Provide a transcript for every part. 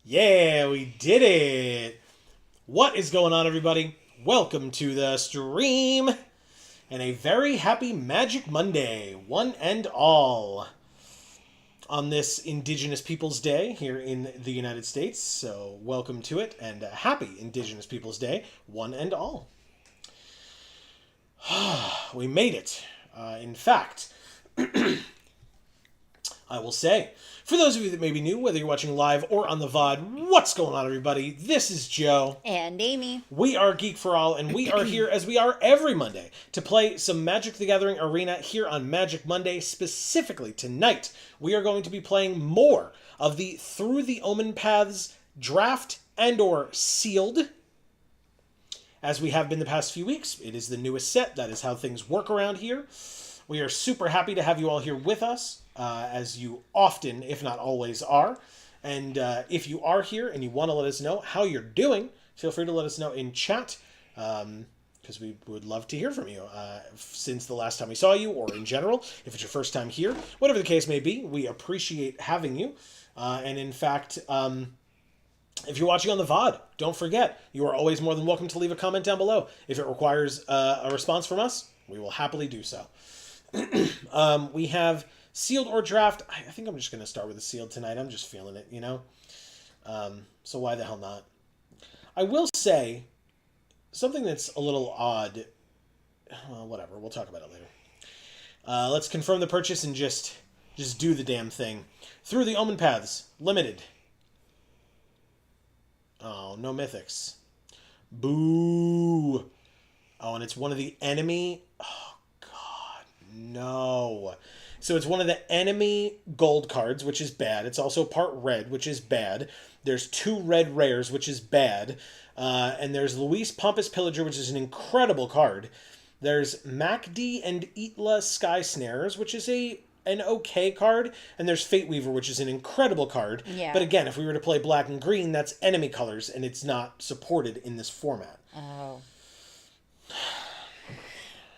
Yeah, we did it! What is going on, everybody? Welcome to the stream, and a very happy Magic Monday, one and all, on this Indigenous Peoples Day here in the United States. So welcome to it, and happy Indigenous Peoples Day, one and all. We made it. In fact, I will say, for those of you that may be new, whether you're watching live or on the VOD, what's going on, everybody? This is Joe. And Amy. We are Geek for All, and we are here, as we are every Monday, to play some Magic the Gathering Arena here on Magic Monday. Specifically, tonight, we are going to be playing more of the Through the Omenpaths draft and or sealed. As we have been the past few weeks, it is the newest set. That is how things work around here. We are super happy to have you all here with us, as you often, if not always, are. And if you are here and you want to let us know how you're doing, feel free to let us know in chat, because we would love to hear from you since the last time we saw you, or in general, if it's your first time here. Whatever the case may be, we appreciate having you. And in fact, If you're watching on the VOD, don't forget, you are always more than welcome to leave a comment down below. If it requires a response from us, we will happily do so. We have sealed or draft. I think I'm just going to start with the sealed tonight. I'm just feeling it, you know? So why the hell not? I will say something that's a little odd. Well, whatever. We'll talk about it later. Let's confirm the purchase and just do the damn thing. Through the Omenpaths, limited. Oh, no mythics. Boo. Oh, and it's one of the enemy. Oh, God. No. So it's one of the enemy gold cards, which is bad. It's also part red, which is bad. There's 2 red rares, which is bad. And there's Luis Pompous Pillager, which is an incredible card. There's MacD and Eatla Sky Snares, which is an okay card. And there's Fate Weaver, which is an incredible card. Yeah. But again, if we were to play black and green, that's enemy colors, and it's not supported in this format. Oh.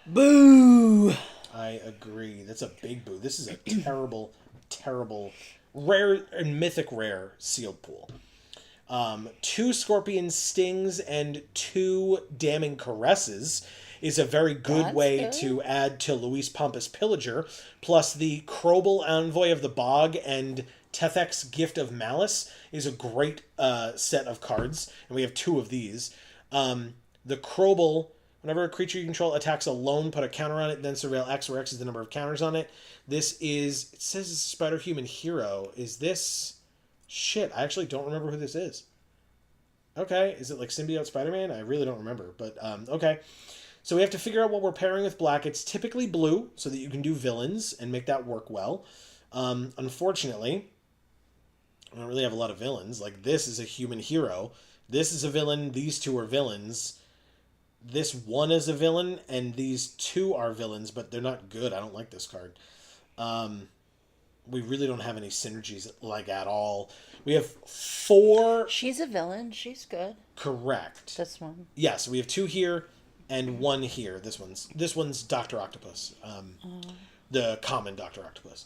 Boo! I agree. That's a big boo. This is a terrible, terrible, rare and mythic rare sealed pool. 2 Scorpion Stings and 2 Damning Caresses is a very good way to add to Luis Pompous Pillager, plus the Krobel Envoy of the Bog and Tethek's Gift of Malice is a great set of cards, and we have 2 of these. The Krobel, whenever a creature you control attacks alone, put a counter on it, then surveil X, where X is the number of counters on it. This is, it says it's a Spider-Human hero. Is this, shit, I actually don't remember who this is. Okay, is it like Symbiote Spider-Man? I really don't remember, but okay. So we have to figure out what we're pairing with black. It's typically blue, so that you can do villains and make that work well. Unfortunately, I don't really have a lot of villains. Like, this is a human hero. This is a villain. These 2 are villains. This one is a villain, and these 2 are villains, but they're not good. I don't like this card. We really don't have any synergies, like, at all. We have 4... She's a villain. She's good. Correct. This one. Yes, we have 2 here and 1 here. This one's Dr. Octopus. The common Dr. Octopus.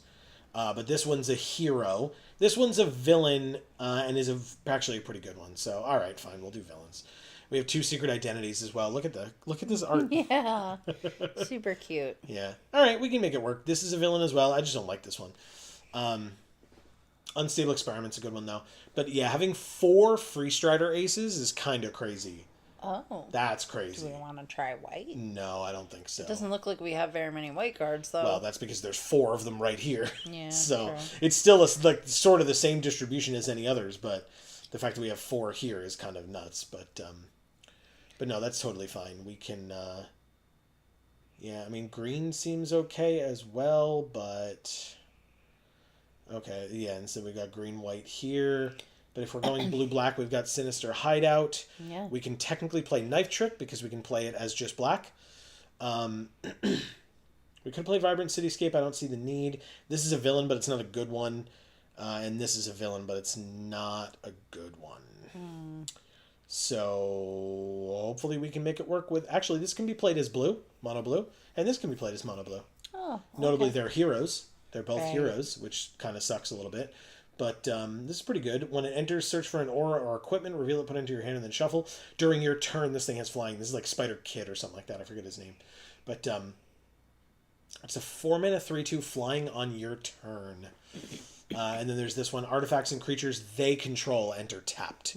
But this one's a hero. This one's a villain, and is actually a pretty good one. So, all right, fine, we'll do villains. We have 2 secret identities as well. Look at this art. Yeah. Super cute. Yeah. All right, we can make it work. This is a villain as well. I just don't like this one. Unstable Experiment's a good one, though. But yeah, having 4 Free Strider aces is kind of crazy. Oh. That's crazy. Do we want to try white? No, I don't think so. It doesn't look like we have very many white cards, though. Well, that's because there's 4 of them right here. Yeah. So true. it's still sort of the same distribution as any others, but the fact that we have 4 here is kind of nuts. But no, that's totally fine. We can. Yeah, I mean, green seems okay as well, but okay, yeah. And so we got green white here. But if we're going blue-black, we've got Sinister Hideout. Yeah. We can technically play Knife Trick because we can play it as just black. We could play Vibrant Cityscape. I don't see the need. This is a villain, but it's not a good one. And this is a villain, but it's not a good one. So hopefully we can make it work with... Actually, this can be played as blue, mono blue. And this can be played as mono blue. Oh, okay. Notably, they're heroes. They're both heroes, which kind of sucks a little bit. But this is pretty good. When it enters, search for an aura or equipment, reveal it, put it into your hand, and then shuffle. During your turn, this thing has flying. This is like Spider Kid or something like that. I forget his name. But it's a 4-mana 3/2 flying on your turn. And then there's this one. Artifacts and creatures they control enter tapped,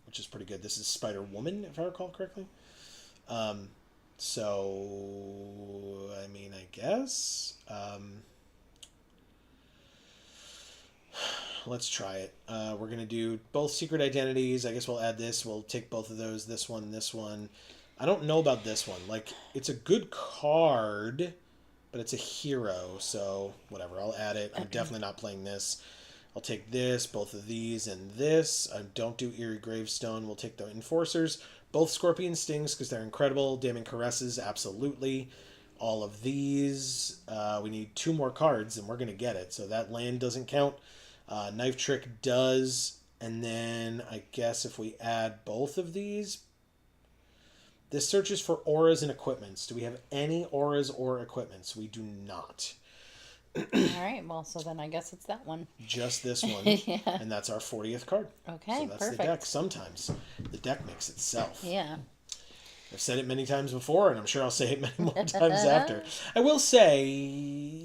which is pretty good. This is Spider Woman, if I recall correctly. So, I mean, I guess... let's try it. We're going to do both secret identities. I guess we'll add this. We'll take both of those. This one, this one. I don't know about this one. Like, it's a good card, but it's a hero. So, whatever. I'll add it. I'm definitely not playing this. I'll take this, both of these, and this. I don't do Eerie Gravestone. We'll take the Enforcers. Both Scorpion Stings, because they're incredible. Damning Caresses, absolutely. All of these. We need 2 more cards, and we're going to get it. So that land doesn't count. Knife Trick does, and then I guess if we add both of these, this searches for auras and equipments. Do we have any auras or equipments? We do not. All right. Well, so then I guess it's that one. Just this one. Yeah. And that's our 40th card. Okay, So that's perfect. the deck. Sometimes the deck makes itself. Yeah. I've said it many times before, and I'm sure I'll say it many more times after. I will say,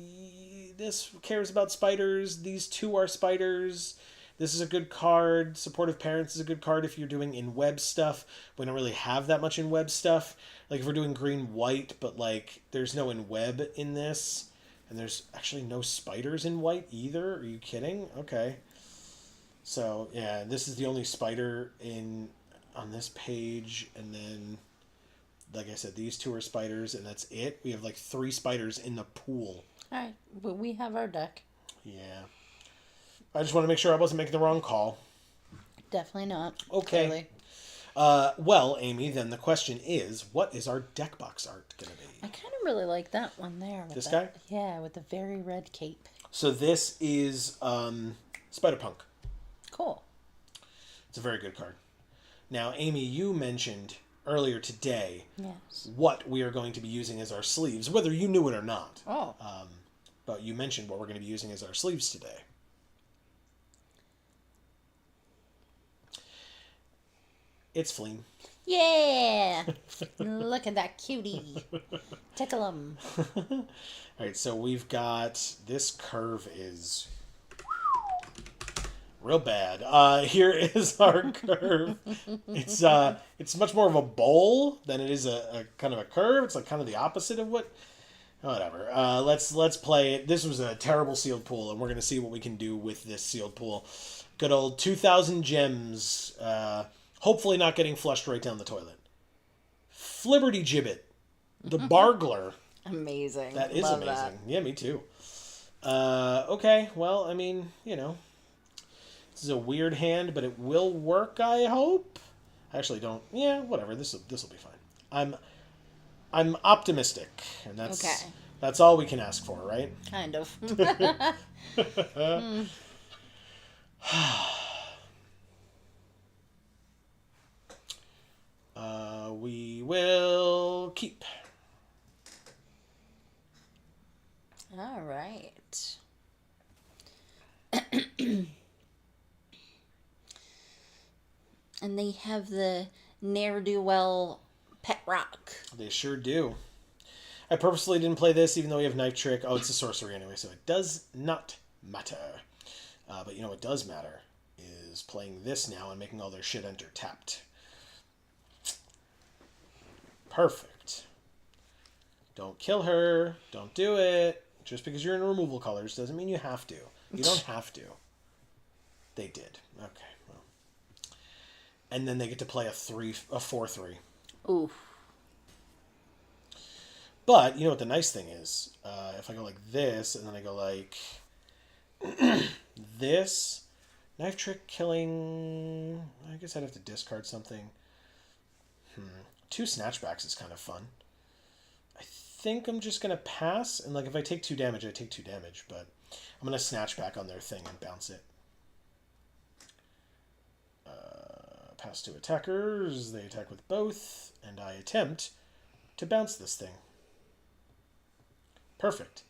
this cares about spiders. These two are spiders. This is a good card. Supportive Parents is a good card if you're doing in-web stuff. We don't really have that much in-web stuff. Like, if we're doing green-white, but, like, there's no in-web in this. And there's actually no spiders in white either. Are you kidding? Okay. So, yeah, this is the only spider on this page, and then... Like I said, these two are spiders, and that's it. We have like 3 spiders in the pool. All right. But we have our deck. Yeah. I just want to make sure I wasn't making the wrong call. Definitely not. Okay. Clearly. Well, Amy, then the question is, what is our deck box art going to be? I kind of really like that one there. With This guy? guy? Yeah, with the very red cape. So this is Spider-Punk. Cool. It's a very good card. Now, Amy, you mentioned earlier today Yes. what we are going to be using as our sleeves, whether you knew it or not. Oh. But you mentioned what we're going to be using as our sleeves today. It's Fleam. Yeah. Look at that cutie. Tickle him. All right, so we've got this curve is real bad. Here is our curve. It's much more of a bowl than it is a kind of a curve. It's like kind of the opposite of what. Whatever. Let's play it. This was a terrible sealed pool, and we're gonna see what we can do with this sealed pool. Good old 2,000 gems. Hopefully not getting flushed right down the toilet. Flibberty Gibbet, the Bargler. Amazing. That is Love amazing. That. Yeah, me too. Okay, well, I mean, you know, this is a weird hand, but it will work, I hope. I actually don't. Yeah, whatever. This will be fine. I'm optimistic, and that's all we can ask for, right? Kind of. We will keep. All right. And they have the ne'er-do-well pet rock. They sure do. I purposely didn't play this, even though we have Knife Trick. Oh, it's a sorcery anyway, so it does not matter. But you know what does matter is playing this now and making all their shit enter tapped. Perfect. Don't kill her. Don't do it. Just because you're in removal colors doesn't mean you have to. You don't have to. They did. Okay. Well. And then they get to play a 4/3. Ooh. But you know what the nice thing is? If I go like this, and then I go like this, Knife Trick killing. I guess I'd have to discard something. 2 snatchbacks is kind of fun. I think I'm just gonna pass, and like if I take 2 damage, I take 2 damage. But I'm gonna snatch back on their thing and bounce it. Pass to attackers. They attack with both, and I attempt to bounce this thing. Perfect.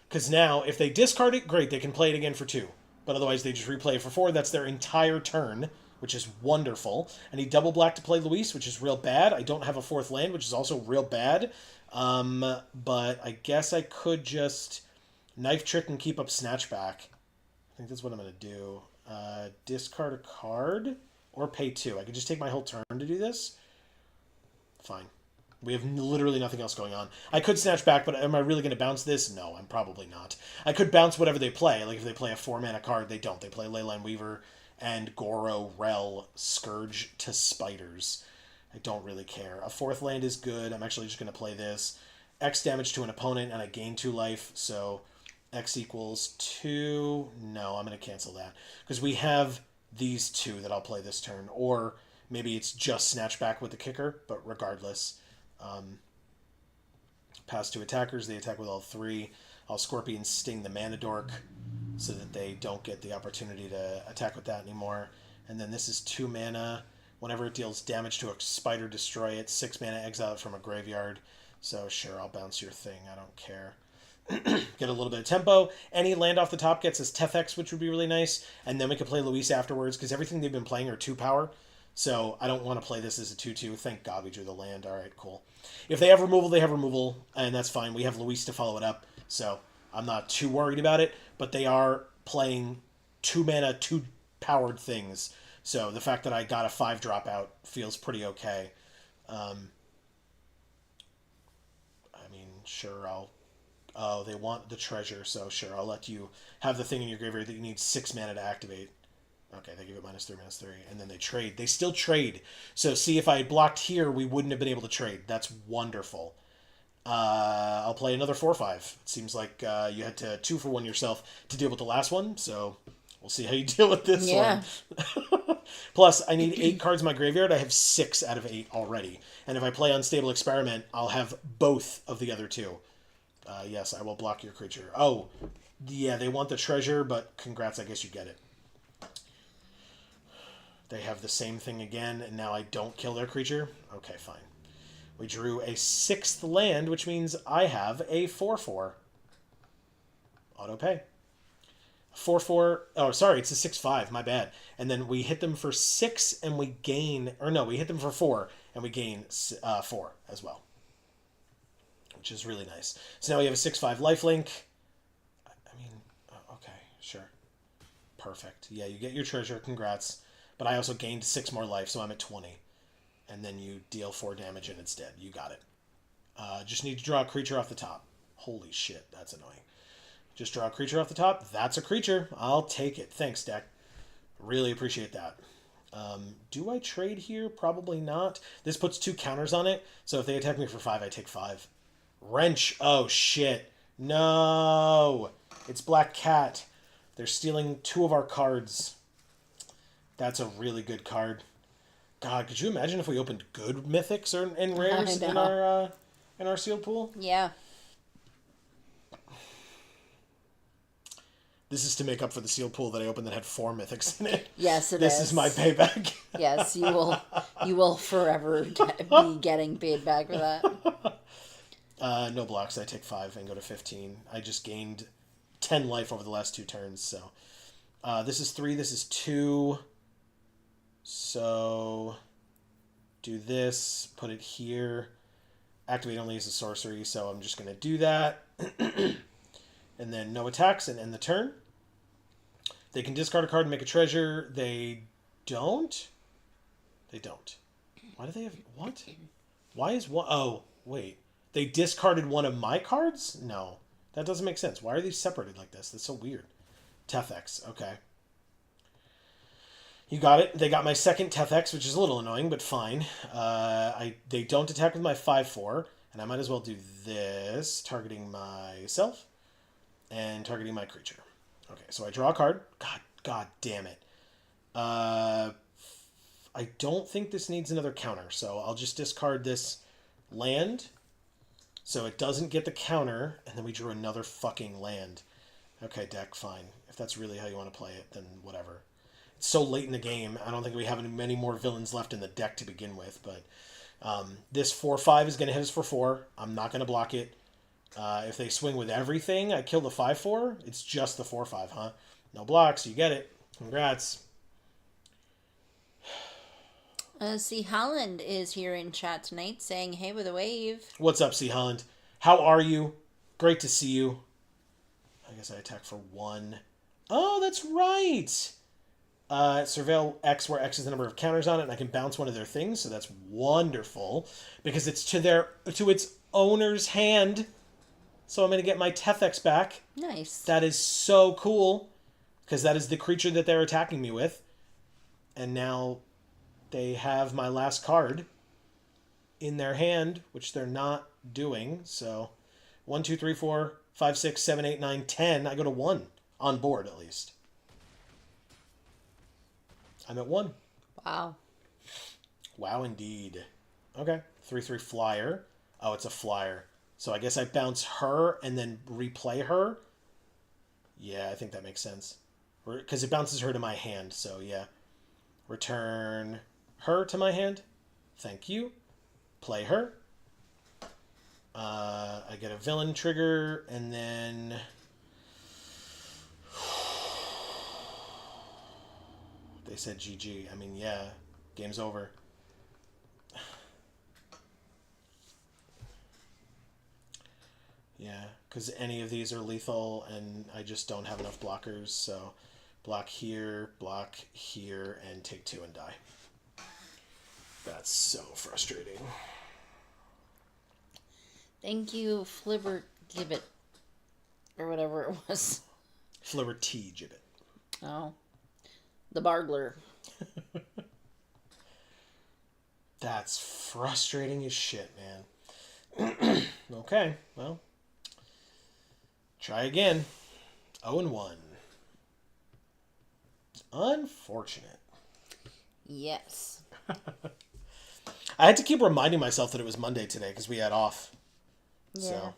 Because now, if they discard it, great, they can play it again for 2. But otherwise, they just replay it for 4. That's their entire turn, which is wonderful. I need double black to play Luis, which is real bad. I don't have a 4th land, which is also real bad. But I guess I could just Knife Trick and keep up Snatchback. I think that's what I'm going to do. Discard a card or pay 2. I could just take my whole turn to do this. Fine. We have literally nothing else going on. I could snatch back, but am I really going to bounce this? No, I'm probably not. I could bounce whatever they play. Like if they play a 4-mana card, they don't. They play Leyline Weaver and Goro, Rel, Scourge to Spiders. I don't really care. A 4th land is good. I'm actually just going to play this. X damage to an opponent, and I gain 2 life, so X equals 2. No, I'm going to cancel that. Because we have these 2 that I'll play this turn. Or maybe it's just Snatchback with the kicker, but regardless. Pass to attackers. They attack with all 3. I'll Scorpion Sting the Mana Dork so that they don't get the opportunity to attack with that anymore. And then this is 2 mana. Whenever it deals damage to a spider, destroy it. 6 mana, exile it from a graveyard. So sure, I'll bounce your thing. I don't care. get a little bit of tempo. Any land off the top gets us Tefex, which would be really nice. And then we could play Luis afterwards, because everything they've been playing are 2-power. So I don't want to play this as a 2-2. Thank God we drew the land. All right, cool. If they have removal, they have removal, and that's fine. We have Luis to follow it up, so I'm not too worried about it. But they are playing 2-mana, 2-powered things. So the fact that I got a 5-drop out feels pretty okay. I mean, sure, Oh, they want the treasure, so sure, I'll let you have the thing in your graveyard that you need 6 mana to activate. Okay, they give it -3/-3, and then they trade. They still trade. So see, if I had blocked here, we wouldn't have been able to trade. That's wonderful. I'll play another 4/5. It seems like you had to 2-for-1 yourself to deal with the last one, so we'll see how you deal with this one. Plus, I need 8 cards in my graveyard. I have 6 out of 8 already. And if I play Unstable Experiment, I'll have both of the other 2. Yes, I will block your creature. Oh, yeah, they want the treasure, but congrats, I guess you get it. They have the same thing again, and now I don't kill their creature? Okay, fine. We drew a 6th land, which means I have a 4/4. Auto pay. 4/4. Oh, sorry, it's a 6/5. My bad. And then we hit them for 6, and we gain. Or no, we hit them for 4, and we gain 4 as well, which is really nice. So now we have a 6/5 lifelink. I mean, okay, sure, perfect. Yeah, you get your treasure. Congrats. But I also gained 6 more life, so I'm at 20. And then you deal 4 damage and it's dead. You got it. Just need to draw a creature off the top. Holy shit, that's annoying. Just draw a creature off the top. That's a creature. I'll take it. Thanks, deck. Really appreciate that. Do I trade here? Probably not. This puts 2 counters on it, so if they attack me for 5, I take 5. Wrench. Oh, shit. No. It's Black Cat. They're stealing 2 of our cards. That's a really good card. God, could you imagine if we opened good mythics and rares in our sealed pool? Yeah. This is to make up for the sealed pool that I opened that had 4 mythics in it. Yes, it this is. This is my payback. Yes, you will forever be getting paid back for that. No blocks. I take 5 and go to 15. I just gained 10 life over the last 2 turns. So this is 3. This is 2. So do this. Put it here. Activate only as a sorcery. So I'm just going to do that. And then no attacks and end the turn. They can discard a card and make a treasure. They don't? They don't. Why do they have... What? Why is one... Oh, wait. They discarded one of my cards? No. That doesn't make sense. Why are these separated like this? That's so weird. Tefex. Okay. You got it. They got my second Tefex, which is a little annoying, but fine. They don't attack with my 5/4, and I might as well do this, targeting myself and targeting my creature. Okay, so I draw a card. God damn it. I don't think this needs another counter, so I'll just discard this land so it doesn't get the counter, and then we drew another fucking land. Okay, deck, fine. If that's really how you want to play it, then whatever. It's so late in the game, I don't think we have many more villains left in the deck to begin with, but this 4/5 is going to hit us for 4. I'm not going to block it. If they swing with everything, I kill the 5/4. It's just the 4/5, huh? No blocks, you get it. Congrats. C. Holland is here in chat tonight saying, hey with a wave. What's up, C. Holland? How are you? Great to see you. I guess I attack for 1. Oh, that's right. Surveil X, where X is the number of counters on it, and I can bounce one of their things, so that's wonderful. Because it's to its owner's hand. So I'm going to get my Tefex back. Nice. That is so cool. Because that is the creature that they're attacking me with. And now they have my last card in their hand, which they're not doing. So 1, 2, 3, 4, 5, 6, 7, 8, 9, 10. I go to 1 on board at least. I'm at 1. Wow. Wow, indeed. Okay. 3/3 flyer. Oh, it's a flyer. So I guess I bounce her and then replay her. Yeah, I think that makes sense. Because it bounces her to my hand, so yeah. Return her to my hand. Thank you. Play her. I get a villain trigger, and then... They said GG. I mean, yeah, game's over. Yeah, because any of these are lethal, and I just don't have enough blockers, so block here, and take 2 and die. That's so frustrating. Thank you, Flibber Gibbet. Or whatever it was. Flibber T Gibbet. Oh. The Bargler. That's frustrating as shit, man. Okay, well. Try again. 0-1. Unfortunate. Yes. I had to keep reminding myself that it was Monday today because we had off. Yeah. So.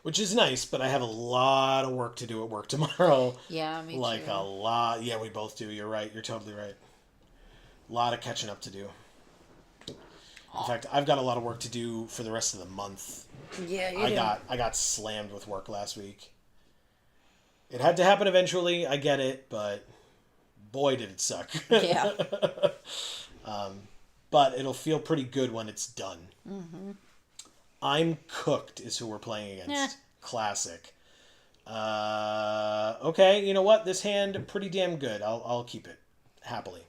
Which is nice, but I have a lot of work to do at work tomorrow. Yeah, me like too. a lot. Yeah, we both do. You're right. You're totally right. A lot of catching up to do. In fact, I've got a lot of work to do for the rest of the month. Yeah, you do. I got slammed with work last week. It had to happen eventually. I get it, but boy, did it suck. Yeah. But it'll feel pretty good when it's done. Mm-hmm. I'm Cooked is who we're playing against. Yeah. Classic. Okay, you know what? This hand, pretty damn good. I'll keep it. Happily.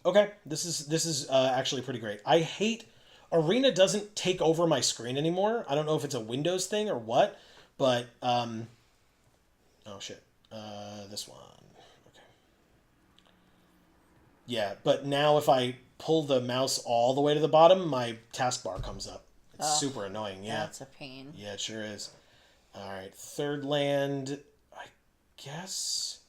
Okay, this is actually pretty great. I hate... Arena doesn't take over my screen anymore. I don't know if it's a Windows thing or what, but... Oh, shit. This one. Okay. Yeah, but now if I pull the mouse all the way to the bottom, my taskbar comes up. It's super annoying, yeah. That's a pain. Yeah, it sure is. Alright, third land, I guess...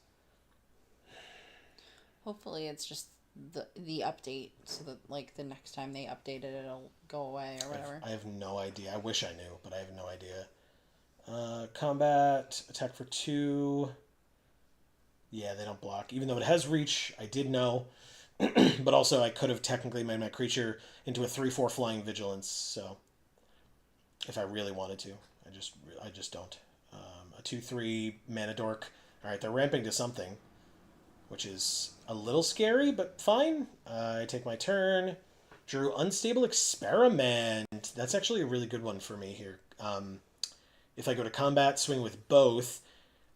Hopefully it's just the update, so that like the next time they update it, it'll go away or whatever. I have no idea. I wish I knew, but I have no idea. Combat, attack for 2. Yeah, they don't block. Even though it has reach, I did know. But also I could have technically made my creature into a 3/4 flying vigilance, so... If I really wanted to. I just don't. A 2/3 mana dork. Alright, they're ramping to something, which is a little scary, but fine. I take my turn. Drew Unstable Experiment. That's actually a really good one for me here. If I go to combat, swing with both,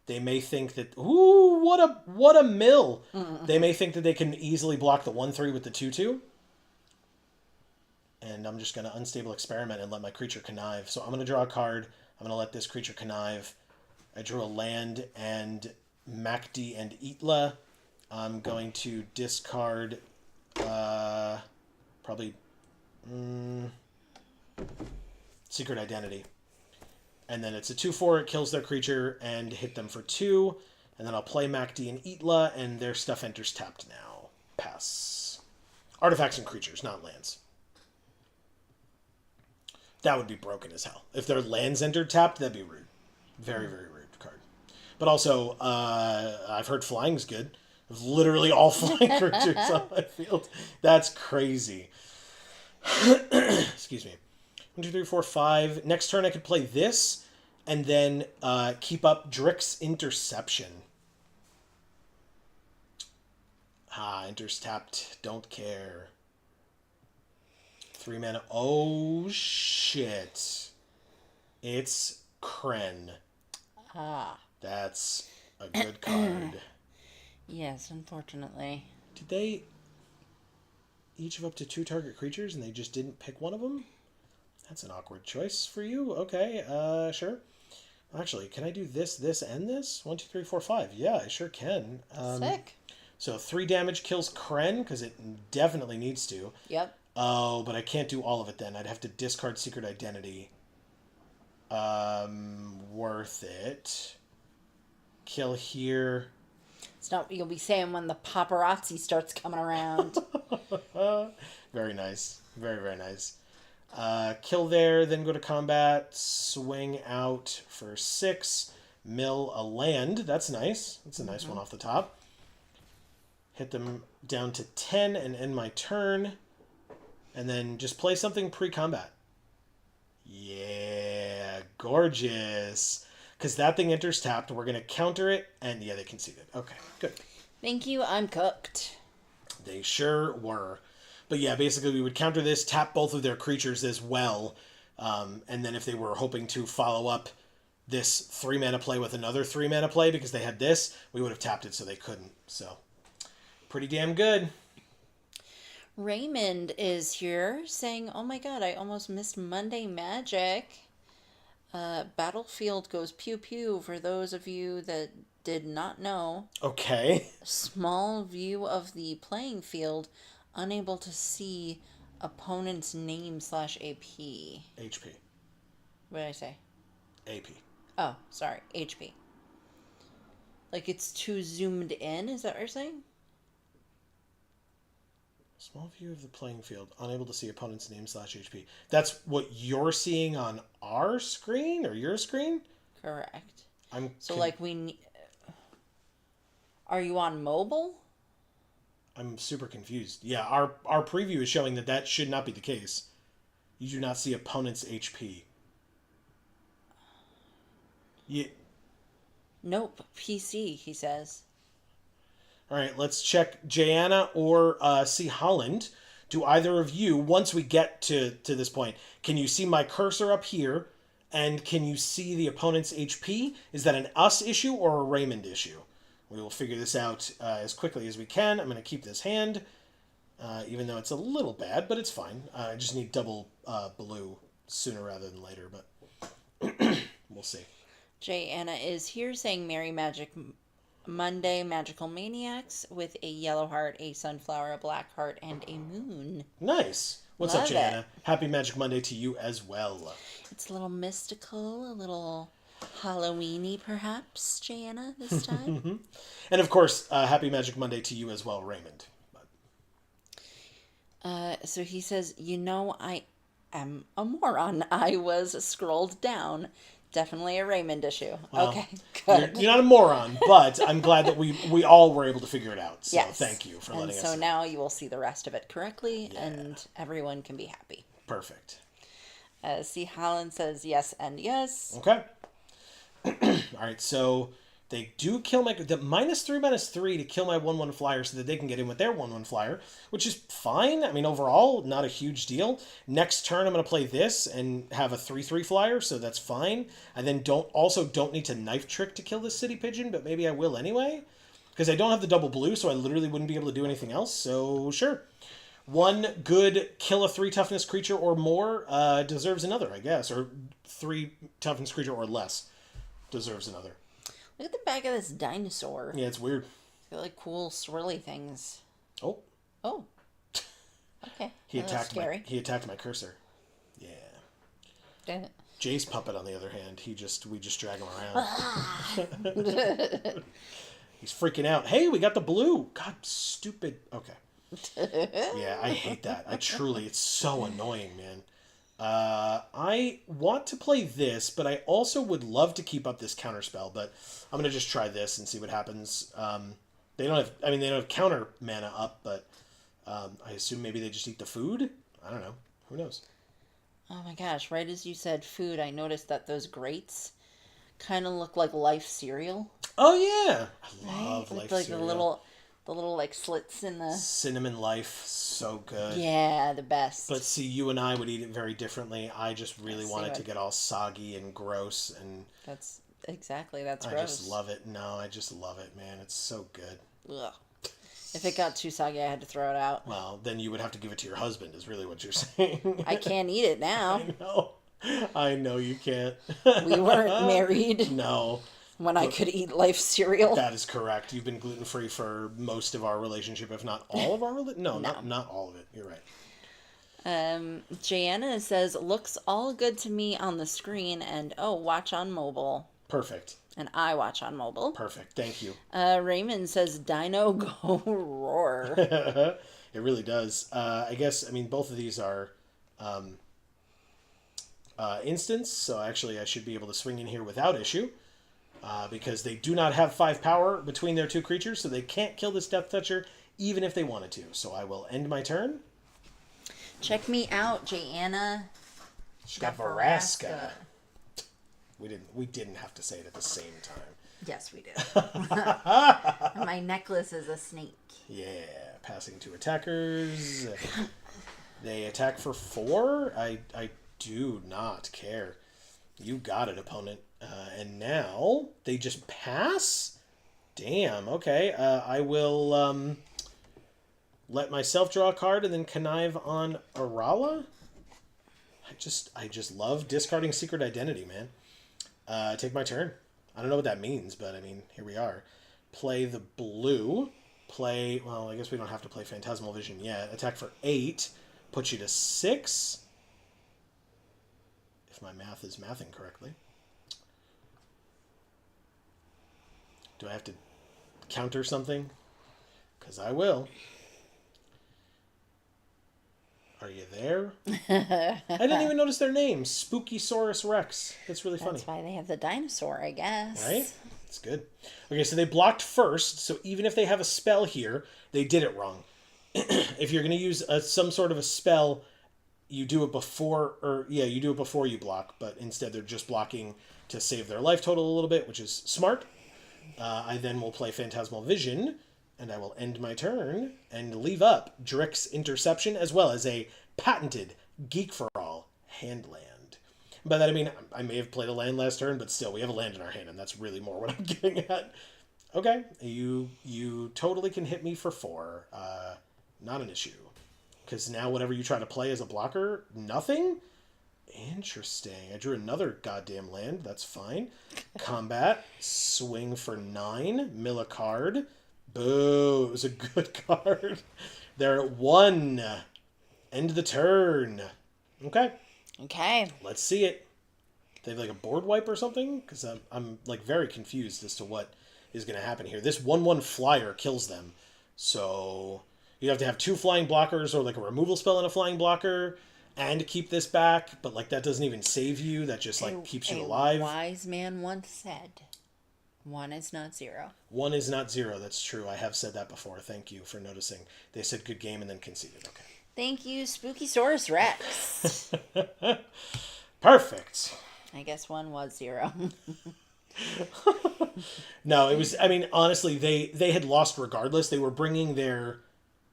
they may think that... Ooh, what a mill! Mm-hmm. They may think that they can easily block the 1/3 with the 2/2. And I'm just going to Unstable Experiment and let my creature connive. So I'm going to draw a card. I'm going to let this creature connive. I drew a land and Macdi and Itla. I'm going to discard probably Secret Identity. And then it's a 2/4. It kills their creature and hit them for 2. And then I'll play Macdi and Itla, and their stuff enters tapped now. Pass. Artifacts and creatures, not lands. That would be broken as hell. If their lands entered tapped, that'd be rude. Very, very rude card. But also, I've heard flying's good. Literally all flying creatures on my field. That's crazy. Excuse me. 1, 2, 3, 4, 5. Next turn I could play this, and then keep up Drick's Interception. Enters tapped. Don't care. 3 mana. Oh, shit. It's Kren. That's a good card. Yes, unfortunately. Did they each have up to 2 target creatures and they just didn't pick one of them? That's an awkward choice for you. Okay, sure. Actually, can I do this, and this? 1, 2, 3, 4, 5. Yeah, I sure can. Sick. So 3 damage kills Kren, because it definitely needs to. Yep. Oh, but I can't do all of it then. I'd have to discard Secret Identity. Worth it. Kill here. It's not what you'll be saying when the paparazzi starts coming around. Very nice. Very, very nice. Kill there, then go to combat. Swing out for 6. Mill a land. That's nice. That's a nice one off the top. Hit them down to 10 and end my turn. And then just play something pre-combat. Yeah, gorgeous. Because that thing enters tapped. We're going to counter it. And yeah, they conceded. Okay, good. Thank you, I'm cooked. They sure were. But yeah, basically we would counter this, tap both of their creatures as well. And then if they were hoping to follow up this 3-mana play with another 3-mana play because they had this, we would have tapped it so they couldn't. So, pretty damn good. Raymond is here saying, oh my god, I almost missed Monday Magic. Battlefield goes pew pew for those of you that did not know. Okay. Small view of the playing field, unable to see opponent's name / AP. HP. What did I say? AP. Oh, sorry, HP. Like it's too zoomed in, is that what you're saying? Small view of the playing field, unable to see opponent's name / HP. That's what you're seeing on our screen or your screen? Correct. Are you on mobile? I'm super confused. Yeah, our preview is showing that should not be the case. You do not see opponent's HP. Yeah. Nope, PC, he says. All right, let's check Jayanna or C. Holland. Do either of you, once we get to this point, can you see my cursor up here? And can you see the opponent's HP? Is that an us issue or a Raymond issue? We will figure this out as quickly as we can. I'm going to keep this hand, even though it's a little bad, but it's fine. I just need double blue sooner rather than later, but we'll see. Jay Anna is here saying Merry Magic Monday Magical Maniacs with a yellow heart, a sunflower, a black heart, and a moon. Nice. What's Love up, Jayanna? Happy Magic Monday to you as well. It's a little mystical, a little Halloweeny, perhaps, Jayanna, this time. And of course, Happy Magic Monday to you as well, Raymond. So he says, I am a moron. I was scrolled down. Definitely a Raymond issue. Well, okay, good. You're not a moron, but I'm glad that we all were able to figure it out. So yes. Thank you for letting us know. So now you will see the rest of it correctly, and everyone can be happy. Perfect. C. Holland says yes and yes. Okay. All right, so they do kill the -3/-3 to kill my 1/1 flyer so that they can get in with their 1/1 flyer, which is fine. I mean, overall, not a huge deal. Next turn, I'm going to play this and have a 3/3 flyer, so that's fine. I then don't need to Knife Trick to kill this City Pigeon, but maybe I will anyway, because I don't have the double blue, so I literally wouldn't be able to do anything else, so sure. One good kill a 3 toughness creature or more deserves another, I guess, or 3 toughness creature or less deserves another. Look at the back of this dinosaur. Yeah, it's weird. It's got like cool swirly things. Oh. Okay. He attacked my cursor. Yeah. Damn it. Jay's puppet, on the other hand, we just drag him around. He's freaking out. Hey, we got the blue. God, stupid. Okay. Yeah, I hate that. It's so annoying, man. I want to play this, but I also would love to keep up this counterspell, but I'm going to just try this and see what happens. They don't have counter mana up, but I assume maybe they just eat the food? I don't know. Who knows? Oh my gosh, right as you said food, I noticed that those grates kind of look like Life cereal. Oh yeah. I love With Life like cereal. the little like slits in the Cinnamon Life, so good. Yeah, the best. But see, you and I would eat it very differently. I just really want it to get all soggy and gross, and that's gross. I just love it. No, I just love it, man. It's so good. Ugh. If it got too soggy, I had to throw it out. Well, then you would have to give it to your husband, is really what you're saying. I can't eat it now. I know you can't. We weren't married. No. When I could eat Life cereal. That is correct. You've been gluten-free for most of our relationship, if not all of our relationship. No, not all of it. You're right. Jayanna says, looks all good to me on the screen, and watch on mobile. Perfect. And I watch on mobile. Perfect. Thank you. Raymond says, Dino go roar. It really does. I guess, both of these are instants, so actually I should be able to swing in here without issue. because they do not have 5 power between their 2 creatures, so they can't kill this Death Toucher even if they wanted to. So I will end my turn. Check me out, Jayana. She got Varaska. We didn't have to say it at the same time. Yes, we did. My necklace is a snake. Yeah, passing to attackers. They attack for 4. I do not care. You got it, opponent. And now they just pass? Damn, okay. I will let myself draw a card and then connive on Arala. I just love discarding Secret Identity, man. Take my turn. I don't know what that means, but I mean, here we are. Play the blue. Well, I guess we don't have to play Phantasmal Vision yet. Attack for 8. Puts you to 6. If my math is mathing correctly. Do I have to counter something? Because I will. Are you there? I didn't even notice their names. Spookysaurus Rex. That's really funny. That's why they have the dinosaur, I guess. Right? That's good. Okay, so they blocked first, so even if they have a spell here, they did it wrong. If you're going to use some sort of a spell, you do it before you block, but instead they're just blocking to save their life total a little bit, which is smart. I then will play Phantasmal Vision, and I will end my turn and leave up Drick's Interception, as well as a patented Geek for All hand land. By that I mean, I may have played a land last turn, but still, we have a land in our hand, and that's really more what I'm getting at. Okay, you totally can hit me for 4. Not an issue. Because now whatever you try to play as a blocker, nothing? Interesting. I drew another goddamn land. That's fine. Combat. Swing for 9. Mill a card. Boo. It was a good card. They're at 1. End the turn. Okay. Okay. Let's see it. They have like a board wipe or something? Because I'm like very confused as to what is going to happen here. This 1/1 flyer kills them. So you have to have 2 flying blockers or like a removal spell and a flying blocker and keep this back. But like that doesn't even save you. That just like keeps you alive. A wise man once said, 1 is not 0. 1 is not 0. That's true. I have said that before. Thank you for noticing. They said good game and then conceded. Okay. Thank you, Spookysaurus Rex. Perfect. I guess 1 was 0. No, it was, I mean, honestly, they had lost regardless. They were bringing their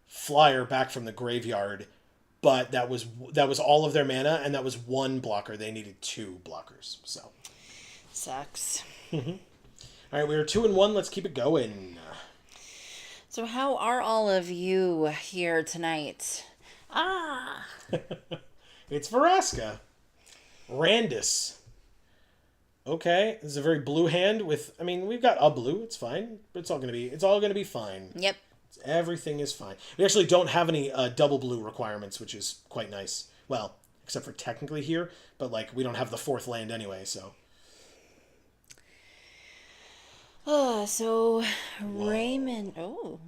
flyer back from the graveyard, but that was all of their mana, and that was 1 blocker. They needed 2 blockers, so. Sucks. All right, we are 2-1. Let's keep it going. So how are all of you here tonight? It's Varaska. Randus. Okay, this is a very blue hand with, I mean, we've got a blue, it's fine. It's all gonna be fine. Yep. Everything is fine. We actually don't have any double blue requirements, which is quite nice. Well, except for technically here, but like we don't have the 4th land anyway, so. So Raymond. Oh,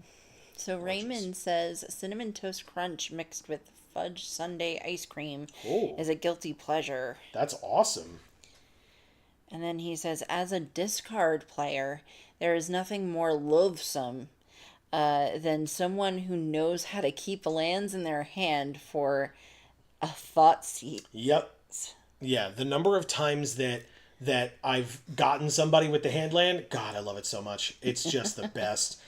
so Raymond says cinnamon toast crunch mixed with fudge sundae ice cream is a guilty pleasure. That's awesome. And then he says, as a discard player, there is nothing more loathsome than someone who knows how to keep lands in their hand for a thought seat. Yep. Yeah, the number of times that I've gotten somebody with the hand land, God, I love it so much. It's just the best.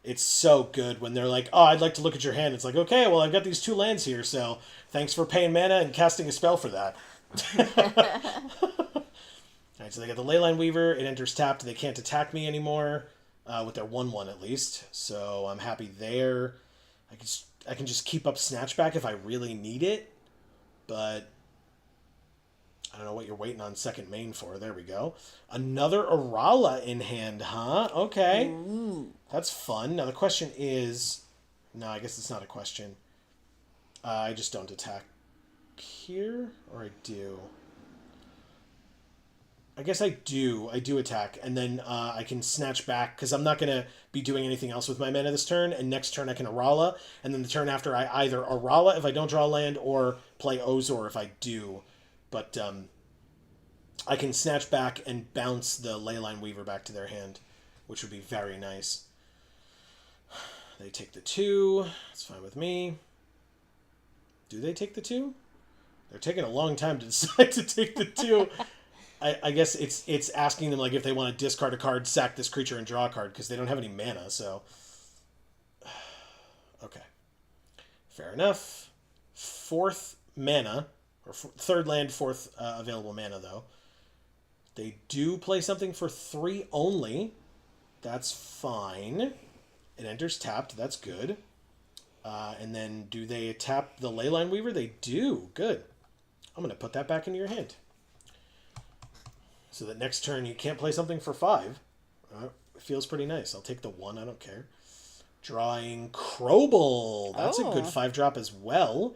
It's so good when they're like, oh, I'd like to look at your hand. It's like, okay, well, I've got these 2 lands here, so thanks for paying mana and casting a spell for that. All right, so they got the Leyline Weaver. It enters tapped. They can't attack me anymore, with their 1/1 at least. So I'm happy there. I can just keep up Snatchback if I really need it, but I don't know what you're waiting on second main for. There we go. Another Arala in hand, huh? Okay. Ooh. That's fun. Now the question is... No, I guess it's not a question. I just don't attack here, or I do. I guess I do. I do attack, and then I can snatch back, because I'm not going to be doing anything else with my mana this turn, and next turn I can Arala, and then the turn after I either Arala if I don't draw land, or play Ozor if I do. But I can snatch back and bounce the Leyline Weaver back to their hand, which would be very nice. They take the 2. That's fine with me. Do they take the 2? They're taking a long time to decide to take the 2. I guess it's asking them like if they want to discard a card, sack this creature, and draw a card because they don't have any mana. So, okay, fair enough. 4th mana, or 3rd land, 4th available mana though. They do play something for 3 only. That's fine. It enters tapped. That's good. And then do they tap the Leyline Weaver? They do. Good. I'm going to put that back into your hand. So that next turn you can't play something for 5. It feels pretty nice. I'll take the 1. I don't care. Drawing Crobble. That's a good 5-drop as well.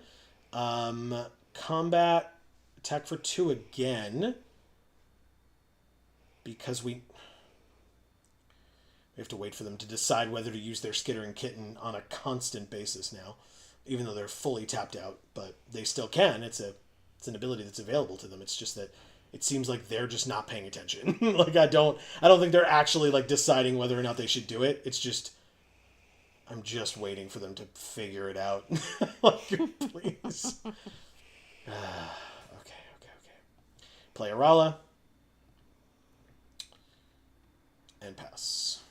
Combat. Attack for 2 again. Because we have to wait for them to decide whether to use their Skittering Kitten on a constant basis now. Even though they're fully tapped out. But they still can. It's an ability that's available to them. It's just that it seems like they're just not paying attention. Like I don't think they're actually like deciding whether or not they should do it. It's just I'm just waiting for them to figure it out. Like, please. Okay. Play Arala. And pass.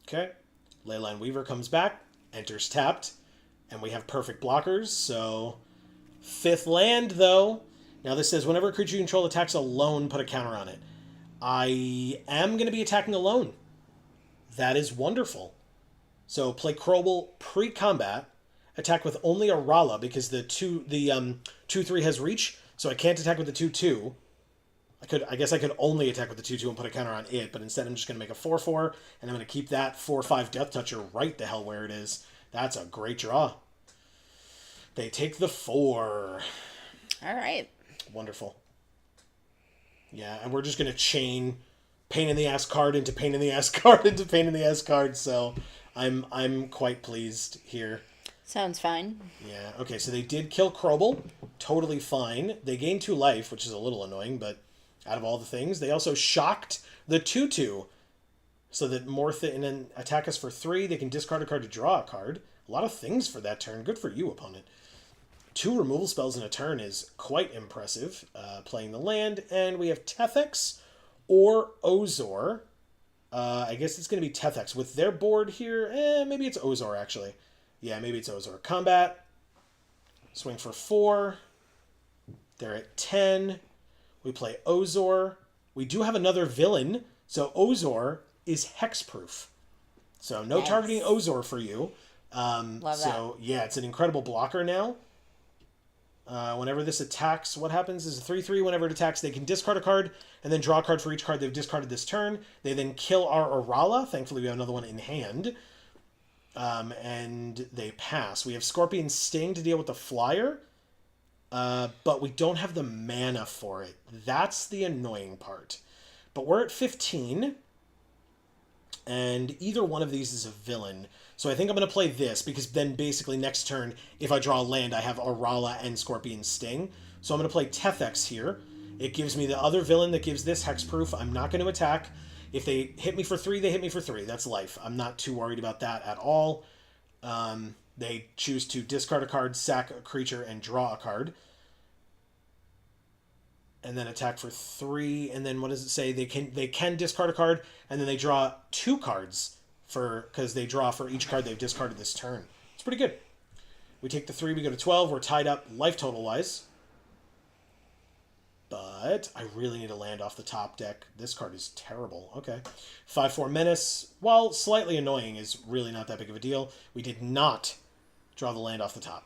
Okay. Leyline Weaver comes back, enters tapped, and we have perfect blockers, so 5th land, though. Now this says, whenever a creature you control attacks alone, put a counter on it. I am going to be attacking alone. That is wonderful. So play Crobble pre-combat, attack with only Arala, because the 2/3 has reach, so I can't attack with the 2/2. I guess I could only attack with the 2/2 and put a counter on it, but instead I'm just going to make a 4/4, and I'm going to keep that 4/5 Death Toucher right the hell where it is. That's a great draw. They take the 4. All right. Wonderful. Yeah, and we're just going to chain pain in the ass card into pain in the ass card into pain in the ass card, so I'm quite pleased here. Sounds fine. Yeah, okay, so they did kill Crobble. Totally fine. They gained 2 life, which is a little annoying, but out of all the things, they also shocked the 2/2 so that Mortha and then attack us for 3. They can discard a card to draw a card. A lot of things for that turn. Good for you, opponent. 2 removal spells in a turn is quite impressive. Playing the land, and we have Tethex or Ozor. I guess it's going to be Tethex. With their board here, maybe it's Ozor, actually. Yeah, maybe it's Ozor. Combat. Swing for 4. They're at 10. We play Ozor. We do have another villain, so Ozor is hexproof. So no targeting Ozor for you. Love so that. Yeah, it's an incredible blocker now. Whenever this attacks, what happens is a 3/3. Whenever it attacks, they can discard a card and then draw a card for each card they've discarded this turn. They then kill our Arala. Thankfully, we have another one in hand. And they pass. We have Scorpion Sting to deal with the flyer. But we don't have the mana for it. That's the annoying part. But we're at 15. And either one of these is a villain. So I think I'm going to play this, because then basically next turn, if I draw a land, I have Arala and Scorpion Sting. So I'm going to play Tethex here. It gives me the other villain that gives this hexproof. I'm not going to attack. If they hit me for 3, they hit me for 3. That's life. I'm not too worried about that at all. They choose to discard a card, sack a creature, and draw a card. And then attack for 3. And then what does it say? They can discard a card, and then they draw 2 cards because they draw for each card they've discarded this turn. It's pretty good. We take the 3, we go to 12. We're tied up life total wise. But I really need to land off the top deck. This card is terrible. Okay. 5/4 Menace, while slightly annoying, is really not that big of a deal. We did not draw the land off the top.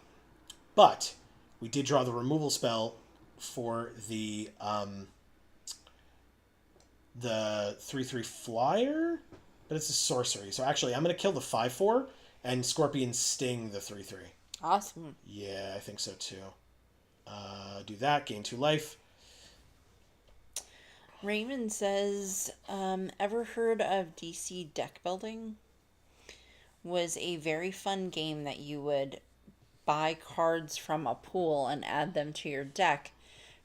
But we did draw the removal spell for the 3/3 flyer, but it's a sorcery. So actually, I'm going to kill the 5/4 and Scorpion Sting the 3/3. Awesome. Yeah, I think so too. Do that, gain 2 life. Raymond says, ever heard of DC deck building? Was a very fun game that you would buy cards from a pool and add them to your deck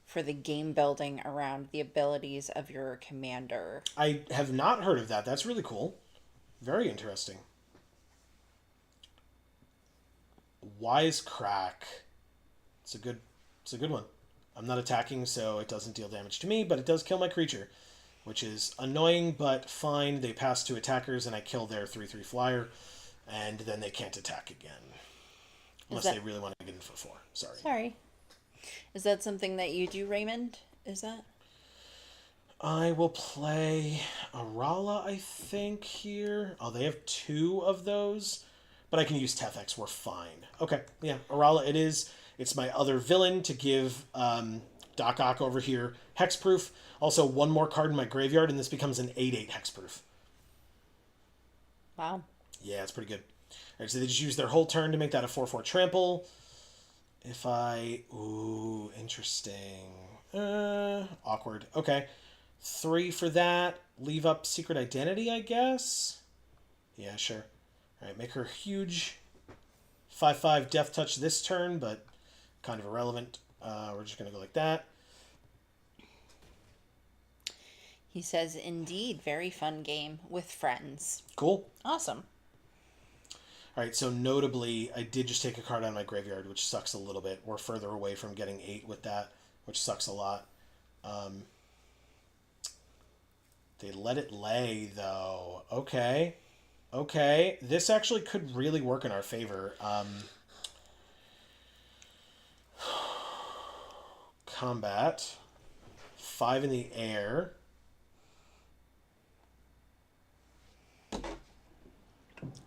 for the game building around the abilities of your commander. I have not heard of that. That's really cool. Very interesting. Wise Crack. It's a good one. I'm not attacking, so it doesn't deal damage to me, but it does kill my creature, which is annoying, but fine. They pass to attackers, and I kill their 3/3 flyer, and then they can't attack again. Unless they really want to get in for 4. Sorry. Is that something that you do, Raymond? Is that? I will play Arala, I think, here. Oh, they have 2 of those. But I can use Tefex. We're fine. Okay, yeah, Arala it is. It's my other villain to give Doc Ock over here hexproof. Also, 1 more card in my graveyard, and this becomes an 8/8 hexproof. Wow. Yeah, it's pretty good. All right, so they just use their whole turn to make that a 4/4 trample. If I... Ooh, interesting. Awkward. Okay. 3 for that. Leave up Secret Identity, I guess? Yeah, sure. Alright, make her huge. 5/5 Death Touch this turn, but kind of irrelevant. We're just going to go like that. He says, indeed, very fun game with friends. Cool. Awesome. Alright, so notably, I did just take a card out of my graveyard, which sucks a little bit. We're further away from getting 8 with that, which sucks a lot. They let it lay, though. Okay. Okay. This actually could really work in our favor. Combat. 5 in the air.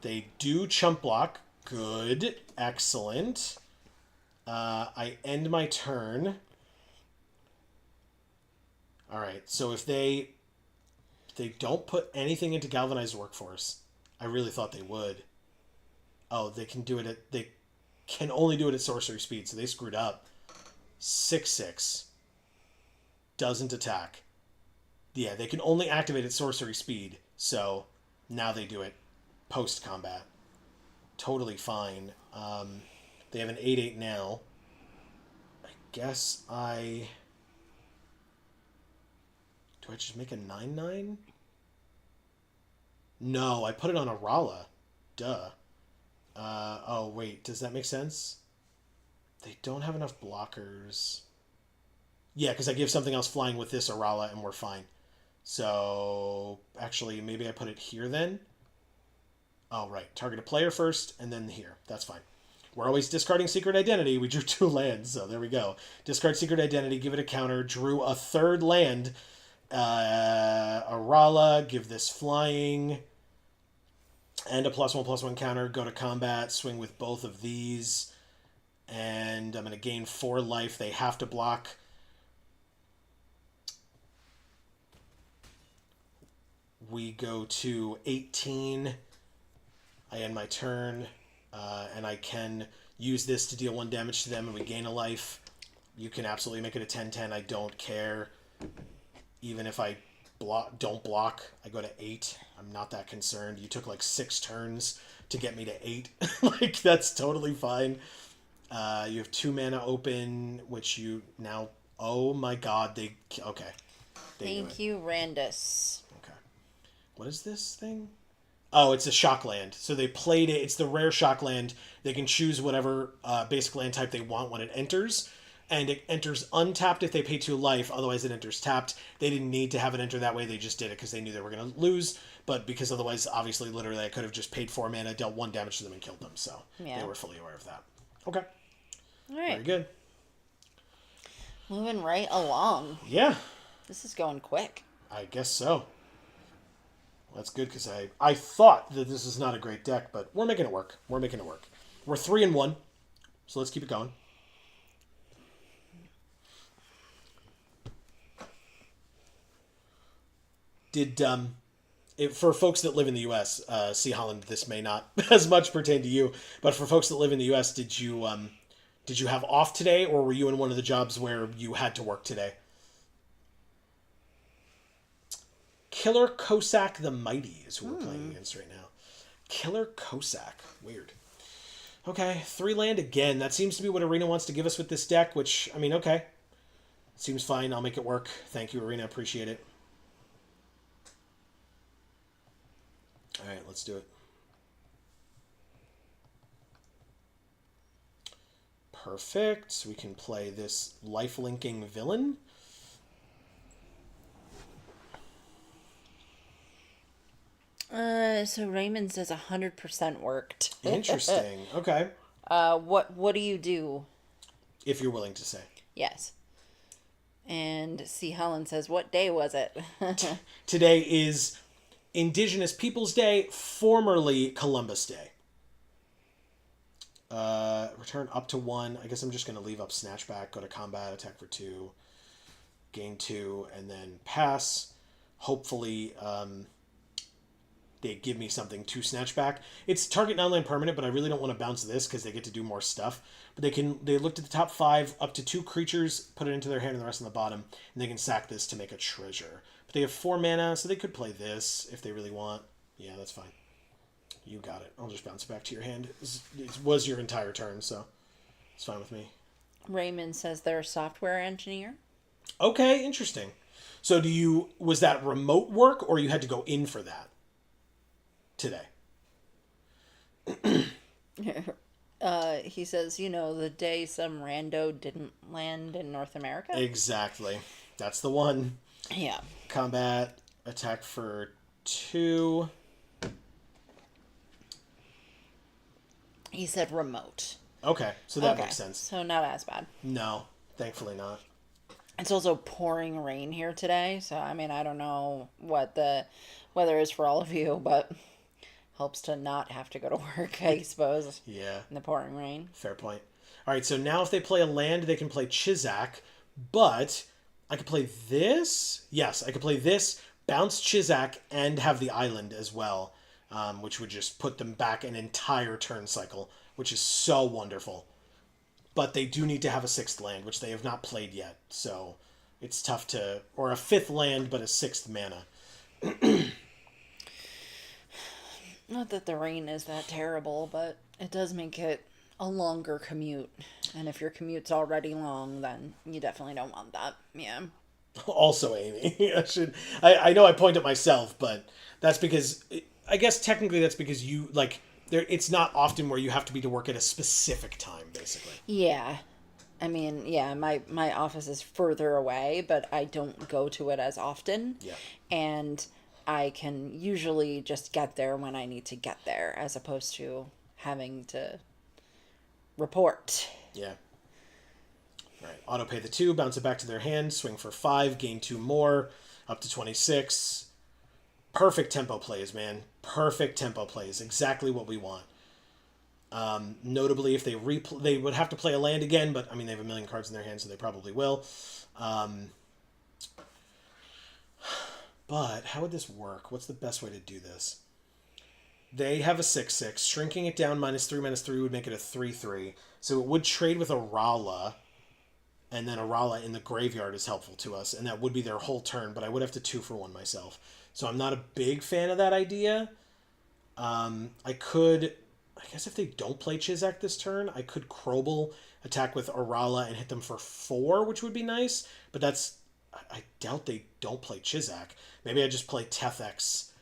They do chump block. Good. Excellent. I end my turn. Alright, so if they don't put anything into Galvanized Workforce, I really thought they would. Oh, they can only do it at sorcery speed, so they screwed up. 6/6. Doesn't attack. Yeah, they can only activate at sorcery speed, so now they do it post-combat. Totally fine. They have an 8/8 now. I guess I... Do I just make a 9/9? No, I put it on Arala. Duh. Oh, wait. Does that make sense? They don't have enough blockers. Yeah, because I give something else flying with this Arala and we're fine. So, actually, maybe I put it here then? Oh, right. Target a player first and then here. That's fine. We're always discarding Secret Identity. We drew 2 lands, so there we go. Discard Secret Identity, give it a counter, drew a 3rd land. Arala, give this flying and a +1/+1 counter, go to combat, swing with both of these, and I'm going to gain 4 life. They have to block. We go to 18. I end my turn, and I can use this to deal 1 damage to them, and we gain a life. You can absolutely make it a 10/10. I don't care. Even if I don't block, I go to 8. I'm not that concerned. You took like 6 turns to get me to 8. Like, that's totally fine. You have 2 mana open, which you now... Oh my god, they... Okay. Thank you, Randus. Okay. What is this thing? Oh, it's a shock land. So they played it. It's the rare shock land. They can choose whatever basic land type they want when it enters. And it enters untapped if they pay 2 life. Otherwise, it enters tapped. They didn't need to have it enter that way. They just did it because they knew they were going to lose. But because otherwise, obviously, literally, I could have just paid 4 mana, dealt 1 damage to them, and killed them. So they were fully aware of that. Okay. All right. Very good. Moving right along. Yeah. This is going quick. I guess so. That's good because I thought that this is not a great deck, but we're making it work. We're making it work. We're 3-1, so let's keep it going. For folks that live in the U.S., see Holland, this may not as much pertain to you, but for folks that live in the U.S., did you have off today, or were you in one of the jobs where you had to work today? Killer Cossack the Mighty is who we're playing against right now. Killer Cossack. Weird. Okay, 3 land again. That seems to be what Arena wants to give us with this deck, which, I mean, okay. Seems fine. I'll make it work. Thank you, Arena. Appreciate it. All right, let's do it. Perfect. So we can play this life-linking villain. So Raymond says 100% worked. Interesting. Okay. What do you do? If you're willing to say. Yes. And C. Helen says, what day was it? Today is Indigenous Peoples Day, formerly Columbus Day. Return up to 1. I guess I'm just going to leave up Snatchback, go to combat, attack for 2, gain 2, and then pass. Hopefully, they give me something to snatch back. It's target non-land permanent, but I really don't want to bounce this because they get to do more stuff. But they looked at the top 5, up to 2 creatures, put it into their hand and the rest on the bottom, and they can sack this to make a treasure. But they have 4 mana, so they could play this if they really want. Yeah, that's fine. You got it. I'll just bounce it back to your hand. It was your entire turn, so it's fine with me. Raymond says they're a software engineer. Okay, interesting. So was that remote work, or you had to go in for that today? He says, the day some rando didn't land in North America. Exactly. That's the one. Yeah. Combat, attack for 2. He said remote. Okay, so that makes sense. So not as bad. No, thankfully not. It's also pouring rain here today, so I don't know what the weather is for all of you, but helps to not have to go to work, I suppose. Yeah. In the pouring rain. Fair point. All right, so now if they play a land, they can play Chizak, but I could play this. Yes, I could play this, bounce Chizak, and have the island as well, which would just put them back an entire turn cycle, which is so wonderful. But they do need to have a 6th land, which they have not played yet, so it's tough to... Or a 5th land, but a 6th mana. Not that the rain is that terrible, but it does make it a longer commute. And if your commute's already long, then you definitely don't want that. Yeah. Also, Amy, I know I point at myself, but that's because... I guess technically that's because you, it's not often where you have to be to work at a specific time, basically. Yeah. My office is further away, but I don't go to it as often. Yeah. And I can usually just get there when I need to get there, as opposed to having to report. Yeah. All right. Auto pay the 2, bounce it back to their hand, swing for 5, gain 2 more, up to 26. Perfect tempo plays, man. Perfect tempo plays. Exactly what we want. Notably, if they they would have to play a land again, but they have a million cards in their hand, so they probably will. But how would this work? What's the best way to do this? They have a 6/6. Shrinking it down -3/-3 would make it a 3/3. So it would trade with a Rala, and then a Rala in the graveyard is helpful to us, and that would be their whole turn, but I would have to 2-for-1 myself. So I'm not a big fan of that idea. I guess if they don't play Chizak this turn, I could Krobel, attack with Arala, and hit them for 4, which would be nice. But I doubt they don't play Chizak. Maybe I just play Tethex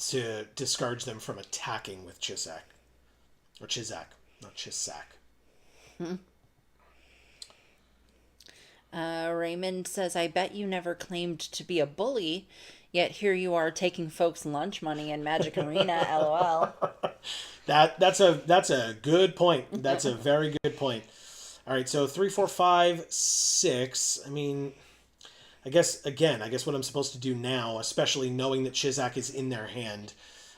to discourage them from attacking with Chizak. Or Chizak, not Chizak. Raymond says, I bet you never claimed to be a bully, yet here you are taking folks' lunch money in Magic Arena, LOL. That's a good point. That's a very good point. All right, so 3, 4, 5, 6. I guess what I'm supposed to do now, especially knowing that Chizak is in their hand,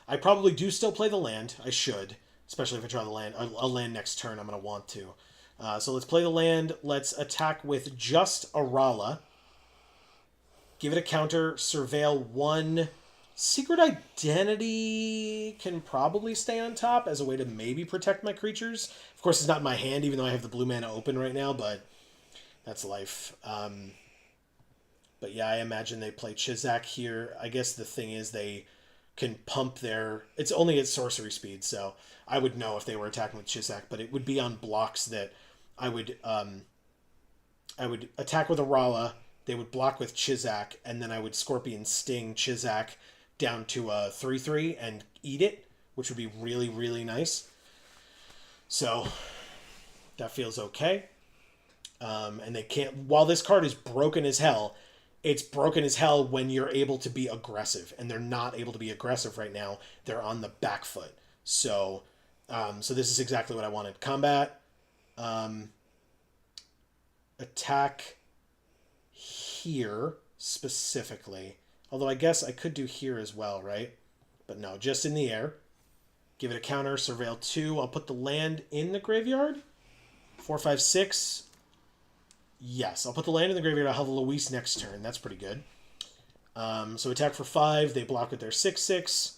I probably do still play the land. I should, especially if I draw the land, a land next turn. I'm going to want to. So let's play the land. Let's attack with just Arala. Give it a counter. Surveil 1. Secret Identity can probably stay on top as a way to maybe protect my creatures. Of course, it's not in my hand, even though I have the blue mana open right now, but that's life. But yeah, I imagine they play Chizak here. I guess the thing is they can pump their... It's only at sorcery speed, so I would know if they were attacking with Chizak, but it would be on blocks that I would I would attack with a Rala, they would block with Chizak, and then I would Scorpion Sting Chizak down to a 3/3 and eat it, which would be really, really nice. So that feels okay. And they can't, while this card is broken as hell, it's broken as hell when you're able to be aggressive, and they're not able to be aggressive right now. They're on the back foot. So, so this is exactly what I wanted. Combat, attack here specifically. Although I guess I could do here as well, right? But no, just in the air. Give it a counter, surveil 2. I'll put the land in the graveyard. 4, 5, 6. Yes, I'll put the land in the graveyard. I'll have Luis next turn. That's pretty good. So attack for 5. They block with their 6/6.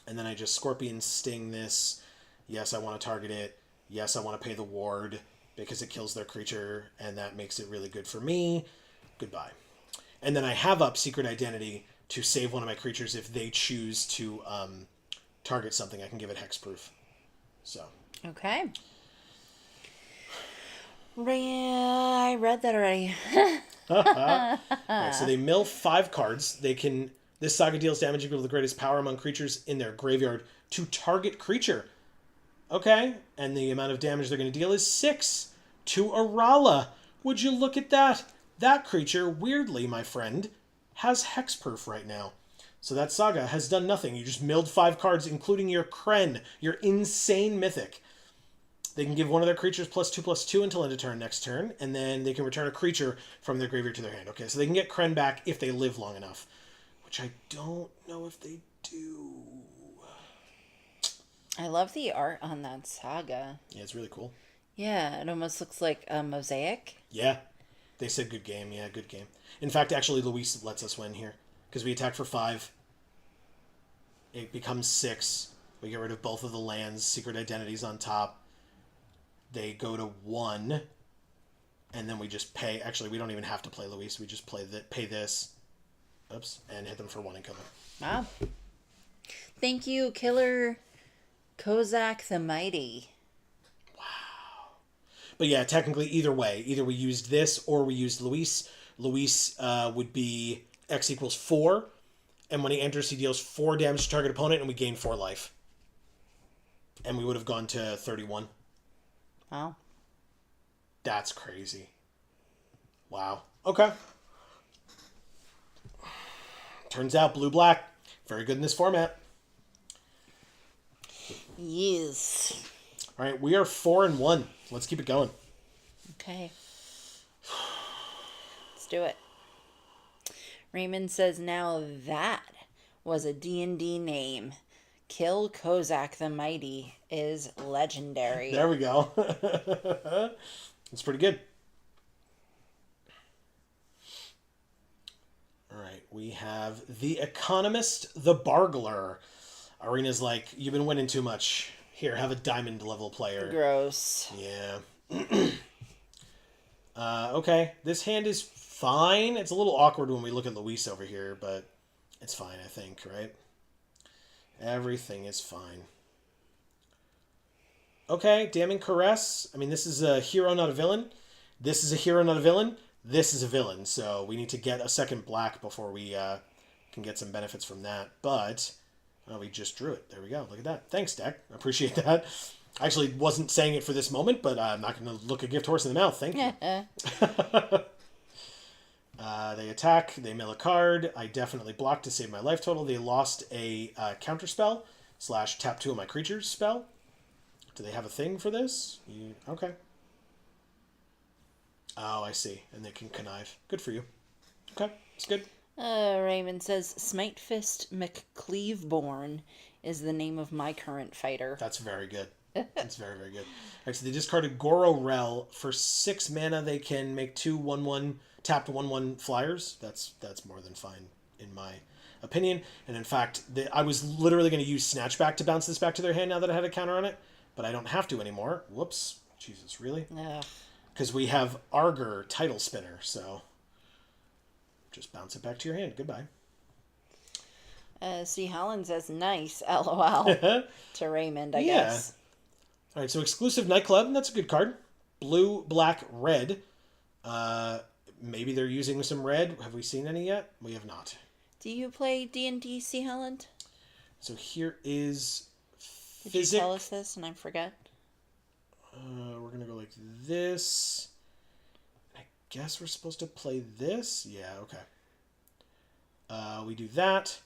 And then I just Scorpion Sting this. Yes, I want to target it. Yes, I want to pay the ward because it kills their creature, and that makes it really good for me. Goodbye. And then I have up Secret Identity to save one of my creatures if they choose to target something. I can give it hexproof. So. Okay. I read that already. Right, so they mill 5 cards. They can. This saga deals damage equal to the greatest power among creatures in their graveyard to target creature. Okay, and the amount of damage they're going to deal is 6 to Arala. Would you look at that? That creature, weirdly, my friend, has hexproof right now. So that saga has done nothing. You just milled 5 cards, including your Kren, your insane mythic. They can give one of their creatures +2/+2 until end of turn next turn, and then they can return a creature from their graveyard to their hand. Okay, so they can get Kren back if they live long enough, which I don't know if they do. I love the art on that saga. Yeah, it's really cool. Yeah, it almost looks like a mosaic. Yeah, they said good game. Yeah, good game. In fact, actually, Luis lets us win here because we attack for 5. It becomes 6. We get rid of both of the lands. Secret Identity's on top. They go to 1, and then we just pay. Actually, we don't even have to play Luis. We just pay this. Oops, and hit them for 1 and kill them. Wow. Thank you, Killer Kozak the Mighty. Wow. But yeah, technically, either way, either we used this or we used Luis. Luis would be X equals 4, and when he enters, he deals 4 damage to target opponent, and we gain 4 life. And we would have gone to 31. Wow. That's crazy. Wow. Okay. Turns out blue-black, very good in this format. Yes. All right, we are 4-1. Let's keep it going. Okay. Let's do it. Raymond says now that was a D&D name. Kill Kozak the Mighty is legendary. There we go. It's pretty good. All right, we have The Economist, the Bargler. Arena's like, you've been winning too much. Here, have a diamond level player. Gross. Yeah. Okay, this hand is fine. It's a little awkward when we look at Luis over here, but it's fine, I think, right? Everything is fine. Okay, Damning Caress. I mean, this is a hero, not a villain. This is a hero, not a villain. This is a villain, so we need to get a second black before we can get some benefits from that. But, oh, we just drew it. There we go. Look at that. Thanks, deck. I appreciate that. I actually wasn't saying it for this moment, but I'm not going to look a gift horse in the mouth. Thank you. They attack. They mill a card. I definitely blocked to save my life total. They lost a counter spell / tap 2 of my creatures spell. Do they have a thing for this? Okay. Oh, I see. And they can connive. Good for you. Okay, it's good. Raymond says Smite Fist McCleaveborn is the name of my current fighter. That's very good. That's very, very good. Actually, they discarded Goro Rel. For 6 mana, they can make 2 1/1 tapped 1/1 flyers. That's more than fine in my opinion. And in fact, I was literally going to use Snatchback to bounce this back to their hand now that I had a counter on it, but I don't have to anymore. Whoops. Jesus, really? Because we have Arger Title Spinner, so just bounce it back to your hand. Goodbye. C. Holland says nice, LOL, to Raymond, I guess. All right, so Exclusive Nightclub, that's a good card. Blue, black, red. Maybe they're using some red. Have we seen any yet? We have not. Do you play D&D, C. Holland? So here is Did you tell us this and I forget? We're going to go like this. I guess we're supposed to play this. Yeah, okay. We do that.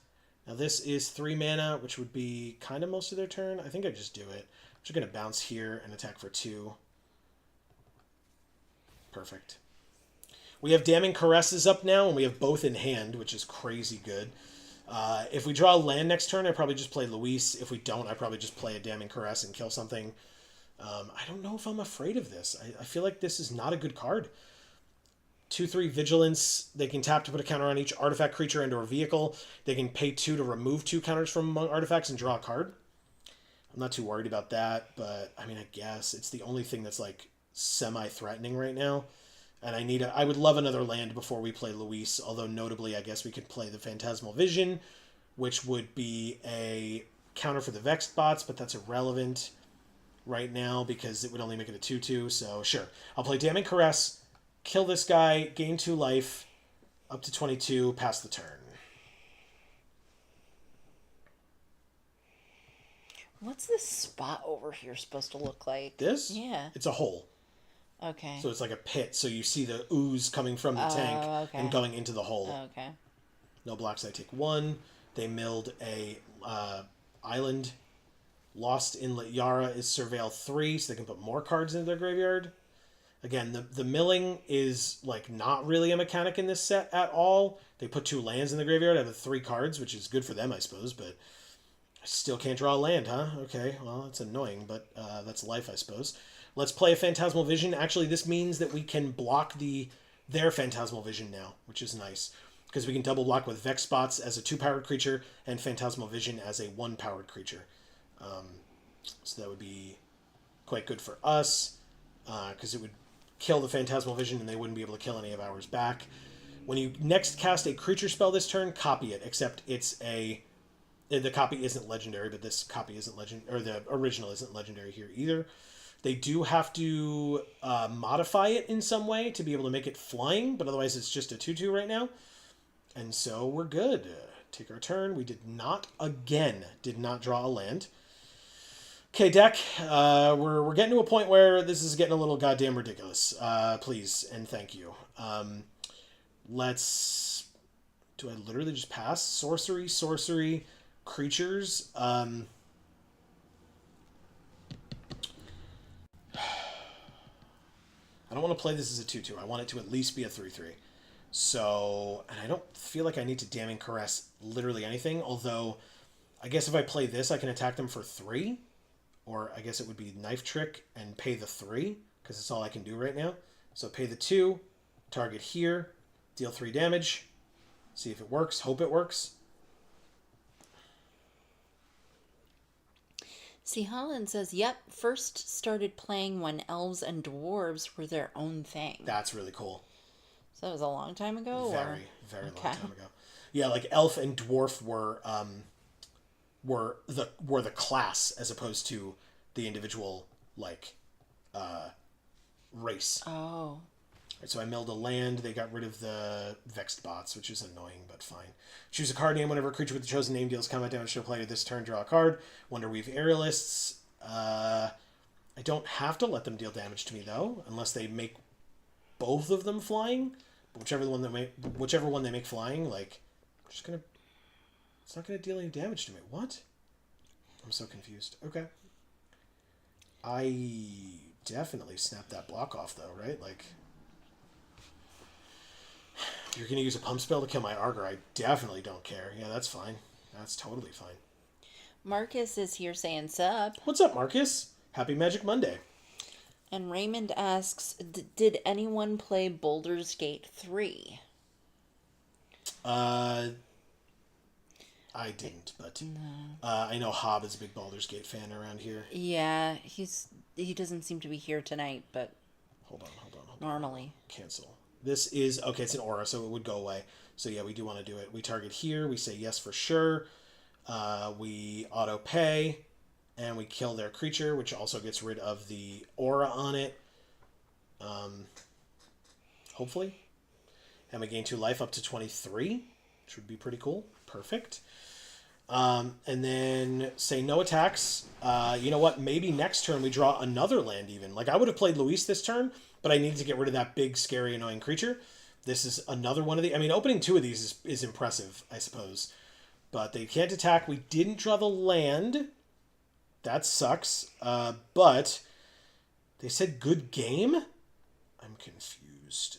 Now this is 3 mana, which would be kind of most of their turn. I think I just do it. I'm just going to bounce here and attack for 2. Perfect. We have Damning Caresses up now, and we have both in hand, which is crazy good. If we draw a land next turn, I probably just play Luis. If we don't, I probably just play a Damning Caress and kill something. I don't know if I'm afraid of this. I feel like this is not a good card. 2/3 Vigilance. They can tap to put a counter on each artifact, creature, and/or vehicle. They can pay 2 to remove 2 counters from among artifacts and draw a card. I'm not too worried about that, but I mean, I guess it's the only thing that's like semi-threatening right now. And I would love another land before we play Luis, although notably I guess we could play the Phantasmal Vision, which would be a counter for the Vexed bots, but that's irrelevant right now because it would only make it a 2/2, so sure. I'll play Damning Caress, kill this guy, gain 2 life, up to 22, pass the turn. What's this spot over here supposed to look like? This? Yeah. It's a hole. Okay. So it's like a pit, so you see the ooze coming from the tank and going into the hole. Okay. No blocks, I take 1. They milled a island. Lost Inlet Yara is Surveil 3, so they can put more cards into their graveyard. Again, the milling is like not really a mechanic in this set at all. They put 2 lands in the graveyard out of 3 cards, which is good for them, I suppose, but I still can't draw a land, huh? Okay, well, that's annoying, but that's life, I suppose. Let's play a Phantasmal Vision. Actually, this means that we can block their Phantasmal Vision now, which is nice. Because we can double block with Vex Spots as a 2-powered creature and Phantasmal Vision as a 1-powered creature. So that would be quite good for us, because it would kill the Phantasmal Vision and they wouldn't be able to kill any of ours back. When you next cast a creature spell this turn, copy it, except the copy isn't legendary, but this copy isn't or the original isn't legendary here either. They do have to modify it in some way to be able to make it flying, but otherwise it's just a 2/2 right now. And so we're good. Take our turn. We did not draw a land. Okay, deck. We're getting to a point where this is getting a little goddamn ridiculous. Please and thank you. Do I literally just pass? Sorcery, creatures. I don't want to play this as a 2/2. I want it to at least be a 3/3. So, and I don't feel like I need to Damning Caress literally anything, although I guess if I play this, I can attack them for 3. Or I guess it would be Knife Trick and pay the 3, because it's all I can do right now. So pay the 2, target here, deal 3 damage, see if it works, hope it works. See, Holland says, yep, first started playing when elves and dwarves were their own thing. That's really cool. So that was a long time ago? Very long time ago. Yeah, like elf and dwarf were the class as opposed to the individual race. Oh. Right, so I milled a land. They got rid of the Vexed Bots, which is annoying, but fine. Choose a card name. Whenever a creature with the chosen name deals combat damage to a player this turn, draw a card. Wonderweave Aerialists. I don't have to let them deal damage to me, though, unless they make both of them flying. Whichever one they make flying, it's not gonna deal any damage to me. What? I'm so confused. Okay. I definitely snapped that block off, though, right? You're gonna use a pump spell to kill my Arger. I definitely don't care. Yeah, that's fine. That's totally fine. Marcus is here saying sup. What's up, Marcus? Happy Magic Monday. And Raymond asks, did anyone play Baldur's Gate 3? I didn't, but I know Hob is a big Baldur's Gate fan around here. Yeah, he doesn't seem to be here tonight, but Hold on. normally. Cancel. This is, okay, it's an aura, so it would go away. So yeah, we do want to do it. We target here, we say yes for sure. We auto pay, and we kill their creature, which also gets rid of the aura on it. hopefully. And we gain 2 life up to 23, which would be pretty cool. Perfect. And then say no attacks. You know what? Maybe next turn we draw another land even. Like, I would have played Luis this turn, but I needed to get rid of that big, scary, annoying creature. This is another one of the... I mean, opening 2 of these is impressive, I suppose. But they can't attack. We didn't draw the land. That sucks. But they said good game? I'm confused.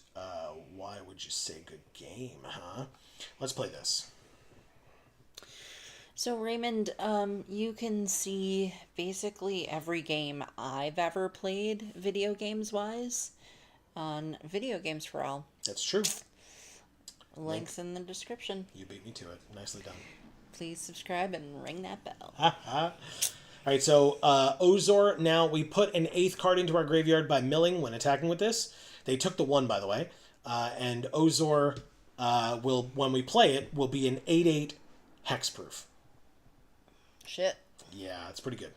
Why would you say good game, huh? Let's play this. So, Raymond, you can see basically every game I've ever played, video games-wise, on Video Games for All. That's true. Links in the description. You beat me to it. Nicely done. Please subscribe and ring that bell. All right, so Ozor, now we put an 8th card into our graveyard by milling when attacking with this. They took the 1, by the way. And Ozor, will, when we play it, will be an 8/8 hexproof. Shit. Yeah, it's pretty good.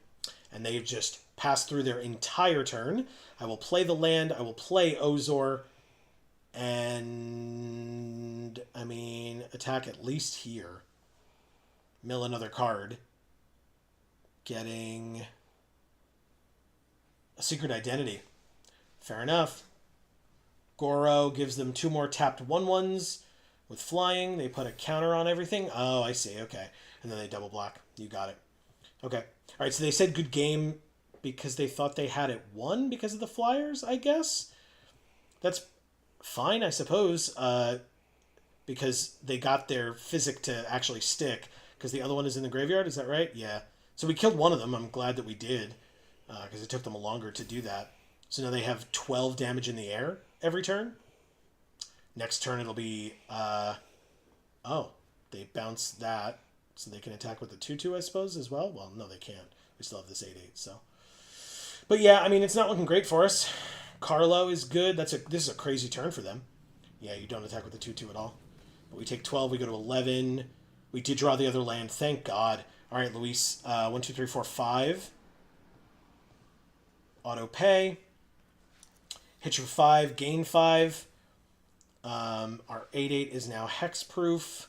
And they've just passed through their entire turn. I will play the land. I will play Ozor. And, I mean, attack at least here. Mill another card. Getting a Secret Identity. Fair enough. Goro gives them 2 more tapped 1/1s with flying. They put a counter on everything. Oh, I see. Okay. And then they double block. You got it. Okay. All right, so they said good game because they thought they had it won because of the Flyers, I guess. That's fine, I suppose, because they got their physic to actually stick because the other one is in the graveyard. Is that right? Yeah. So we killed one of them. I'm glad that we did because it took them longer to do that. So now they have 12 damage in the air every turn. Next turn it'll be... oh, they bounce that. So they can attack with the 2/2, I suppose, as well. Well, no, they can't. We still have this 8/8, so... But yeah, I mean, it's not looking great for us. Carlo is good. This is a crazy turn for them. Yeah, you don't attack with the 2/2 at all. But we take 12, we go to 11. We did draw the other land, thank God. All right, Luis. 1, 2, 3, 4, 5. Auto pay. Hit your 5, gain 5. Our 8/8 is now hexproof.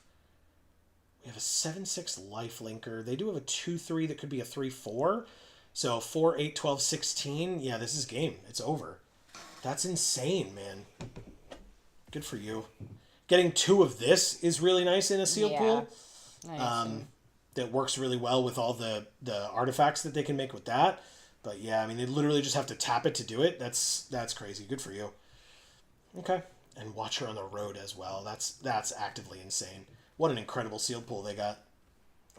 We have a 7/6 lifelinker. They do have a 2/3 that could be a 3/4. So 4, 8, 12, 16. Yeah, this is game. It's over. That's insane, man. Good for you. Getting 2 of this is really nice in a sealed pool. Nice. That works really well with all the artifacts that they can make with that. But yeah, I mean, they literally just have to tap it to do it. That's crazy. Good for you. Okay. And watch her on the road as well. That's actively insane. What an incredible sealed pool they got.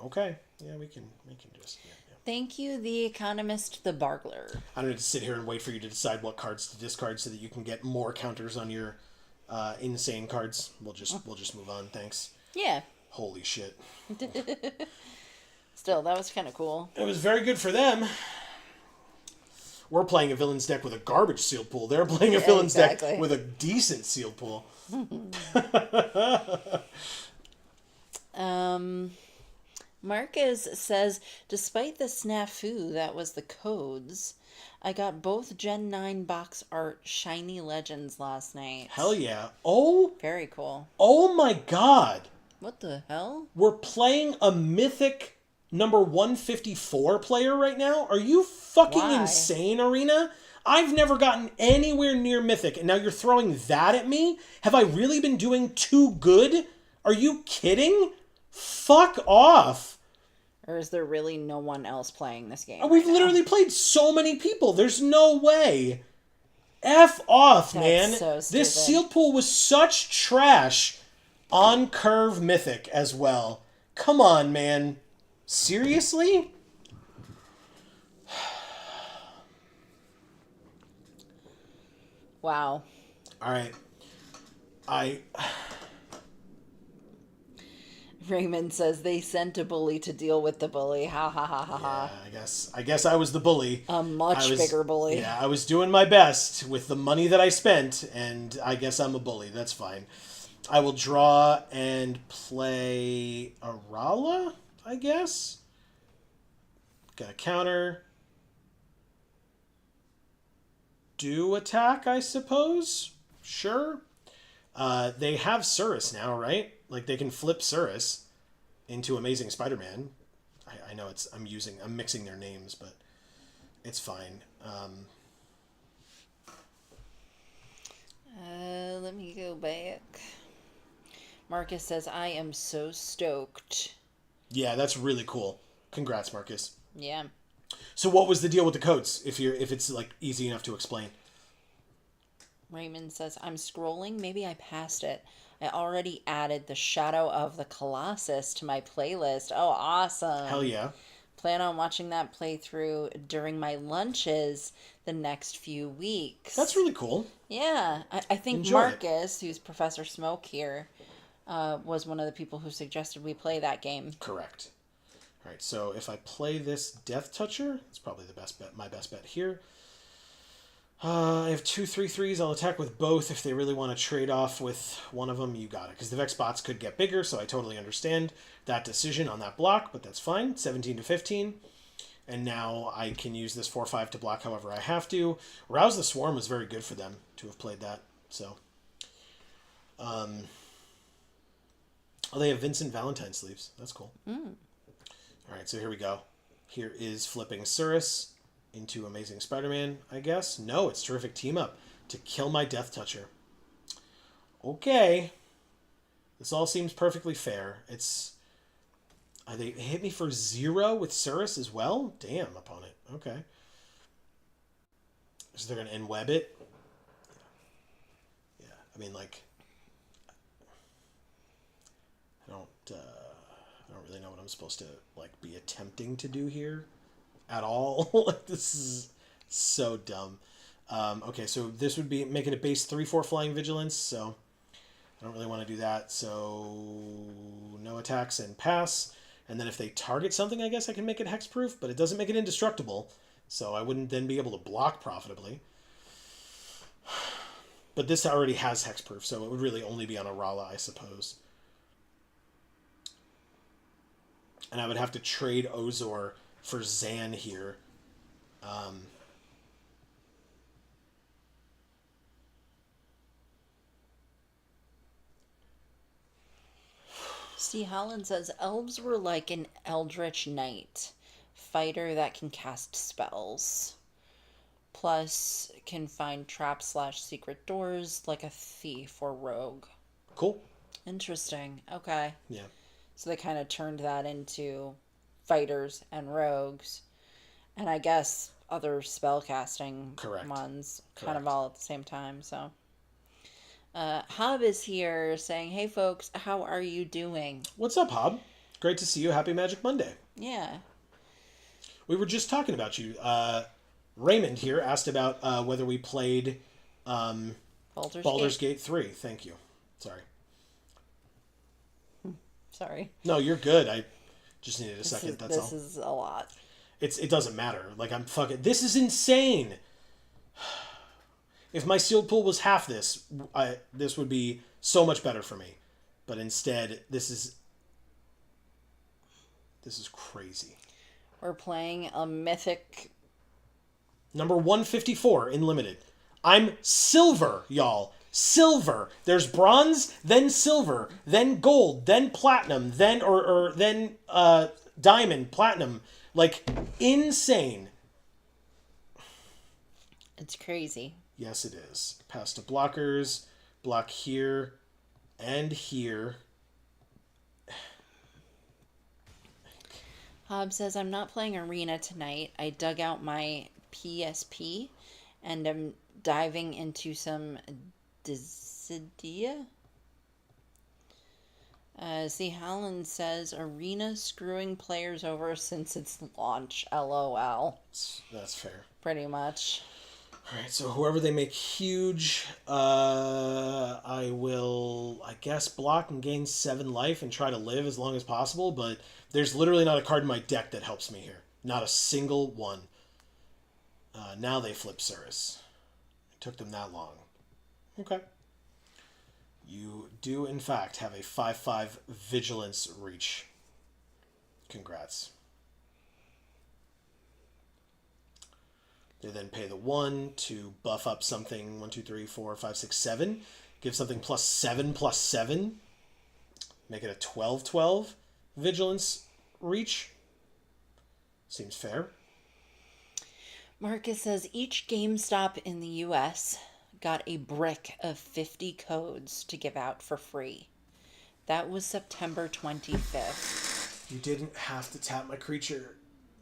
Okay. Yeah, we can just... Yeah. Thank you, The Economist, the Bargler. I don't need to sit here and wait for you to decide what cards to discard so that you can get more counters on your insane cards. We'll just move on. Thanks. Yeah. Holy shit. Still, that was kind of cool. It was very good for them. We're playing a villain's deck with a garbage sealed pool. They're playing a villain's deck with a decent sealed pool. Marcus says, despite the snafu that was the codes, I got both Gen 9 box art Shiny Legends last night. Hell yeah. Oh. Very cool. Oh my God. What the hell? We're playing a mythic number 154 player right now? Are you fucking insane, Arena? I've never gotten anywhere near mythic, and now you're throwing that at me? Have I really been doing too good? Are you kidding? Fuck off. Or is there really no one else playing this game? We've literally played so many people. There's no way. F off, man. So stupid. This sealed pool was such trash on curve mythic as well. Come on, man. Seriously? Wow. All right. Raymond says they sent a bully to deal with the bully. Ha ha ha ha ha. Yeah, I guess I was the bully. A much bigger bully. Yeah, I was doing my best with the money that I spent, and I guess I'm a bully. That's fine. I will draw and play Arala, I guess. Got a counter. Do attack, I suppose. Sure. They have Surus now, right? Like, they can flip Surus into Amazing Spider-Man. I know I'm mixing their names, but it's fine. Let me go back. Marcus says, I am so stoked. Yeah, that's really cool. Congrats, Marcus. Yeah. So what was the deal with the codes, if it's like easy enough to explain? Raymond says, I'm scrolling. Maybe I passed it. I already added the Shadow of the Colossus to my playlist. Oh, awesome. Hell yeah. Plan on watching that playthrough during my lunches the next few weeks. That's really cool. Yeah. I think Enjoy Marcus, who's Professor Smoke here, was one of the people who suggested we play that game. Correct. All right, so if I play this Death Toucher, it's probably the best bet. My best bet here. I have 2 3/3s. I'll attack with both. If they really want to trade off with one of them, you got it. Because the Vex bots could get bigger, so I totally understand that decision on that block, but that's fine. 17 to 15. And now I can use this 4/5 to block however I have to. Rouse the Swarm was very good for them to have played that. So, oh, they have Vincent Valentine sleeves. That's cool. All right, so here we go. Here is flipping Surus into Amazing Spider-Man, I guess. No, it's Terrific Team Up to kill my Death Toucher. Okay. This all seems perfectly fair. They hit me for 0 with Surus as well? Damn, opponent. Okay. So they're going to enweb it? Yeah. I mean, like, I don't really know what I'm supposed to, like, be attempting to do here at all. Like, this is so dumb. Okay, so this would be making it base 3/4 flying vigilance, so I don't really want to do that. So no attacks and pass. And then if they target something, I guess I can make it hexproof, but it doesn't make it indestructible, so I wouldn't then be able to block profitably. But this already has hexproof, so it would really only be on a Rala, I suppose. And I would have to trade Ozor for Zan here. See, Holland says, elves were like an eldritch knight, fighter that can cast spells. Plus, can find trap/secret doors like a thief or rogue. Cool. Interesting. Okay. Yeah. So they kind of turned that into fighters and rogues. And I guess other spellcasting Correct. ones kind Correct. of all at the same time. So, Hob is here saying, hey folks, how are you doing? What's up, Hob? Great to see you. Happy Magic Monday. Yeah. We were just talking about you. Raymond here asked about whether we played Baldur's Gate 3. Thank you. Sorry. Sorry. No, you're good. I just needed a second. That's all. This is a lot. It doesn't matter. Like, I'm fucking... This is insane! If my sealed pool was half this, this would be so much better for me. But instead, this is crazy. We're playing a mythic... Number 154 in Limited. I'm silver, y'all. Silver. There's bronze, then silver, then gold, then platinum, then diamond, platinum. Like, insane. It's crazy. Yes, it is. Pass to blockers. Block here and here. Hob says, I'm not playing Arena tonight. I dug out my PSP and I'm diving into some Dissidia. See, Holland says, Arena screwing players over since its launch. LOL. That's fair. Pretty much. Alright, so whoever they make huge, I will, I guess, block and gain 7 life and try to live as long as possible, but there's literally not a card in my deck that helps me here. Not a single one. Now they flip Surus. It took them that long. Okay. You do, in fact, have a 5/5 Vigilance reach. Congrats. They then pay the 1 to buff up something 1, 2, 3, 4, 5, 6, 7. Give something +7/+7. Make it a 12/12 vigilance reach. Seems fair. Marcus says each GameStop in the US got a brick of 50 codes to give out for free. That was September 25th. You didn't have to tap my creature.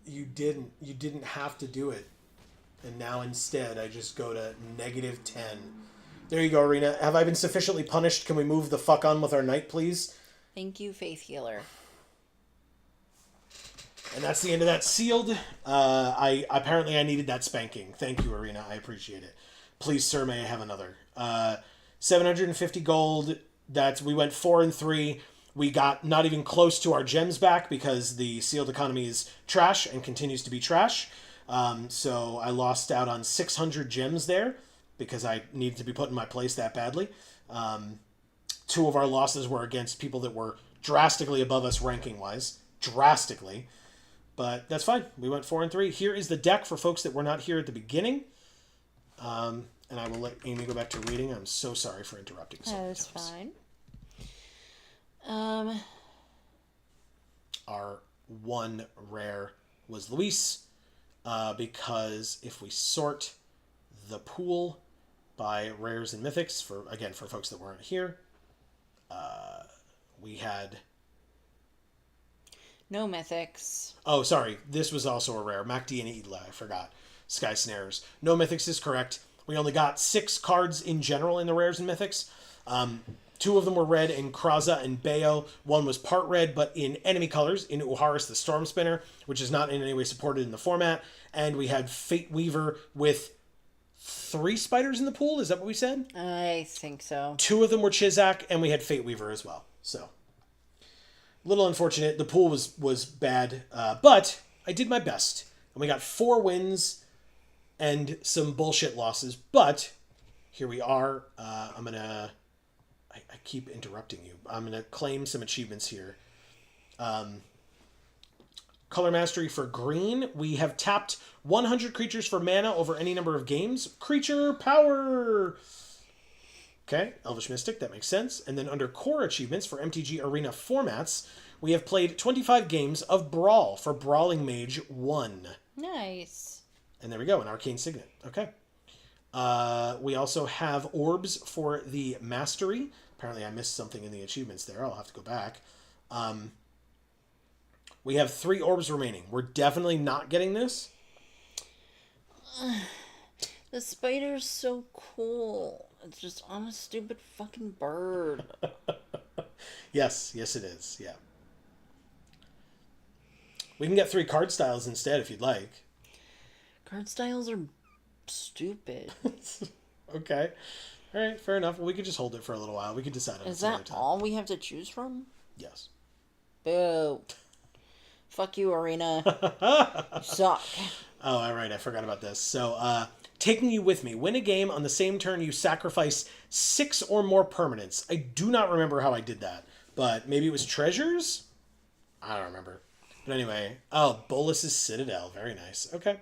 You didn't. You didn't have to do it. And now instead I just go to -10. There you go, Arena. Have I been sufficiently punished? Can we move the fuck on with our night, please? Thank you, Faith Healer. And that's the end of that sealed. I needed that spanking. Thank you, Arena. I appreciate it. Please, sir, may I have another? 750 gold. We went 4 and 3. We got not even close to our gems back because the sealed economy is trash and continues to be trash. So I lost out on 600 gems there because I needed to be put in my place that badly. 2 of our losses were against people that were drastically above us ranking-wise. Drastically. But that's fine. We went 4 and 3. Here is the deck for folks that were not here at the beginning. And I will let Amy go back to reading. I'm so sorry for interrupting. That's fine. Our 1 rare was Luis. Because if we sort the pool by rares and mythics, for folks that weren't here, we had... No mythics. Oh, sorry. This was also a rare. MacD and Idla, I forgot. Sky Snares. No mythics is correct. We only got 6 cards in general in the rares and mythics. 2 of them were red in Kraza and Bayo. 1 was part red, but in enemy colors, in Uharis the Storm Spinner, which is not in any way supported in the format. And we had Fate Weaver with 3 spiders in the pool. Is that what we said? I think so. 2 of them were Chizak, and we had Fate Weaver as well. So, a little unfortunate. The pool was bad, but I did my best. And we got 4 wins and some bullshit losses. But here we are. I'm going to... I keep interrupting you. I'm going to claim some achievements here. Color Mastery for green. We have tapped 100 creatures for mana over any number of games. Creature Power! Okay, Elvish Mystic, that makes sense. And then under Core Achievements for MTG Arena formats, we have played 25 games of Brawl for Brawling Mage 1. Nice. And there we go, an Arcane Signet. Okay. We also have Orbs for the Mastery. Apparently I missed something in the achievements there. I'll have to go back. We have 3 orbs remaining. We're definitely not getting this. The spider's so cool. It's just on a stupid fucking bird. Yes it is. Yeah. We can get 3 card styles instead if you'd like. Card styles are stupid. Okay. All right, fair enough. Well, we could just hold it for a little while. We could decide on it Is some other that time. all we have to choose from? Yes. Boo. Fuck you, Arena. You suck. Oh, all right. I forgot about this. So, taking you with me. Win a game on the same turn you sacrifice 6 or more permanents. I do not remember how I did that, but maybe it was treasures? I don't remember. But anyway. Oh, Bolus's Citadel. Very nice. Okay.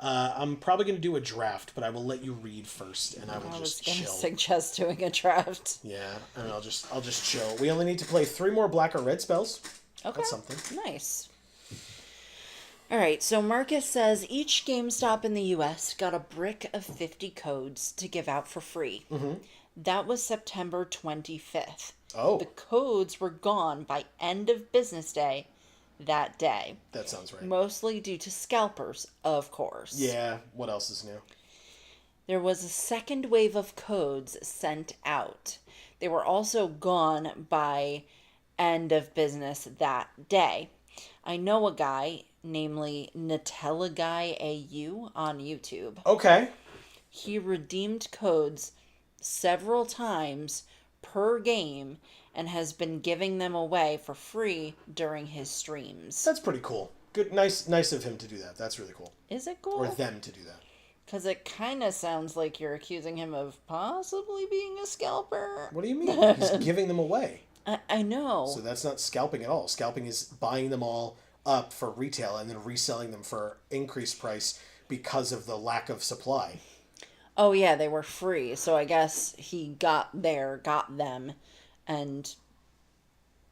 I'm probably going to do a draft, but I will let you read first, and I will just chill. I was going to suggest doing a draft. Yeah, and I'll just chill. We only need to play 3 more black or red spells. Okay. That's something. Nice. All right, so Marcus says each GameStop in the U.S. got a brick of 50 codes to give out for free. Mm-hmm. That was September 25th. Oh. The codes were gone by end of business day that day. That sounds right. Mostly due to scalpers, of course. Yeah, what else is new? There was a second wave of codes sent out. They were also gone by end of business that day. I know a guy, namely Nutella Guy AU on YouTube. Okay. He redeemed codes several times per game and has been giving them away for free during his streams. That's pretty cool. Good, nice of him to do that. That's really cool. Is it cool? Or them to do that. Because it kind of sounds like you're accusing him of possibly being a scalper. What do you mean? He's giving them away. I know. So that's not scalping at all. Scalping is buying them all up for retail and then reselling them for increased price because of the lack of supply. Oh yeah, they were free. So I guess he got them, and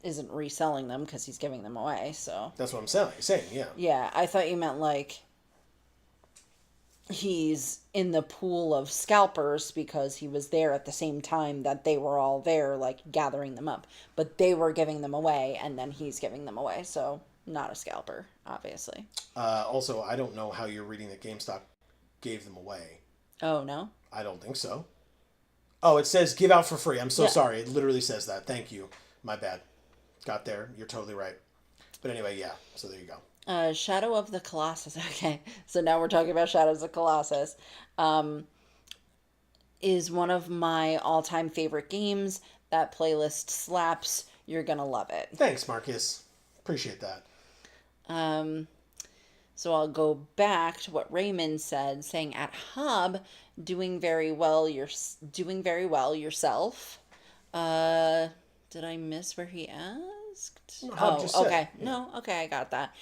isn't reselling them because he's giving them away. So That's what I'm saying, yeah. yeah, I thought you meant like he's in the pool of scalpers because he was there at the same time that they were all there, like gathering them up. But they were giving them away, and then he's giving them away. So not a scalper, obviously. Also, I don't know how you're reading that GameStop gave them away. Oh no. I don't think so. Oh, it says give out for free. I'm so Yeah. sorry. It literally says that. Thank you. My bad. Got there. You're totally right. But anyway, yeah. So there you go. Shadow of the Colossus. Okay, so now we're talking about Shadows of Colossus. Is one of my all-time favorite games. That playlist slaps. You're gonna love it. Thanks, Marcus. Appreciate that. So I'll go back to what Raymond said, saying at Hub, doing very well. You're doing very well yourself. Did I miss where he asked? Hub Oh, just said okay. it, yeah. No, okay, I got that.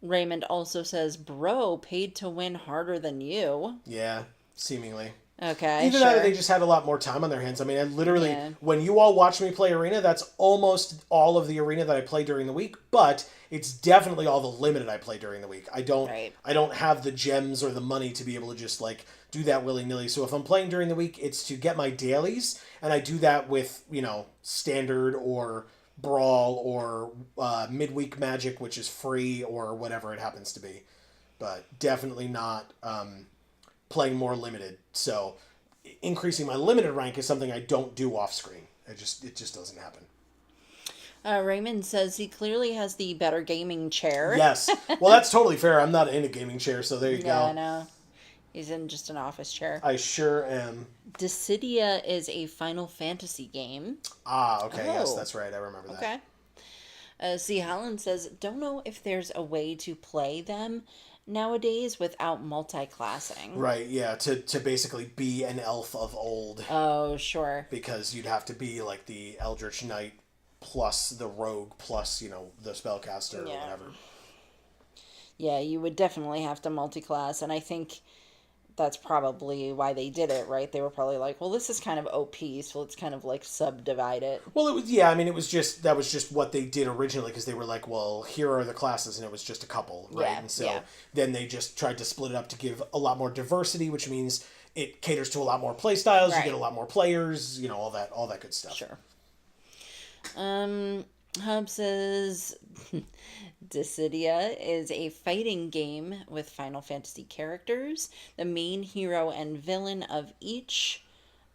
Raymond also says, "Bro, paid to win harder than you." Yeah, seemingly. Okay, Either sure. that or they just had a lot more time on their hands. I mean, I literally, Yeah. when you all watch me play Arena, that's almost all of the Arena that I play during the week, but it's definitely all the limited I play during the week. Right. I don't have the gems or the money to be able to just like do that willy-nilly. So if I'm playing during the week, it's to get my dailies, and I do that with, standard or brawl or midweek magic, which is free or whatever it happens to be. But definitely not playing more limited. So increasing my limited rank is something I don't do off screen. It just doesn't happen. Raymond says he clearly has the better gaming chair. Yes. Well, that's totally fair. I'm not in a gaming chair, so there you Yeah, I go. know. He's in just an office chair. I sure am. Dissidia is a Final Fantasy game. Ah, okay. Yes, Oh. that's right. I remember that. Okay. C. Holland says, don't know if there's a way to play them nowadays without multi-classing. Right, yeah, to basically be an elf of old, Oh, sure. because you'd have to be like the Eldritch Knight plus the rogue plus, the spellcaster or Yeah. whatever. Yeah, you would definitely have to multi-class, and I think that's probably why they did it, right? They were probably like, well, this is kind of OP, so let's kind of like subdivide it. Well, it was, yeah, I mean, that was just what they did originally, because they were like, well, here are the classes, and it was just a couple, right? Yeah, And so yeah. then they just tried to split it up to give a lot more diversity, which means it caters to a lot more play styles, you Right. get a lot more players, all that good stuff. Sure. Hub says Dissidia is a fighting game with Final Fantasy characters, the main hero and villain of each,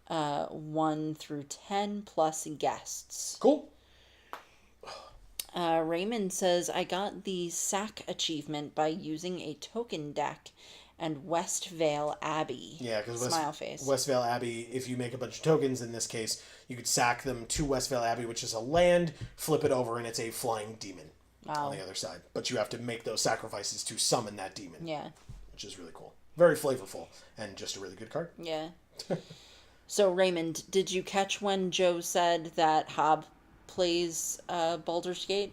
1 through 10 plus guests. Cool. Raymond says, I got the SAC achievement by using a token deck and Westvale Abbey. Yeah, because Smile face. Westvale Abbey, if you make a bunch of tokens, in this case, you could sack them to Westvale Abbey, which is a land, flip it over, and it's a flying demon on the other side. But you have to make those sacrifices to summon that demon. Yeah. Which is really cool. Very flavorful, and just a really good card. Yeah. So, Raymond, did you catch when Joe said that Hob plays Baldur's Gate?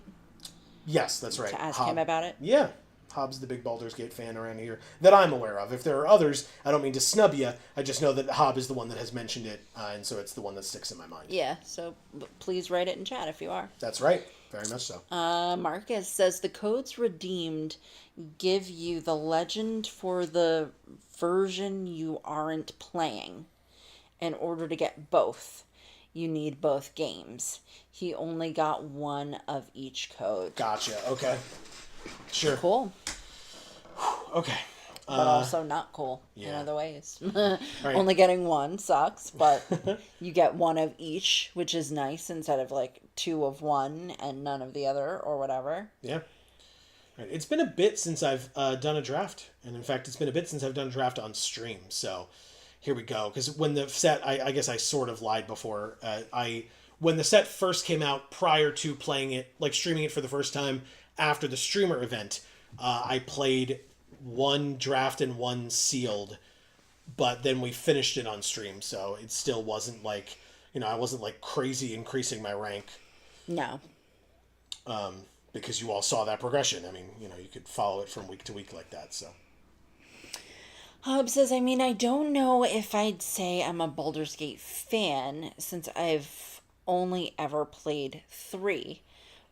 Yes, that's right. To ask him about it? Yeah. Hobbs the big Baldur's Gate fan around here that I'm aware of. If there are others, I don't mean to snub you. I just know that Hobb is the one that has mentioned it, and so it's the one that sticks in my mind. Yeah, so please write it in chat if you are. That's right. Very much so. Marcus says the codes redeemed give you the legend for the version you aren't playing. In order to get both, you need both games. He only got one of each code. Gotcha. Okay. Sure. Cool. Okay. But also not cool in yeah. other ways. Right. Only getting one sucks, but you get one of each, which is nice instead of like two of one and none of the other or whatever. Yeah. Right. It's been a bit since I've done a draft. And in fact, it's been a bit since I've done a draft on stream. So here we go. Because when the set, I guess I sort of lied before. When the set first came out, prior to playing it, like streaming it for the first time after the streamer event, I played one draft and one sealed, but then we finished it on stream, so it still wasn't like, I wasn't like crazy increasing my rank. No. Because you all saw that progression. I mean, you could follow it from week to week like that, so. Hobbs says, I mean, I don't know if I'd say I'm a Baldur's Gate fan since I've only ever played 3,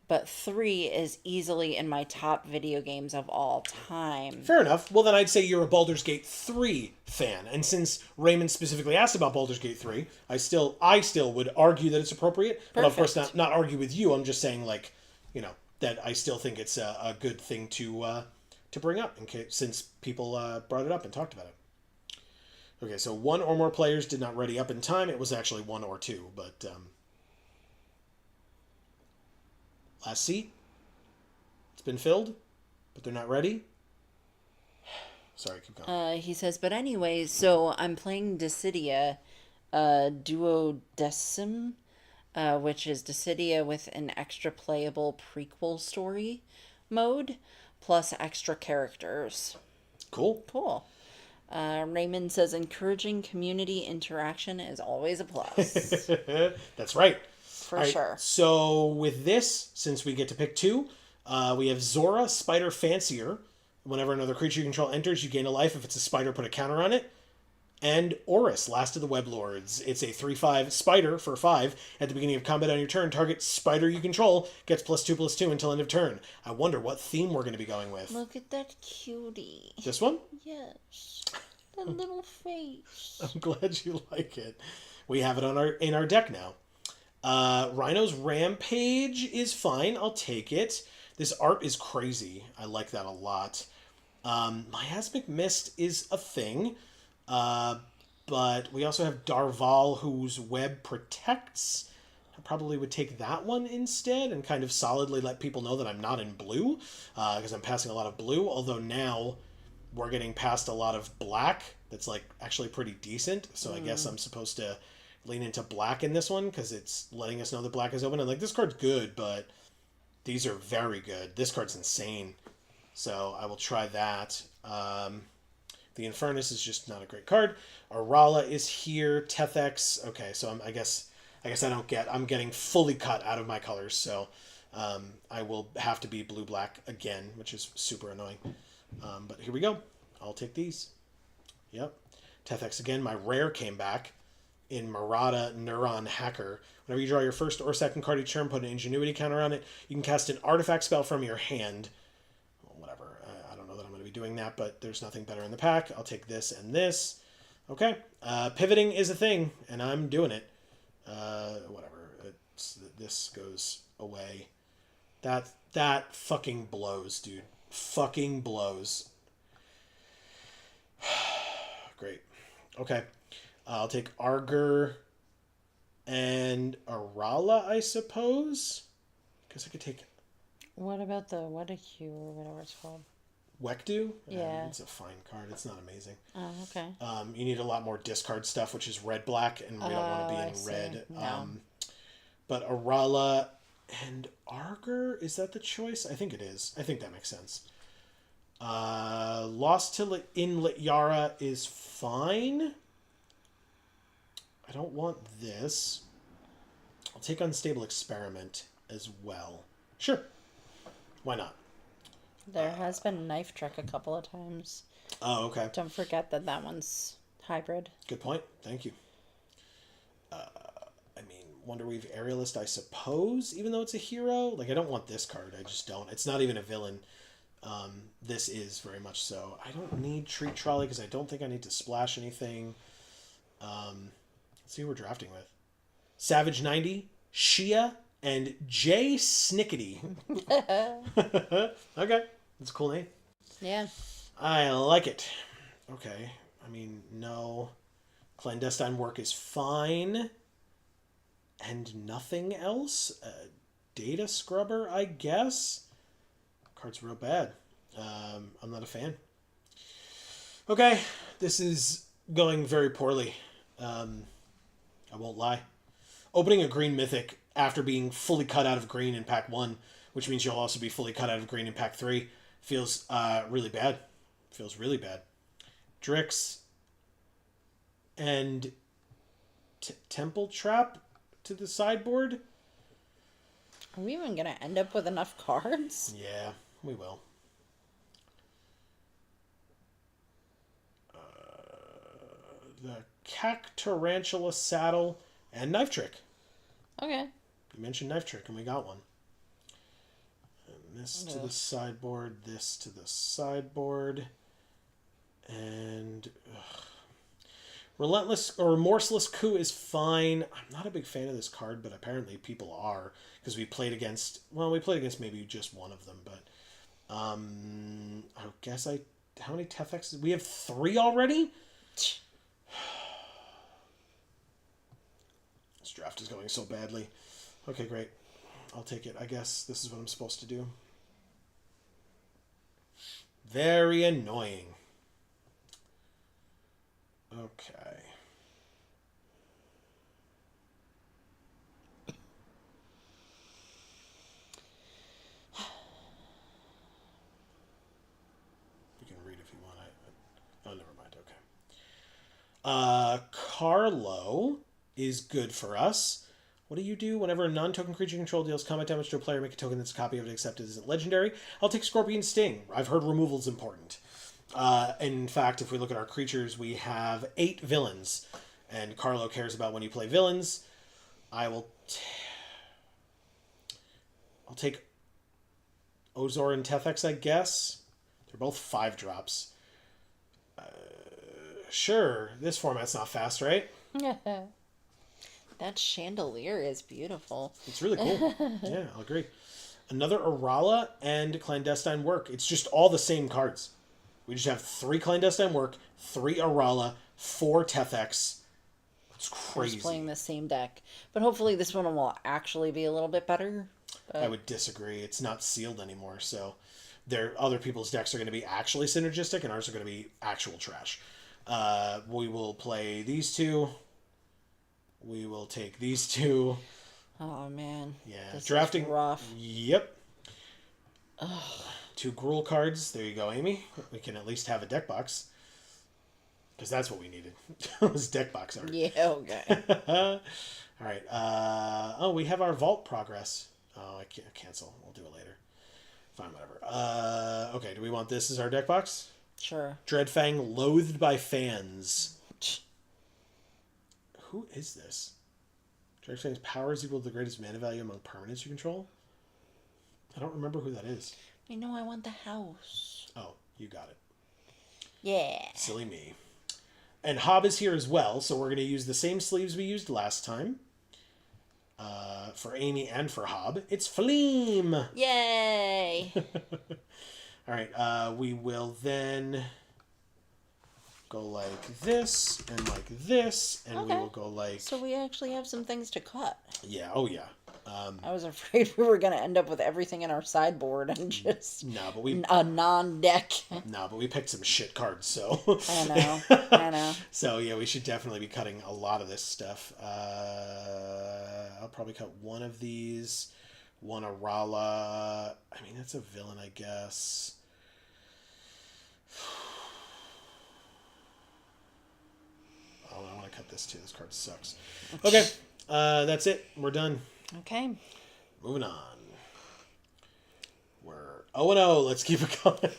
but 3 is easily in my top video games of all time. Fair enough. Well, then I'd say you're a Baldur's Gate 3 fan. And since Raymond specifically asked about Baldur's Gate 3, I still would argue that it's appropriate. But of course, Perfect. not argue with you. I'm just saying, like, that I still think it's a good thing to bring up in case since people brought it up and talked about it. Okay, so one or more players did not ready up in time. It was actually one or two, but last seat, it's been filled, but they're not ready. Sorry, keep going. He says, but anyway, so I'm playing Dissidia Duodecim, which is Dissidia with an extra playable prequel story mode, plus extra characters. Cool. Cool. Raymond says, encouraging community interaction is always a plus. That's right. For sure. So with this, since we get to pick two, we have Zora, Spider Fancier. Whenever another creature you control enters, you gain a life. If it's a spider, put a counter on it. And Oris, Last of the Web Lords. It's a 3/5 spider for 5. At the beginning of combat on your turn, target spider you control gets +2/+2 until end of turn. I wonder what theme we're going to be going with. Look at that cutie. This one? Yes. The little face. I'm glad you like it. We have it on in our deck now. Rhino's Rampage is fine. I'll take it. This art is crazy. I like that a lot. Miasmic Mist is a thing. But we also have Darval, whose web protects. I probably would take that one instead and kind of solidly let people know that I'm not in blue, because I'm passing a lot of blue, although now we're getting past a lot of black that's like actually pretty decent, so I guess I'm supposed to lean into black in this one because it's letting us know that black is open. And like, this card's good, but these are very good. This card's insane, so I will try that. The Infernus is just not a great card. Arala is here. Tethex. Okay, so I guess I'm getting fully cut out of my colors, so I will have to be blue-black again, which is super annoying. But here we go. I'll take these. Yep. Tethex again. My rare came back in Murata Neuron Hacker. Whenever you draw your first or second card each turn, put an Ingenuity counter on it. You can cast an artifact spell from your hand. Whatever. I don't know that I'm going to be doing that, but there's nothing better in the pack. I'll take this and this. Okay. Pivoting is a thing, and I'm doing it. Whatever. This goes away. That fucking blows, dude. Fucking blows. Great. Okay. I'll take Arger and Arala, I suppose. Guess I could take What about the Wedicue or whatever it's called? Wekdu. Yeah. It's a fine card. It's not amazing. Oh, okay. You need a lot more discard stuff, which is red-black, and we don't want to be in red. No. But Arala and Arger, is that the choice? I think it is. I think that makes sense. Lost to in Lityara is fine. I don't want this. I'll take Unstable Experiment as well. Sure. Why not? There has been Knife Trek a couple of times. Oh, okay. Don't forget that one's hybrid. Good point. Thank you. I mean, Wonderweave Aerialist, I suppose, even though it's a hero. Like, I don't want this card. I just don't. It's not even a villain. This is very much so. I don't need Treat Trolley because I don't think I need to splash anything. Let's see who we're drafting with. Savage 90, Shia, and Jay Snickety. Okay. That's a cool name. Yeah. I like it. Okay. I mean, no. Clandestine Work is fine. And nothing else? Data Scrubber, I guess? Card's real bad. I'm not a fan. Okay. This is going very poorly. I won't lie. Opening a green mythic after being fully cut out of green in pack 1, which means you'll also be fully cut out of green in pack 3, feels really bad. Feels really bad. Drix and Temple Trap to the sideboard. Are we even going to end up with enough cards? Yeah, we will. the Cactarantula Saddle, and Knife Trick. Okay. You mentioned Knife Trick, and we got one. And this to the sideboard, this to the sideboard. And Relentless or Remorseless Coup is fine. I'm not a big fan of this card, but apparently people are, because we played against maybe just one of them, but I guess how many Tefex? We have 3 already? This draft is going so badly. Okay, great. I'll take it. I guess this is what I'm supposed to do. Very annoying. Okay. You can read if you want. Oh, never mind. Okay. Carlo is good for us. What do you do? Whenever a non-token creature you control deals combat damage to a player, make a token that's a copy of it accepted as legendary. I'll take Scorpion Sting. I've heard removal's important. In fact, if we look at our creatures, we have 8 villains. And Carlo cares about when you play villains. I'll take Ozor and Tefex, I guess. They're both 5-drops. Sure, this format's not fast, right? That chandelier is beautiful. It's really cool. Yeah, I'll agree. Another Arala and Clandestine Work. It's just all the same cards. We just have 3 Clandestine Work, 3 Arala, 4 Tefex. It's crazy. We're just playing the same deck. But hopefully this one will actually be a little bit better. But... I would disagree. It's not sealed anymore, so other people's decks are going to be actually synergistic, and ours are going to be actual trash. We will play these 2. We will take these 2. Oh, man. Yeah. This Drafting. is rough. Yep. Ugh. 2 Gruul cards. There you go, Amy. We can at least have a deck box. Because that's what we needed. was deck box art. Yeah, okay. All right. We have our vault progress. Oh, I can't cancel. We'll do it later. Fine, whatever. Okay, do we want this as our deck box? Sure. Dreadfang, Loathed by Fans. Who is this? Dreadfang's power is equal to the greatest mana value among permanents you control? I don't remember who that is. I know, I want the house. Oh, you got it. Yeah. Silly me. And Hob is here as well, so we're going to use the same sleeves we used last time. For Amy and for Hob. It's Fleam! Yay! Alright, we will then go like this, and like this, and we will go like... So we actually have some things to cut. Yeah, oh yeah. I was afraid we were going to end up with everything in our sideboard and just a non-deck. No, but we picked some shit cards, so... I know. So yeah, we should definitely be cutting a lot of this stuff. I'll probably cut one of these, one Arala. I mean, that's a villain, I guess. Oh, I want to cut this too. This card sucks. Okay, that's it. We're done. Okay. Moving on. We're 0-0. Let's keep it going.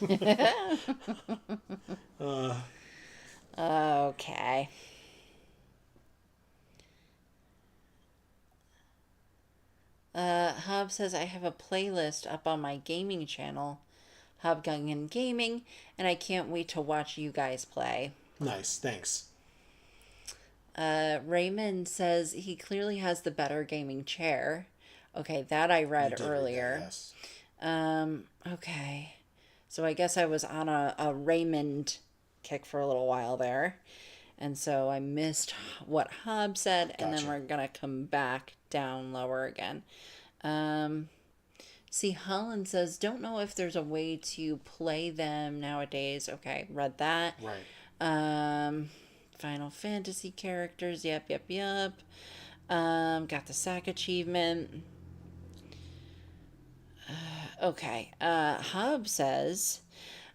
Okay. Hub says I have a playlist up on my gaming channel, Hubgungan Gaming, and I can't wait to watch you guys play. Nice, thanks. Raymond says he clearly has the better gaming chair. Okay, that I read earlier. Read that, yes. Okay. So I guess I was on a Raymond kick for a little while there. And so I missed what Hob said, and then we're going to come back down lower again. See, Holland says, don't know if there's a way to play them nowadays. Okay, read that. Right. Final Fantasy characters. Yep. Got the sack achievement. Okay. Hub says,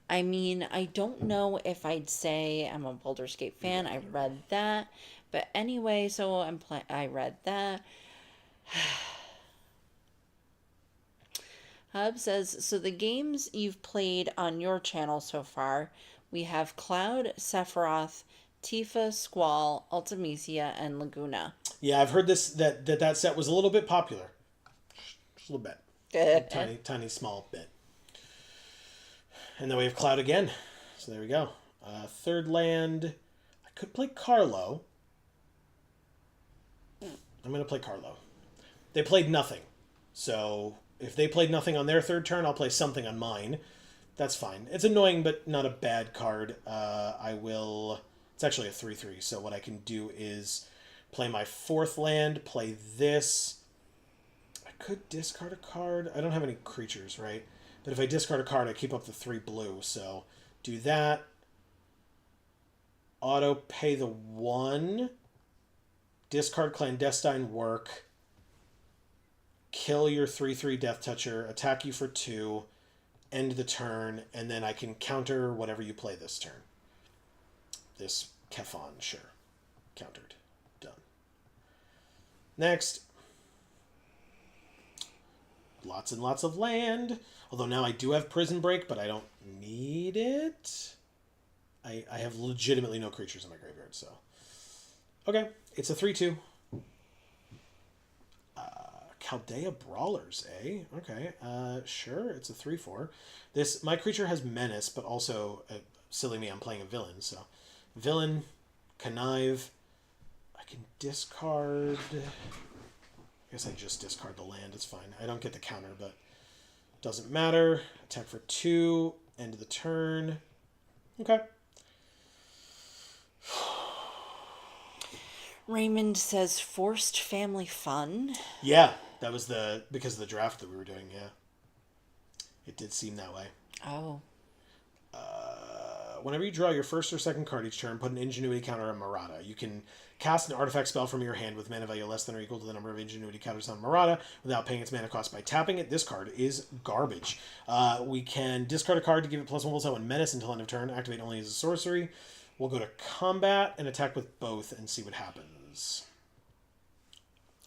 I mean, I don't know if I'd say I'm a Baldur's Gate fan. I read that. But anyway, so I read that. Hub says, so the games you've played on your channel so far, we have Cloud, Sephiroth, Tifa, Squall, Ultimecia, and Laguna. Yeah, I've heard that set was a little bit popular. Just a little bit. Tiny, small bit. And then we have Cloud again. So there we go. Third land. I could play Carlo. I'm going to play Carlo. They played nothing. So if they played nothing on their third turn, I'll play something on mine. That's fine. It's annoying, but not a bad card. I will... It's actually a 3/3, so what I can do is play my fourth land, play this. I could discard a card. I don't have any creatures, right? But if I discard a card, I keep up the 3 blue, so do that. Auto pay the 1. Discard Clandestine Work. Kill your 3/3 Death Toucher. Attack you for 2. End the turn, and then I can counter whatever you play this turn. This Kefon, sure. Countered. Done. Next. Lots and lots of land. Although now I do have Prison Break, but I don't need it. I have legitimately no creatures in my graveyard, so... Okay, it's a 3/2. Chaldea Brawlers, eh? Okay, sure, it's a 3/4. My creature has Menace, but also, silly me, I'm playing a villain, so... Villain, Connive. I can discard... I guess I just discard the land, it's fine. I don't get the counter, but doesn't matter. Attack for 2, end of the turn. Okay. Raymond says forced family fun. Yeah, that was because of the draft that we were doing, yeah. It did seem that way. Oh. Whenever you draw your first or second card each turn, put an Ingenuity counter on Marauda. You can cast an artifact spell from your hand with mana value less than or equal to the number of Ingenuity counters on Marauda without paying its mana cost by tapping it. This card is garbage. We can discard a card to give it +1/+1 and Menace until end of turn. Activate only as a sorcery. We'll go to combat and attack with both and see what happens.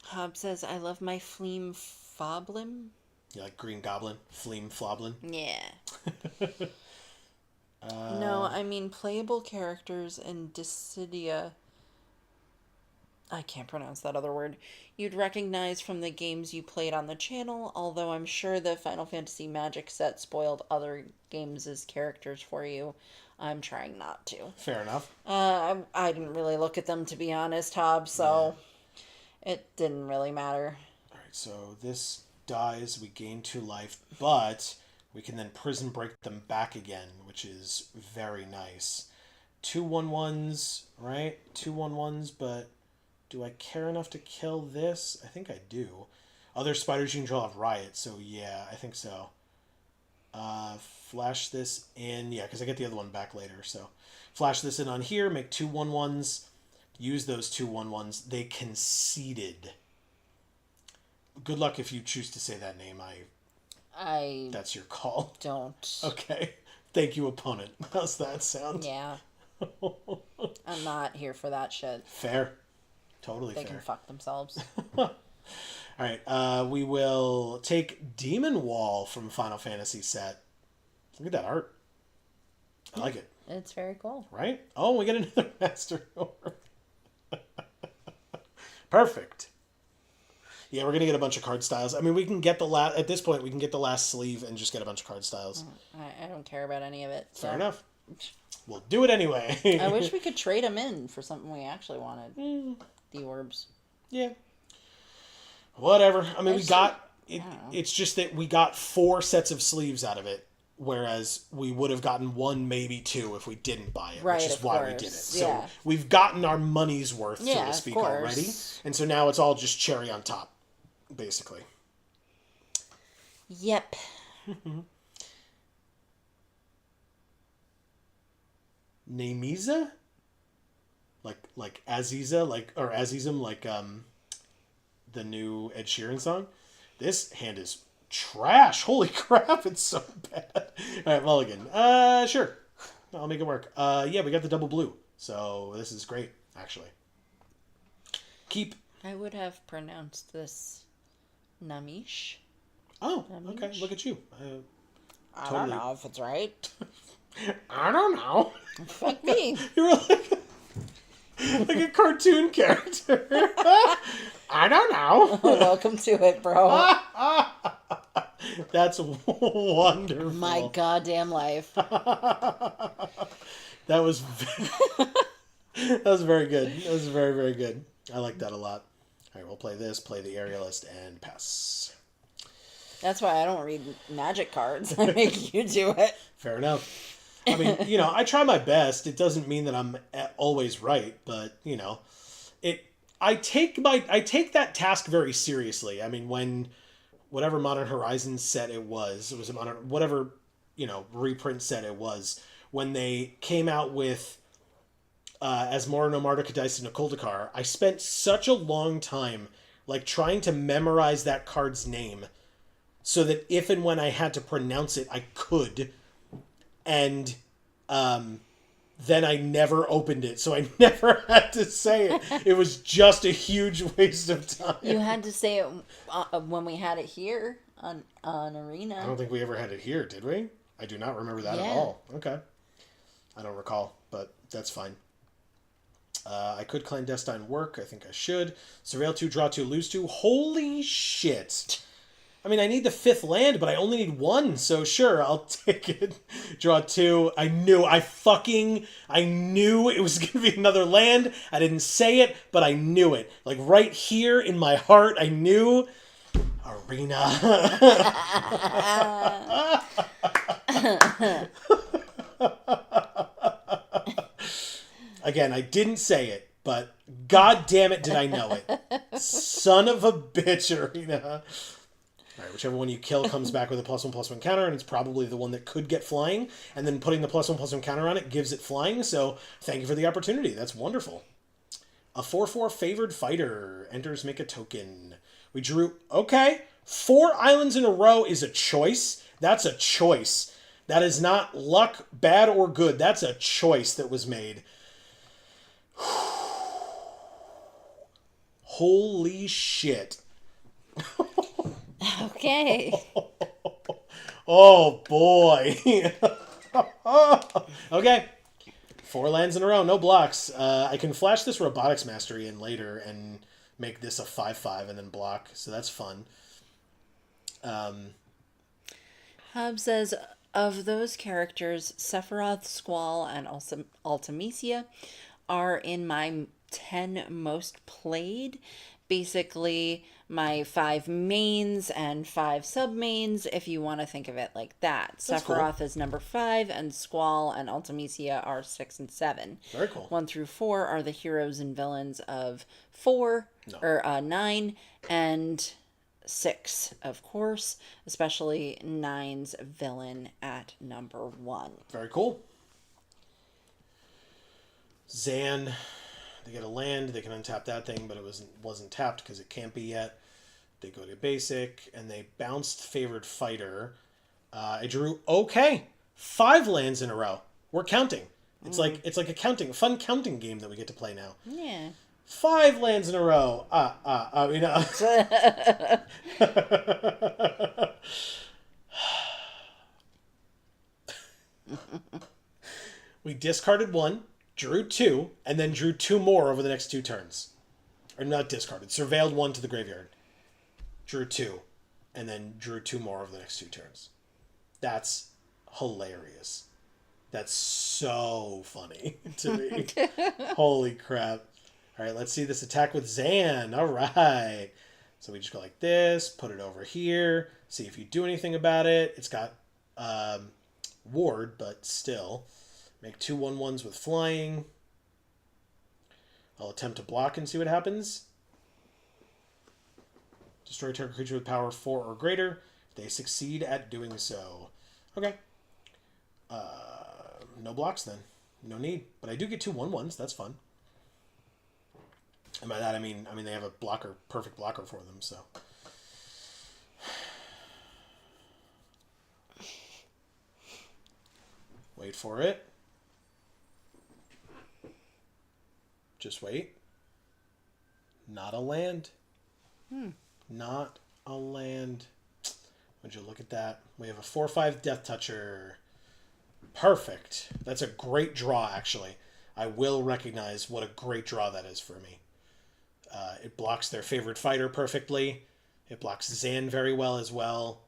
Hob says, I love my Fleam Foblin. You like Green Goblin? Fleam Floblin? Yeah. No, I mean playable characters in Dissidia. I can't pronounce that other word. You'd recognize from the games you played on the channel, although I'm sure the Final Fantasy Magic set spoiled other games as characters for you. I'm trying not to. Fair enough. I didn't really look at them, to be honest, Hob, so it didn't really matter. Alright, so this dies, we gain 2 life, but we can then Prison Break them back again, which is very nice. 2 1/1s, right? 2 1/1s, but do I care enough to kill this? I think I do. Other spiders you can draw have Riot, so yeah, I think so. Flash this in, yeah, because I get the other one back later, so. Flash this in on here, make 2 1/1s, use those 2 1/1s. They conceded. Good luck if you choose to say that name. That's your call. Don't. Okay. Thank you, opponent. How's that sound? Yeah. I'm not here for that shit. Fair. Totally they fair. They can fuck themselves. Alright, we will take Demon Wall from Final Fantasy set. Look at that art. I like it. It's very cool. Right? Oh, we get another Master Orb. Perfect. Yeah, we're going to get a bunch of card styles. I mean, we can get at this point, we can get the last sleeve and just get a bunch of card styles. I don't care about any of it. So. Fair enough. We'll do it anyway. I wish we could trade them in for something we actually wanted. The orbs. Yeah. Whatever. I mean, it's just that we got 4 sets of sleeves out of it, whereas we would have gotten 1, maybe 2 if we didn't buy it, which is why we did it. So we've gotten our money's worth, so to speak, already. And so now it's all just cherry on top, basically. Yep. Nameza? Like Aziza, or Azizam, like the new Ed Sheeran song. This hand is trash. Holy crap, it's so bad. Alright, Mulligan. Sure. I'll make it work. Yeah, we got the double blue. So this is great, actually. Keep. I would have pronounced this Namish. Oh, okay. Look at you. I don't know if it's right. I don't know. Fuck me. You were like, Like a cartoon character. I don't know. Welcome to it, bro. That's wonderful. My goddamn life. That was that was very good. That was very, very good. I like that a lot. All right, we'll play this, play the aerialist, and pass. That's why I don't read magic cards. I make you do it. Fair enough. I mean, I try my best. It doesn't mean that I'm always right, but I take that task very seriously. I mean, when whatever Modern Horizons set it was a modern whatever reprint set it was, when they came out with Asmora no Mardukadais and Nakuldakar, I spent such a long time like trying to memorize that card's name so that if and when I had to pronounce it, I could. And then I never opened it, so I never had to say it. It was just a huge waste of time. You had to say it when we had it here on Arena. I don't think we ever had it here, did we? I do not remember that at Yeah. all. Okay. I don't recall, but that's fine. I could clandestine work. I think I should. Surveil 2, draw 2, lose 2. Holy shit. I mean, I need the 5th land, but I only need 1, so sure, I'll take it. Draw 2. I knew it was going to be another land. I didn't say it, but I knew it. Like, right here in my heart, I knew. Arena. Again, I didn't say it, but god damn it, did I know it. Son of a bitch, Arena. All right, whichever one you kill comes back with a +1/+1 counter, and it's probably the one that could get flying, and then putting the +1/+1 counter on it gives it flying, so thank you for the opportunity. That's wonderful. A 4/4 favored fighter enters, make a token. We drew... Okay, 4 islands in a row is a choice. That's a choice. That is not luck, bad or good. That's a choice that was made. Holy shit. Okay. Oh, boy. Okay. 4 lands in a row, no blocks. I can flash this Robotics Mastery in later and make this a 5/5 and then block, so that's fun. Hub says, of those characters, Sephiroth, Squall, and Ultimecia are in my 10 most played. Basically, my 5 mains and 5 sub-mains, if you want to think of it like that. That's Sephiroth cool. is number 5, and Squall and Ultimecia are 6 and 7. Very cool. 1 through 4 are the heroes and villains of 4, No. or 9, and 6, of course, especially 9's villain at number 1. Very cool. Zan, they get a land, they can untap that thing, but it wasn't tapped because it can't be yet. They go to basic, and they bounced favored fighter. I drew 5 lands in a row. We're counting. It's like a fun counting game that we get to play now. Yeah. 5 lands in a row. We discarded 1, drew 2, and then drew 2 more over the next 2 turns. Or not discarded, surveilled 1 to the graveyard. Drew 2, and then drew 2 more over the next 2 turns. That's hilarious. That's so funny to me. Holy crap. All right, let's see this attack with Zan. All right. So we just go like this, put it over here, see if you do anything about it. It's got ward, but still. Make 2 1/1s with flying. I'll attempt to block and see what happens. Destroy target creature with power 4 or greater. They succeed at doing so. Okay. No blocks then. No need. But I do get 2 1/1s. That's fun. And by that I mean they have a blocker, perfect blocker for them. So. Wait for it. Just wait. Not a land. Not a land. Would you look at that? We have a 4/5 Death Toucher. Perfect. That's a great draw, actually. I will recognize what a great draw that is for me. It blocks their favorite fighter perfectly. It blocks Zan very well as well.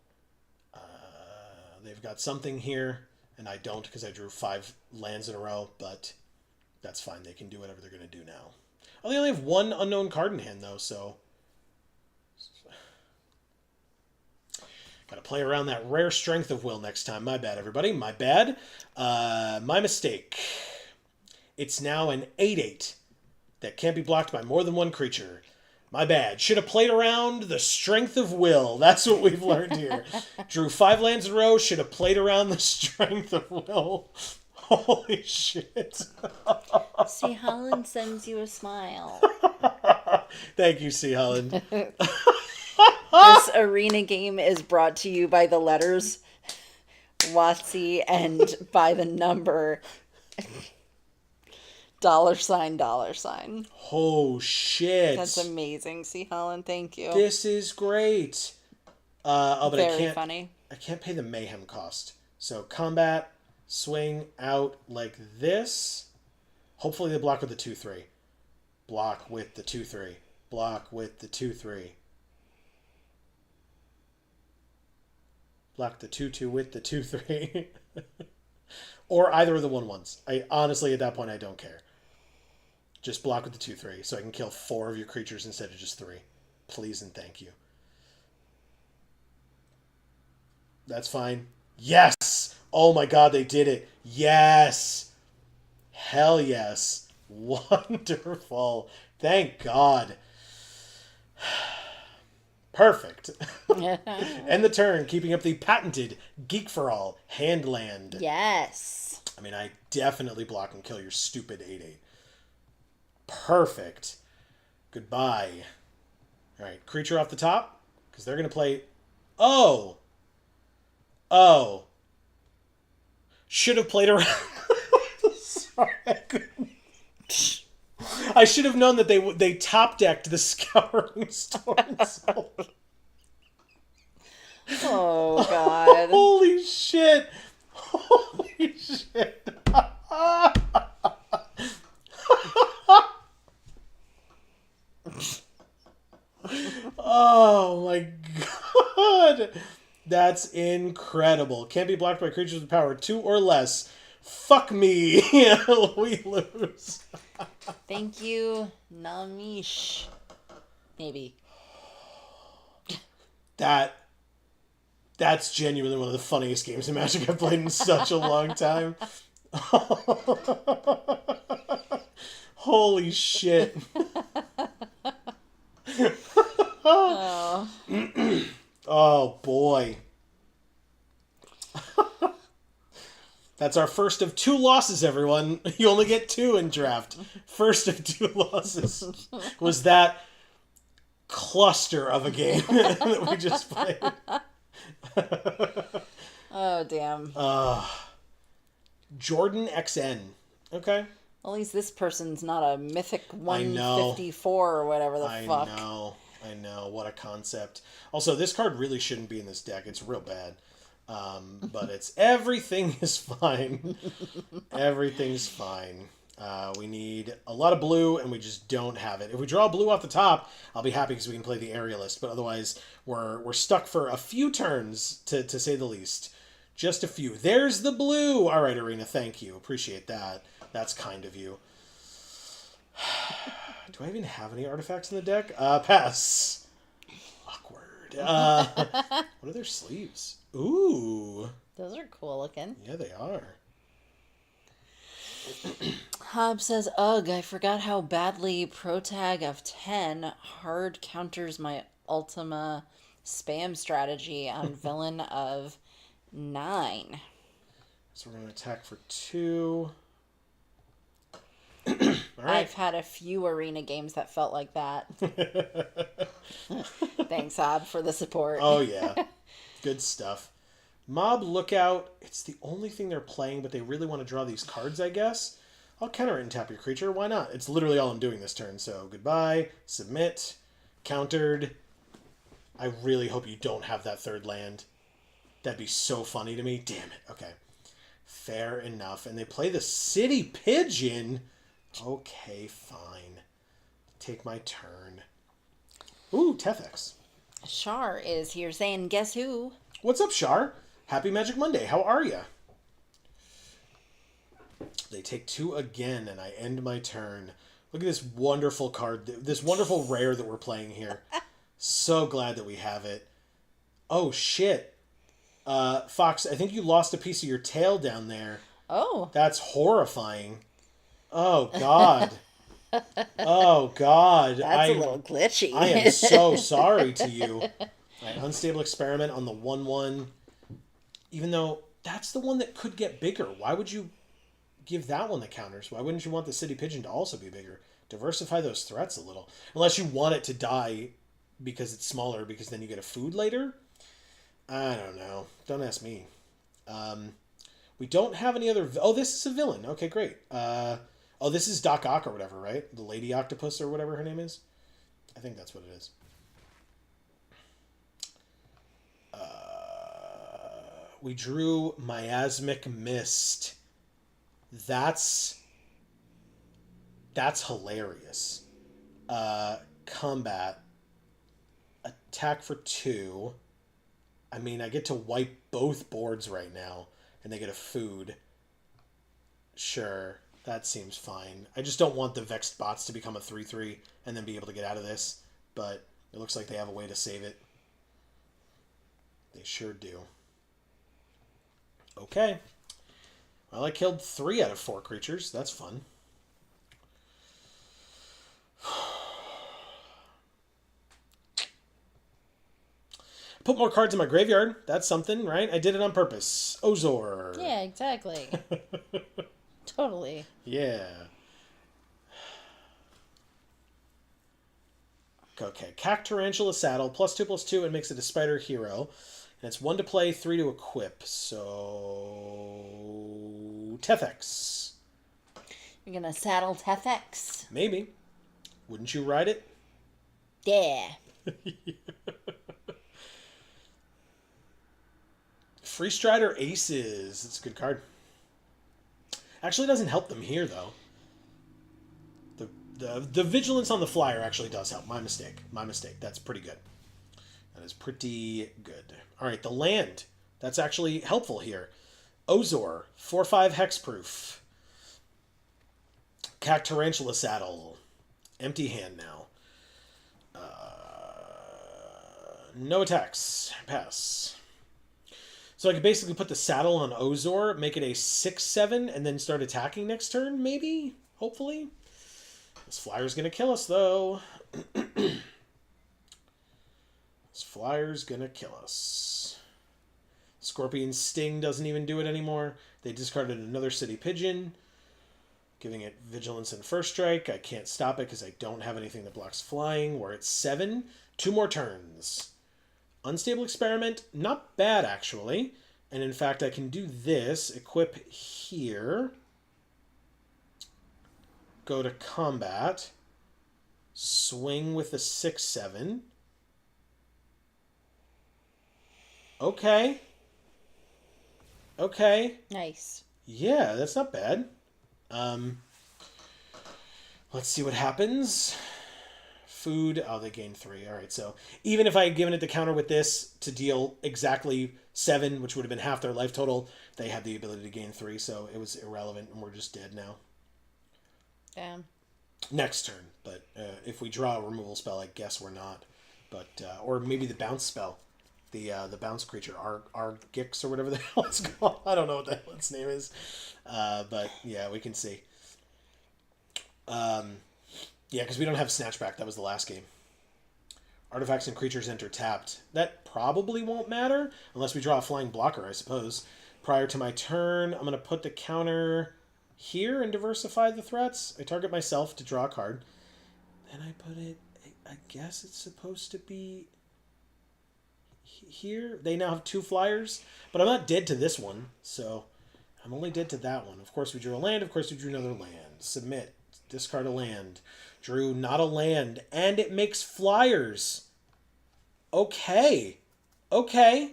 They've got something here, and I don't because I drew 5 lands in a row, but that's fine. They can do whatever they're going to do now. Oh, they only have 1 unknown card in hand, though, so... Gotta play around that rare strength of will next time. My bad, everybody. My bad. My mistake. It's now an 8/8 that can't be blocked by more than 1 creature. My bad. Should have played around the strength of will. That's what we've learned here. Drew 5 lands in a row. Should have played around the strength of will. Holy shit. C. Holland sends you a smile. Thank you, C. Holland. This arena game is brought to you by the letters WotC and by the number $. Oh, shit. That's amazing, C. Holland. Thank you. This is great. But Very funny. I can't pay the mayhem cost. So combat, swing out like this. Hopefully they block with the 2/3. Block with the 2/3. Block with the 2/3. Block the 2/2 with the 2/3. Or either of the 1/1s. I honestly, at that point, I don't care. Just block with the 2/3 so I can kill 4 of your creatures instead of just 3. Please and thank you. That's fine. Yes! Oh my god, they did it. Yes! Hell yes. Wonderful. Thank God. Perfect. End the turn, keeping up the patented Geek for All hand land. Yes. I mean, I definitely block and kill your stupid 8/8. Perfect. Goodbye. Alright, creature off the top, because they're going to play... Oh! Should have played around... Sorry, I couldn't... I should have known that they top-decked the Scouring Storms. Oh, God. Holy shit. Holy shit. Oh my god. That's incredible. Can't be blocked by creatures with power 2 or less. Fuck me. We lose. Thank you, Namish. Maybe. That's genuinely one of the funniest games of Magic I've played in such a long time. Holy shit. Oh. Oh, boy. That's our first of 2 losses, everyone. You only get 2 in draft. First of 2 losses was that cluster of a game that we just played. Oh, damn. Jordan XN. Okay. At least this person's not a mythic 154 or whatever the fuck. I know. What a concept. Also, this card really shouldn't be in this deck. It's real bad. But everything is fine. Everything's fine. We need a lot of blue, and we just don't have it. If we draw blue off the top, I'll be happy because we can play the Aerialist. But otherwise, we're stuck for a few turns, to say the least. Just a few. There's the blue! All right, Arena, thank you. Appreciate that. That's kind of you. Do I even have any artifacts in the deck? Pass. Awkward. What are their sleeves? Ooh. Those are cool looking. Yeah, they are. Hob says, ugh, I forgot how badly Protag of 10 hard counters my Ultima spam strategy on Villain of 9. So we're going to attack for 2. All right. I've had a few arena games that felt like that. Thanks, Hob, for the support. Oh, yeah. Good stuff. Mob Lookout. It's the only thing they're playing, but they really want to draw these cards, I guess. I'll counter it and tap your creature. Why not? It's literally all I'm doing this turn. So goodbye. Submit. Countered. I really hope you don't have that 3rd land. That'd be so funny to me. Damn it. Okay. Fair enough. And they play the City Pigeon. Okay, fine. Take my turn. Ooh, Tefex. Shar is here saying, guess who? What's up, Shar? Happy Magic Monday. How are ya? They take 2 again, and I end my turn. Look at this wonderful card, this wonderful rare that we're playing here. So glad that we have it. Oh, shit. Fox, I think you lost a piece of your tail down there. Oh. That's horrifying. Oh, God. Oh, God. That's a little glitchy. I am so sorry to you. Right, unstable experiment on the 1/1. Even though that's the one that could get bigger. Why would you give that one the counters? Why wouldn't you want the city pigeon to also be bigger? Diversify those threats a little. Unless you want it to die because it's smaller, because then you get a food later. I don't know. Don't ask me. We don't have any other... Oh, this is a villain. Okay, great. Oh, this is Doc Ock or whatever, right? The Lady Octopus or whatever her name is. I think that's what it is. We drew Miasmic Mist. That's hilarious. Combat. Attack for 2. I mean, I get to wipe both boards right now, and they get a food. Sure, that seems fine. I just don't want the Vexed Bots to become a 3/3 and then be able to get out of this, but it looks like they have a way to save it. They sure do. Okay. Well, I killed 3 out of 4 creatures. That's fun. Put more cards in my graveyard. That's something, right? I did it on purpose. Ozor. Yeah, exactly. Totally. Yeah. Okay. Cactarantula Saddle. +2/+2 and makes it a spider hero. And it's 1 to play, 3 to equip. So... Tefex. You're gonna saddle Tefex? Maybe. Wouldn't you ride it? Yeah. Free Strider Aces. It's a good card. Actually, it doesn't help them here, though. The vigilance on the flyer actually does help. My mistake. My mistake. That's pretty good. That is pretty good. All right, the land. That's actually helpful here. Ozor, 4/5 hexproof. Cactarantula Saddle. Empty hand now. No attacks. Pass. So I could basically put the saddle on Ozor, make it a 6/7, and then start attacking next turn, maybe? Hopefully. This flyer's going to kill us, though. This flyer's going to kill us. Scorpion Sting doesn't even do it anymore. They discarded another city pigeon, giving it vigilance and first strike. I can't stop it because I don't have anything that blocks flying. We're at 7. 2 more turns. Unstable experiment, not bad actually. And in fact, I can do this. Equip here. Go to combat. Swing with the 6/7. Okay. Okay. Nice. Yeah, that's not bad. Let's see what happens. Food. Oh, they gain 3. All right, so even if I had given it the counter with this to deal exactly 7, which would have been half their life total, they had the ability to gain 3, so it was irrelevant, and we're just dead now. Damn. Next turn, but if we draw a removal spell, I guess we're not. But or maybe the bounce spell, the bounce creature, Argix or whatever the hell it's called. I don't know what the hell its name is, but yeah, we can see. Yeah, because we don't have Snatchback. That was the last game. Artifacts and creatures enter tapped. That probably won't matter unless we draw a flying blocker, I suppose. Prior to my turn, I'm going to put the counter here and diversify the threats. I target myself to draw a card. Then I put it... I guess it's supposed to be here. They now have 2 flyers, but I'm not dead to this one, so I'm only dead to that one. Of course, we drew a land. Of course, we drew another land. Submit. Discard a land. Drew not a land, and it makes flyers. Okay. Okay.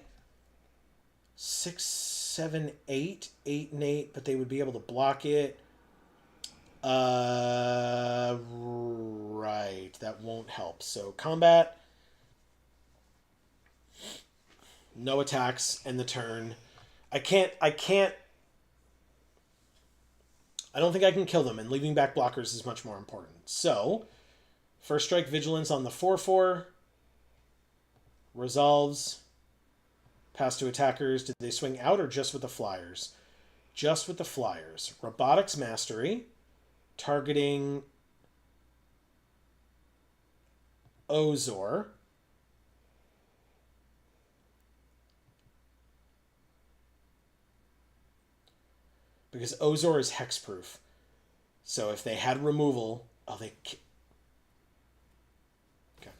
6, 7, 8. 8 and 8, but they would be able to block it. Right. That won't help. So combat, no attacks, and the turn. I don't think I can kill them, and leaving back blockers is much more important. So, first strike vigilance on the 4/4. Resolves. Pass to attackers. Did they swing out or just with the flyers? Just with the flyers. Robotics mastery. Targeting Ozor. Because Ozor is hexproof. So if they had removal... Oh, they... Okay.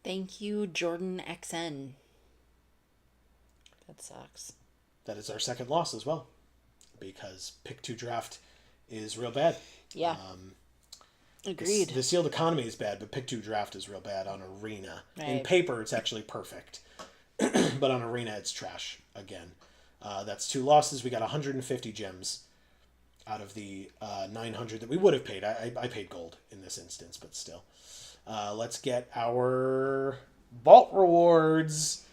Thank you, Jordan XN. That sucks. That is our second loss as well. Because pick 2 draft is real bad. Yeah. Agreed. The sealed economy is bad, but pick 2 draft is real bad on Arena. Right. In paper, it's actually perfect. But on Arena, it's trash again. That's 2 losses. We got 150 gems out of the 900 that we would have paid. I paid gold in this instance, but still. Let's get our vault rewards.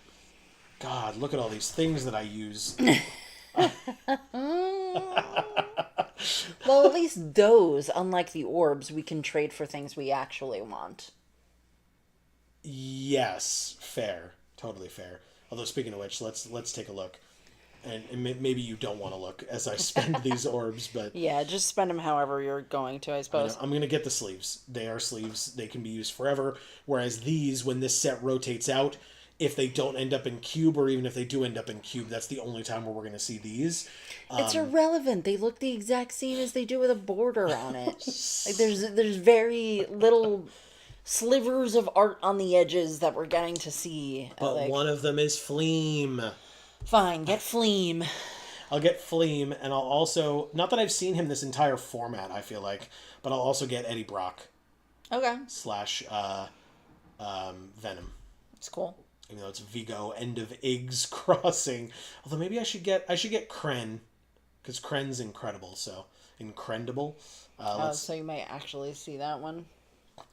God, look at all these things that I use. Well, at least those, unlike the orbs, we can trade for things we actually want. Yes, fair. Totally fair. Although, speaking of which, let's take a look. And maybe you don't want to look as I spend these orbs, but... Yeah, just spend them however you're going to, I suppose. I'm going to get the sleeves. They are sleeves. They can be used forever. Whereas these, when this set rotates out, if they don't end up in cube, or even if they do end up in cube, that's the only time where we're going to see these. It's irrelevant. They look the exact same as they do with a border on it. Like there's very little slivers of art on the edges that we're getting to see. But one of them is Fleam. Fine, get Fleam. I'll get Fleam, and I'll also... Not that I've seen him this entire format, I feel like, but I'll also get Eddie Brock. Okay. / Venom. It's cool. Even though it's Vigo, end of Iggs crossing. Although maybe I should get Kren, because Kren's incredible, so... Incredible. So you might actually see that one.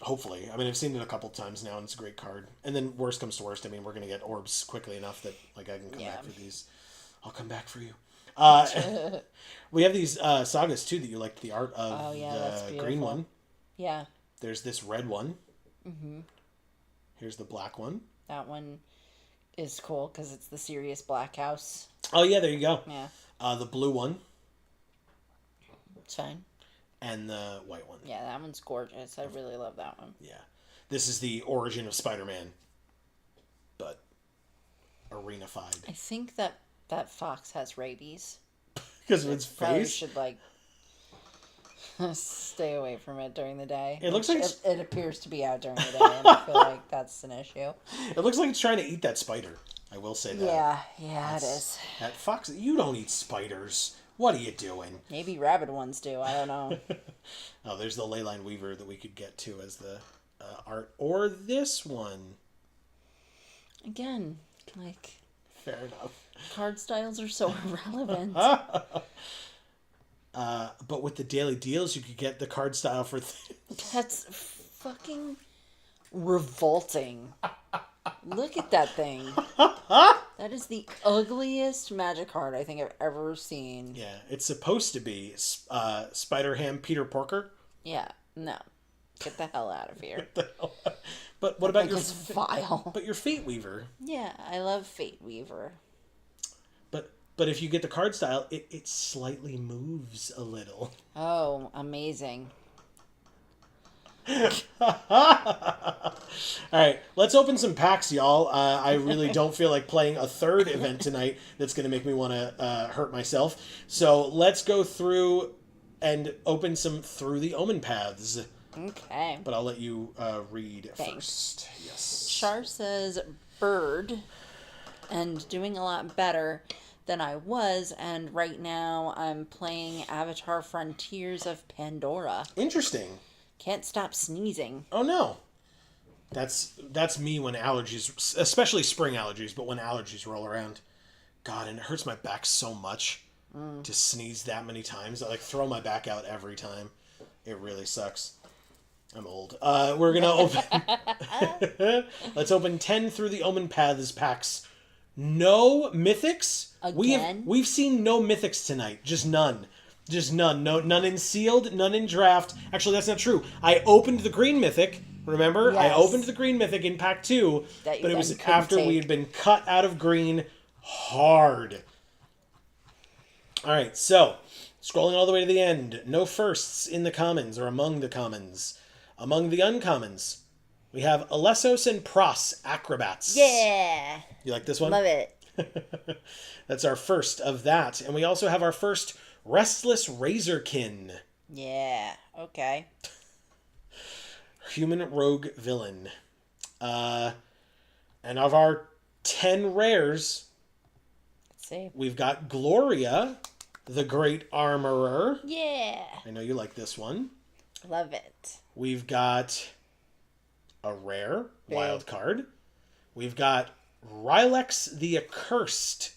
Hopefully. I mean, I've seen it a couple times now, and it's a great card. And then, worst comes to worst, I mean, we're going to get orbs quickly enough that, like, I can come back for these. I'll come back for you. We have these sagas, too, that you liked the art of. The green one. Yeah. There's this red one. Mm-hmm. Here's the black one. That one is cool, because it's the Sirius Black House. Oh, yeah, there you go. Yeah. The blue one. It's fine. And the white one. Yeah, that one's gorgeous. I really love that one. Yeah. This is the origin of Spider-Man, but arena-fied. I think that fox has rabies. Because of its Probably face? should, like, stay away from it during the day. It looks like... It appears to be out during the day, and I feel like that's an issue. It looks like it's trying to eat that spider. I will say that. Yeah, it is. That fox... You don't eat spiders. What are you doing? Maybe rabid ones do. I don't know. Oh, there's the Leyline Weaver that we could get to as the art. Or this one. Again, like... Fair enough. Card styles are so irrelevant. But with the daily deals, you could get the card style for... That's fucking revolting. Look at that thing. That is the ugliest Magic card I think I've ever seen. Yeah, it's supposed to be Spider-Ham Peter Porker. Yeah, no. Get the hell out of here. But what about your... It's vile. But your Fate Weaver. Yeah, I love Fate Weaver. But if you get the card style, it slightly moves a little. Oh, amazing. All right, let's open some packs, y'all. I really don't feel like playing a third event tonight that's going to make me want to hurt myself. So let's go through and open some Through the Omenpaths. Okay. But I'll let you read Thanks. first. Yes. Char says bird and doing a lot better than I was, and right now I'm playing Avatar Frontiers of Pandora. Interesting. Can't stop sneezing. Oh no. That's me when allergies, especially spring allergies, but when allergies roll around. God, and it hurts my back so much. to sneeze that many times. I like throw my back out every time. It really sucks. I'm old. We're gonna open. Let's open 10 through the Omenpaths packs. No mythics. Again? We've seen no mythics tonight. Just none. Just none. No, none in sealed. None in draft. Actually, that's not true. I opened the green mythic. Remember, I Yes. opened the green mythic in pack 2, That you but it then was couldn't after we take. had been cut out of green hard. All right, so scrolling all the way to the end. No firsts in the commons or among the commons. Among the uncommons, we have Alessos and Pros, Acrobats. Yeah. You like this one? Love it. That's our first of that. And we also have our first Restless Razorkin, Yeah. Okay. Human Rogue Villain. And of our 10 rares, Let's see. we've got Gloria, the Great Armorer. Yeah. I know you like this one. Love it. We've got a rare Big. wild card. We've got Rylex the Accursed.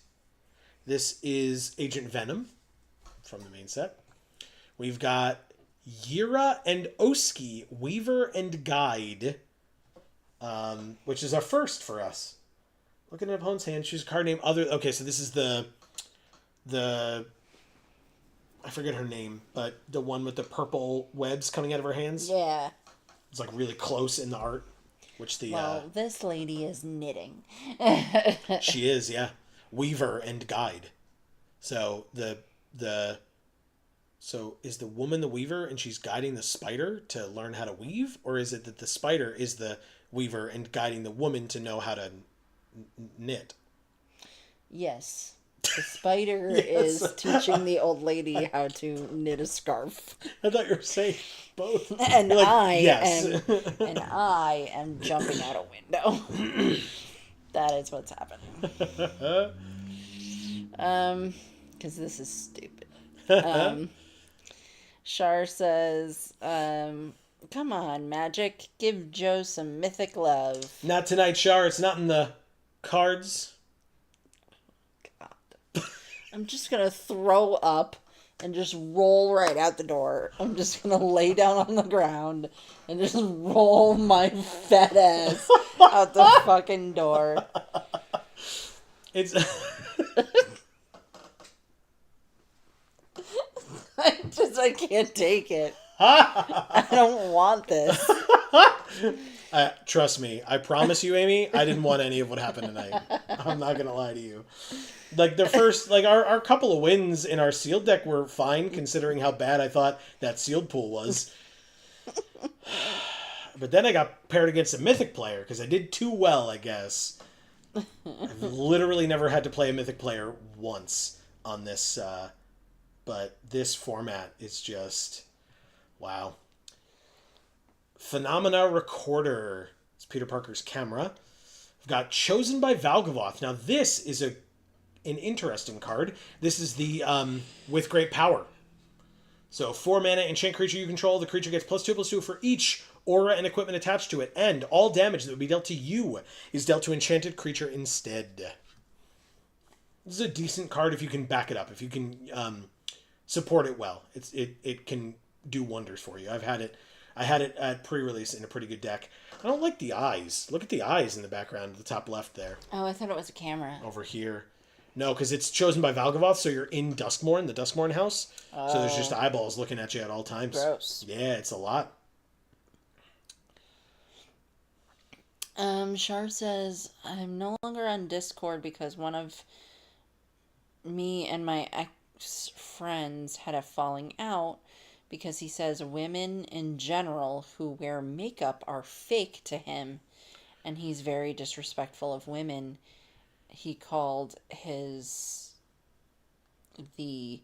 This is Agent Venom from the main set. We've got Yira and Oski, Weaver and Guide, which is our first for us. Look at an opponent's hand, choose a card name other... Okay, so this is the I forget her name, but the one with the purple webs coming out of her hands. Yeah. It's like really close in the art, which the Well, this lady is knitting. she is, yeah, Weaver and Guide. So so is the woman the weaver and she's guiding the spider to learn how to weave, or is it that the spider is the weaver and guiding the woman to know how to knit? Yes. The spider Yes. is teaching the old lady how to knit a scarf. I thought you were saying both. And You're like, I yes. am jumping out a window. That is what's happening. Because this is stupid. Shar says, come on, Magic, give Joe some mythic love. Not tonight, Shar. It's not in the cards. God. I'm just gonna throw up and just roll right out the door. I'm just gonna lay down on the ground and just roll my fat ass out the fucking door. It's I can't take it. I don't want this. Trust me. I promise you, Amy, I didn't want any of what happened tonight. I'm not gonna lie to you. Like the first, like our couple of wins in our sealed deck were fine, considering how bad I thought that sealed pool was. But then I got paired against a mythic player because I did too well, I guess. I've literally never had to play a mythic player once on this, but this format is just wow. Phenomena Recorder. It's Peter Parker's camera. We've got Chosen by Valgavoth. Now this is an interesting card. This is the with great power. So 4 mana enchant creature you control. The creature gets +2/+2 for each aura and equipment attached to it, and all damage that would be dealt to you is dealt to enchanted creature instead. This is a decent card if you can back it up. If you can support it well, it can do wonders for you. I had it at pre-release in a pretty good deck. I don't like the eyes. Look at the eyes in the background at the top left there. Oh, I thought it was a camera. Over here. No, because it's chosen by Valgavoth, so you're in Duskmourn, the Duskmourn house. So there's just eyeballs looking at you at all times. Gross. Yeah, it's a lot. Shar says, I'm no longer on Discord because one of me and my ex-friends had a falling out because he says women in general who wear makeup are fake to him, and he's very disrespectful of women. He called the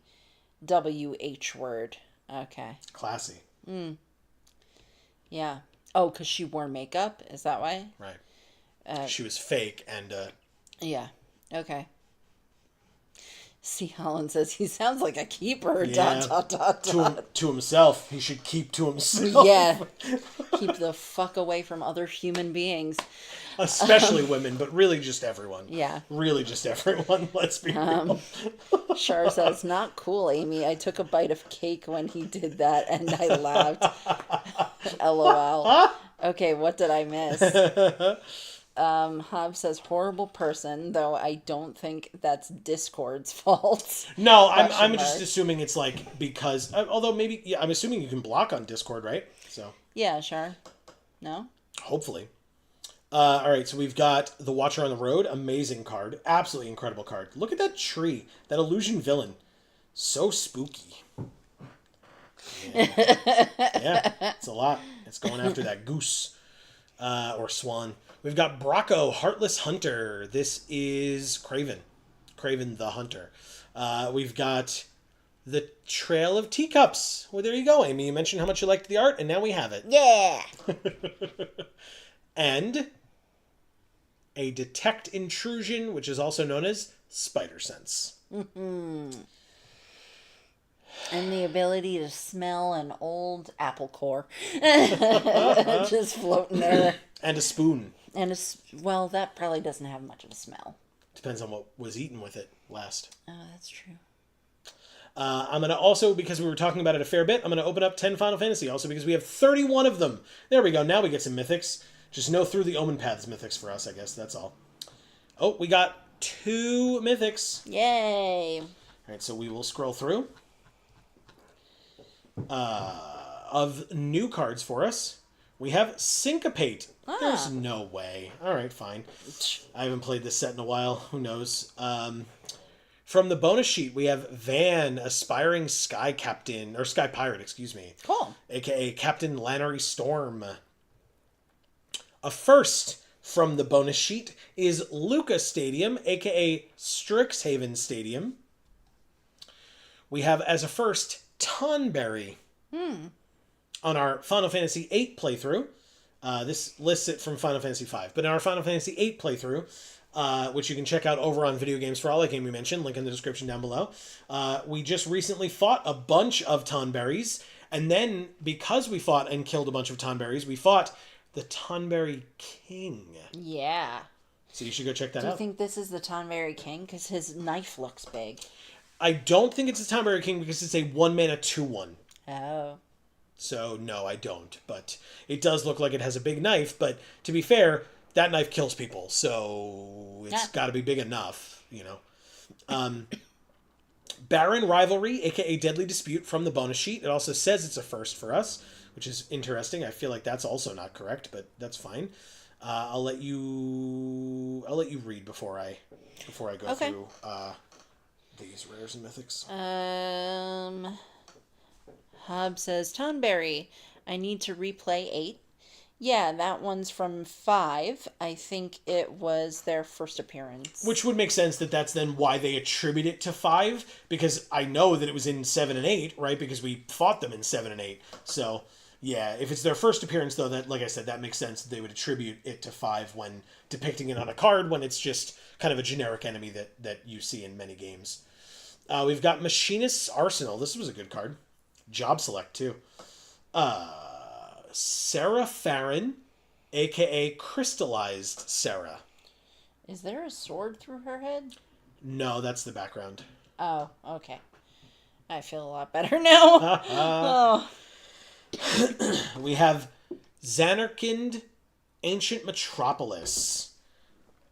WH word. Okay. Classy. Yeah. Oh, because she wore makeup? Is that why? Right. She was fake and... Yeah. Okay. C. Holland says he sounds like a keeper. Yeah. Dot, dot, dot, dot. To himself. He should keep to himself. Yeah. Keep the fuck away from other human beings. Especially women, but really just everyone. Yeah. Really just everyone. Let's be real. Char says, not cool, Amy. I took a bite of cake when he did that and I laughed. LOL. Okay, what did I miss? Hobbs says, horrible person, though I don't think that's Discord's fault. No, I'm just assuming it's like because, although maybe, yeah, I'm assuming you can block on Discord, right? So. Yeah, sure. No? Hopefully. All right, so we've got the Watcher on the Road. Amazing card. Absolutely incredible card. Look at that tree. That illusion villain. So spooky. Yeah, it's a lot. It's going after that goose or swan. We've got Bracco, Heartless Hunter. This is Craven. Craven the Hunter. We've got the Trail of Teacups. Well, there you go, Amy. You mentioned how much you liked the art, and now we have it. Yeah! And a Detect Intrusion, which is also known as Spider Sense. Mm-hmm. And the ability to smell an old apple core. Just floating there. And a spoon. And, well, that probably doesn't have much of a smell. Depends on what was eaten with it last. Oh, that's true. I'm going to also, because we were talking about it a fair bit, I'm going to open up 10 Final Fantasy, also because we have 31 of them. There we go. Now we get some mythics. Just no through the Omenpaths mythics for us, I guess. That's all. Oh, we got 2 mythics. Yay. All right, so we will scroll through. Of new cards for us, we have Syncopate. There's no way. All right, fine. I haven't played this set in a while. Who knows? From the bonus sheet, we have Van, Aspiring Sky Captain, or Sky Pirate, excuse me. Cool. AKA Captain Lannery Storm. A first from the bonus sheet is Luca Stadium, aka Strixhaven Stadium. We have as a first Tonberry. On our Final Fantasy VIII playthrough. This lists it from Final Fantasy V. But in our Final Fantasy VIII playthrough, which you can check out over on Video Games for All, like Amy mentioned, link in the description down below, we just recently fought a bunch of Tonberries. And then, because we fought and killed a bunch of Tonberries, we fought the Tonberry King. Yeah. So you should go check that out. Do you think this is the Tonberry King? Because his knife looks big. I don't think it's the Tonberry King because it's a 1-mana 2/1. Oh. So, no, I don't. But it does look like it has a big knife. But to be fair, that knife kills people. So it's got to be big enough, you know. Baron Rivalry, a.k.a. Deadly Dispute from the bonus sheet. It also says it's a first for us, which is interesting. I feel like that's also not correct, but that's fine. I'll let you read before I go through these rares and mythics. Hobbs says, Tonberry, I need to replay 8. Yeah, that one's from 5. I think it was their first appearance. Which would make sense that that's then why they attribute it to 5, because I know that it was in 7 and 8, right? Because we fought them in 7 and 8. So, yeah, if it's their first appearance, though, that, like I said, that makes sense that they would attribute it to 5 when depicting it on a card, when it's just kind of a generic enemy that you see in many games. We've got Machinist's Arsenal. This was a good card. Job select, too. Sarah Farron, a.k.a. Crystallized Sarah. Is there a sword through her head? No, that's the background. Oh, okay. I feel a lot better now. Oh. We have Zanarkand, Ancient Metropolis,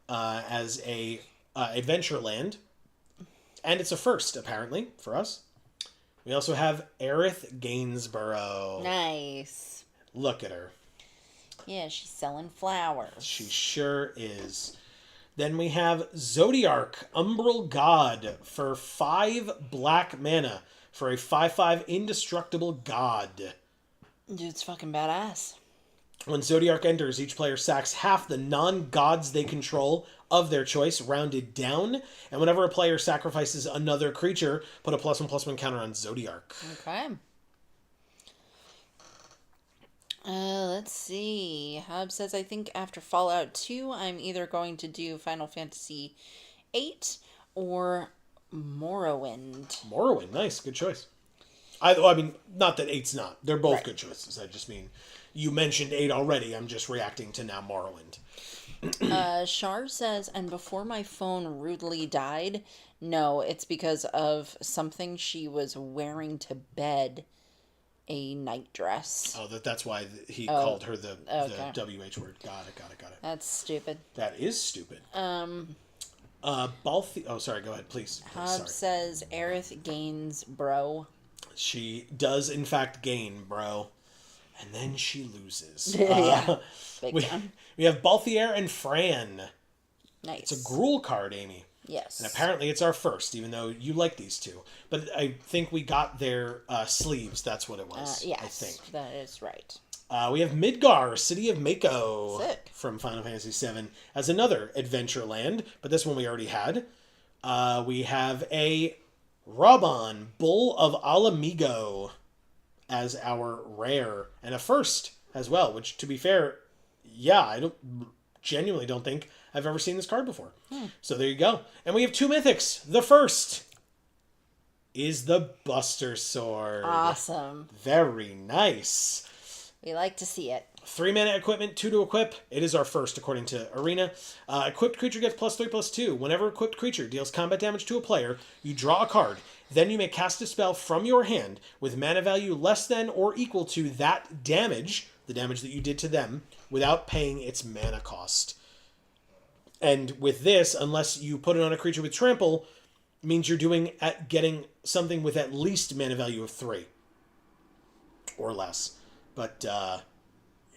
as a adventure land. And it's a first, apparently, for us. We also have Aerith Gainsborough. Nice. Look at her. Yeah, she's selling flowers. She sure is. Then we have Zodiark, Umbral God, for 5 black mana, for a 5/5 indestructible god. Dude's fucking badass. When Zodiark enters, each player sacks half the non-gods they control of their choice, rounded down. And whenever a player sacrifices another creature, put a +1/+1 counter on Zodiark. Okay. Let's see. Hub says, I think after Fallout 2, I'm either going to do Final Fantasy 8 or Morrowind, nice, good choice. I mean, not that 8's not. They're both Right. good choices. I just mean, you mentioned 8 already. I'm just reacting to now Morrowind. Shar says, and before my phone rudely died, no, it's because of something she was wearing to bed, a night dress. Oh, that's why he called her the okay. WH word. Got it. That's stupid. That is stupid. Oh, sorry, go ahead, please. Hobbs Sorry. says, Aerith gains, bro. She does, in fact, gain, bro. And then she loses. Yeah. Big we, time. we have Balthier and Fran. Nice. It's a Gruul card, Amy. Yes. And apparently it's our first, even though you like these two. But I think we got their sleeves. That's what it was, yes, I think. that is right. We have Midgar, City of Mako. Sick. From Final Fantasy VII as another adventure land, but this one we already had. We have a Raban, Bull of Alamigo, as our rare, and a first as well, which, to be fair, yeah, I genuinely don't think I've ever seen this card before. So there you go. And we have 2 mythics. The first is the Buster Sword. Awesome. Very nice. We like to see it. 3 mana equipment, 2 to equip. It is our first, according to Arena. Equipped creature gets +3/+2. Whenever equipped creature deals combat damage to a player, you draw a card. Then you may cast a spell from your hand with mana value less than or equal to that damage, the damage that you did to them, without paying its mana cost. And with this, unless you put it on a creature with trample, means you're getting something with at least mana value of 3 or less. But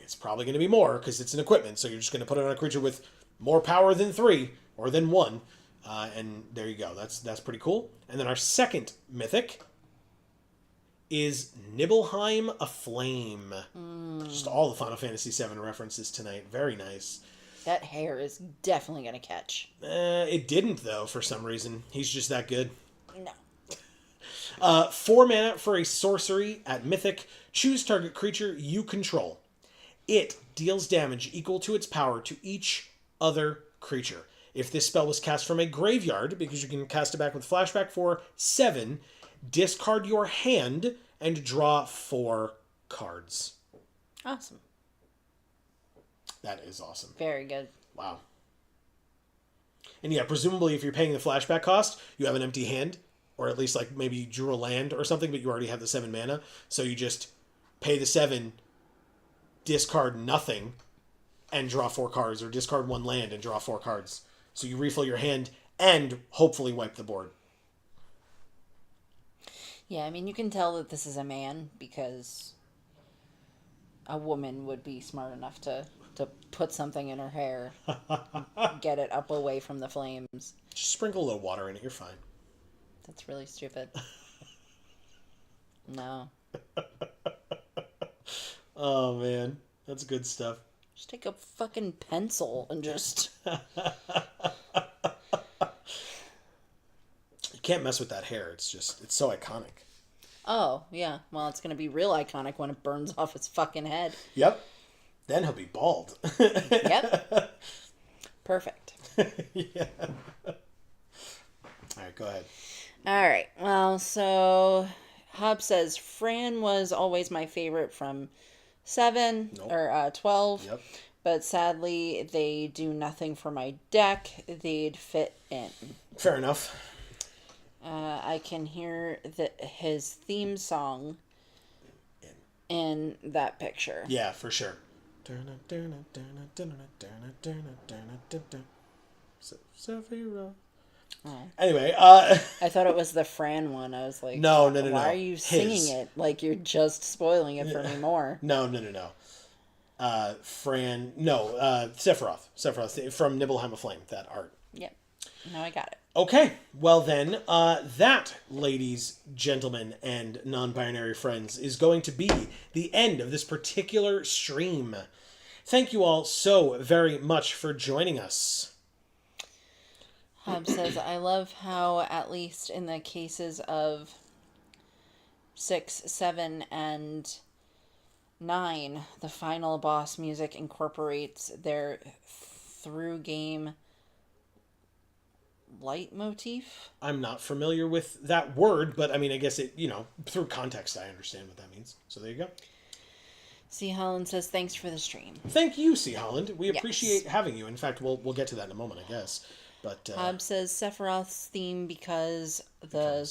it's probably going to be more because it's an equipment. So you're just going to put it on a creature with more power than 3 or than 1. And there you go. That's pretty cool. And then our second mythic is Nibelheim Aflame. Just all the Final Fantasy VII references tonight. Very nice. That hair is definitely going to catch. It didn't, though, for some reason. He's just that good. No. 4 mana for a sorcery at Mythic. Choose target creature you control. It deals damage equal to its power to each other creature. If this spell was cast from a graveyard, because you can cast it back with flashback for 7, discard your hand and draw 4 cards. Awesome. That is awesome. Very good. Wow. And yeah, presumably if you're paying the flashback cost, you have an empty hand, or at least like maybe you drew a land or something, but you already have the 7 mana, so you just pay the 7, discard nothing, and draw 4 cards, or discard 1 land and draw 4 cards. So you refill your hand and hopefully wipe the board. Yeah, I mean, you can tell that this is a man because a woman would be smart enough to put something in her hair, get it up away from the flames. Just sprinkle a little water in it, you're fine. That's really stupid. No. Oh, man. That's good stuff. Just take a fucking pencil and just... You can't mess with that hair. It's so iconic. Oh, yeah. Well, it's going to be real iconic when it burns off his fucking head. Yep. Then he'll be bald. Yep. Perfect. Yeah. All right, go ahead. All right. Well, so Hobbs says Fran was always my favorite from 7 Nope. or 12. Yep. But sadly, they do nothing for my deck. They'd fit in. Fair enough. I can hear his theme song in that picture. Yeah, for sure. Sephiroth. Oh. Anyway, I thought it was the Fran one. I was like, No. Why are you singing it? Like, you're just spoiling it for me more. No. Fran, no, Sephiroth from Nibelheim Aflame, that art. Yep. Now I got it. Okay, well then, that, ladies, gentlemen, and non-binary friends, is going to be the end of this particular stream. Thank you all so very much for joining us. Hobbs says, I love how, at least in the cases of 6, 7, and 9, the final boss music incorporates their through game leitmotif. I'm not familiar with that word, but I mean, I guess it, through context, I understand what that means. So there you go. C. Holland says, thanks for the stream. Thank you, C. Holland. We Yes. appreciate having you. In fact, we'll get to that in a moment, I guess. But Hob says Sephiroth's theme becomes the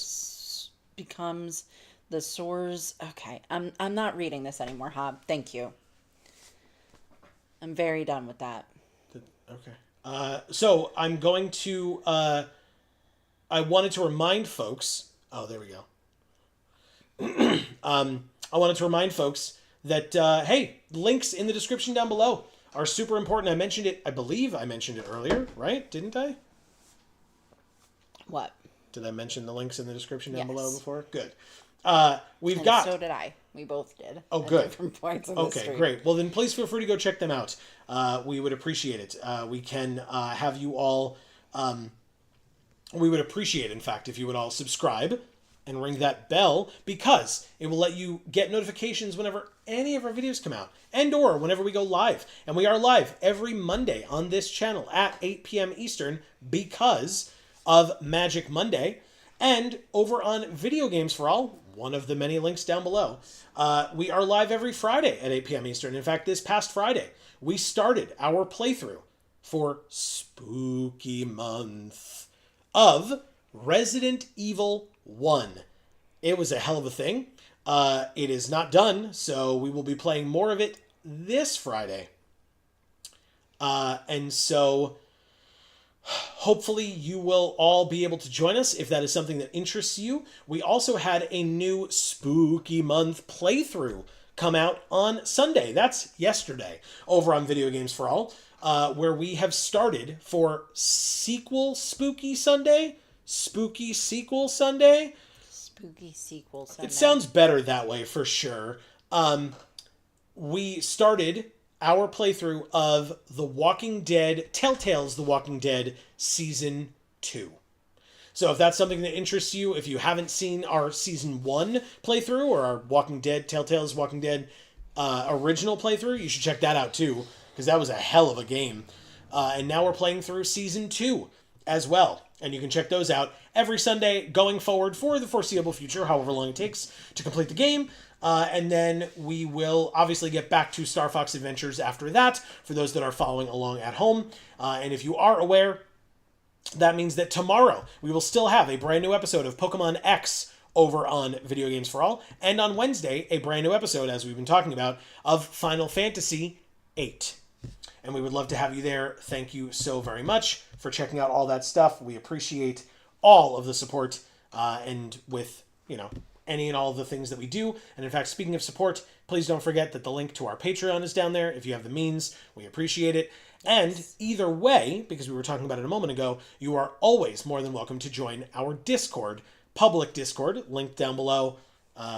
Soar's. Okay, I'm not reading this anymore, Hob. Thank you. I'm very done with that. Okay. So I'm going to. I wanted to remind folks. Oh, there we go. I wanted to remind folks that hey, links in the description down below are super important. I mentioned it. I believe I mentioned it earlier, right? Didn't I? What? Did I mention the links in the description down Yes. below before? Good. We've And got. so did I. We both did. Oh, at good. Different points in the Okay, stream. great. Well, then please feel free to go check them out. We would appreciate it. We can have you all. We would appreciate, in fact, if you would all subscribe and ring that bell, because it will let you get notifications whenever any of our videos come out, and or whenever we go live. And we are live every Monday on this channel at 8 p.m. Eastern because of Magic Monday. And over on Video Games for All, one of the many links down below, we are live every Friday at 8 p.m. Eastern. In fact, this past Friday, we started our playthrough for Spooky Month of Resident Evil 1. It was a hell of a thing. It is not done, so we will be playing more of it this Friday. And so hopefully you will all be able to join us if that is something that interests you. We also had a new Spooky Month playthrough come out on Sunday. That's yesterday over on Video Games for All, where we have started for Sequel Spooky Sunday, Spooky Sequel Sunday. Spooky sequel Sunday. It sounds better that way for sure. We started our playthrough of The Walking Dead, Telltale's The Walking Dead Season 2. So if that's something that interests you, if you haven't seen our Season 1 playthrough or our Walking Dead, Telltale's Walking Dead original playthrough, you should check that out too, because that was a hell of a game. And now we're playing through Season 2 as well. And you can check those out every Sunday going forward for the foreseeable future, however long it takes to complete the game. And then we will obviously get back to Star Fox Adventures after that, for those that are following along at home. And if you are aware, that means that tomorrow we will still have a brand new episode of Pokemon X over on Video Games for All. And on Wednesday, a brand new episode, as we've been talking about, of Final Fantasy VIII. And we would love to have you there. Thank you so very much for checking out all that stuff. We appreciate all of the support and with, any and all of the things that we do. And in fact, speaking of support, please don't forget that the link to our Patreon is down there. If you have the means, we appreciate it. And either way, because we were talking about it a moment ago, you are always more than welcome to join our Discord, public Discord, linked down below.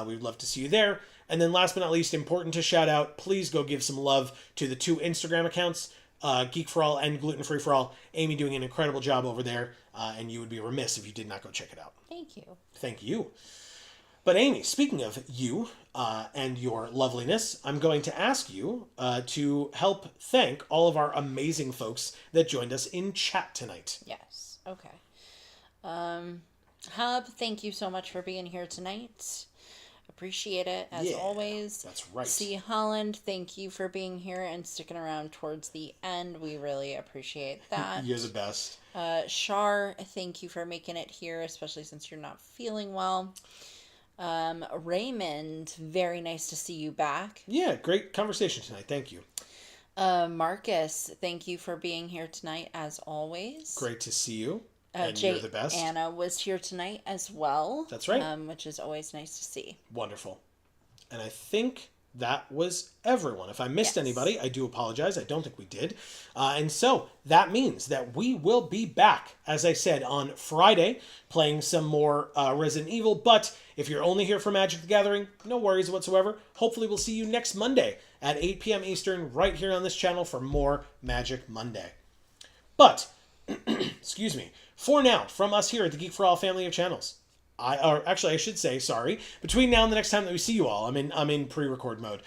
We would love to see you there. And then last but not least, important to shout out, please go give some love to the two Instagram accounts, Geek for All and Gluten Free for All. Amy doing an incredible job over there, and you would be remiss if you did not go check it out. Thank you. Thank you. But Amy, speaking of you and your loveliness, I'm going to ask you to help thank all of our amazing folks that joined us in chat tonight. Yes. Okay. Hub, thank you so much for being here tonight. Appreciate it, as always. That's right. C. Holland, thank you for being here and sticking around towards the end. We really appreciate that. You're the best. Shar, thank you for making it here, especially since you're not feeling well. Raymond, very nice to see you back. Yeah, great conversation tonight. Thank you. Marcus, thank you for being here tonight, as always. Great to see you. And you're the best. Anna was here tonight as well. That's right. Which is always nice to see. Wonderful. And I think that was everyone. If I missed anybody, I do apologize. I don't think we did. And so that means that we will be back, as I said, on Friday, playing some more Resident Evil. But if you're only here for Magic the Gathering, no worries whatsoever. Hopefully we'll see you next Monday at 8 p.m. Eastern, right here on this channel for more Magic Monday. But, excuse me, for now, from us here at the Geek for All family of channels, I should say, sorry, between now and the next time that we see you all, I'm in pre-record mode.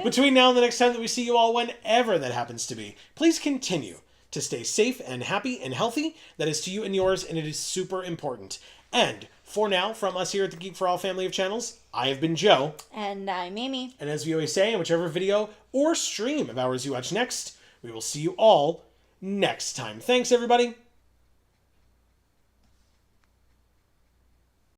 Between now and the next time that we see you all, whenever that happens to be, please continue to stay safe and happy and healthy. That is to you and yours, and it is super important. And for now, from us here at the Geek for All family of channels, I have been Joe. And I'm Amy. And as we always say, in whichever video or stream of ours you watch next, we will see you all next time. Thanks, everybody.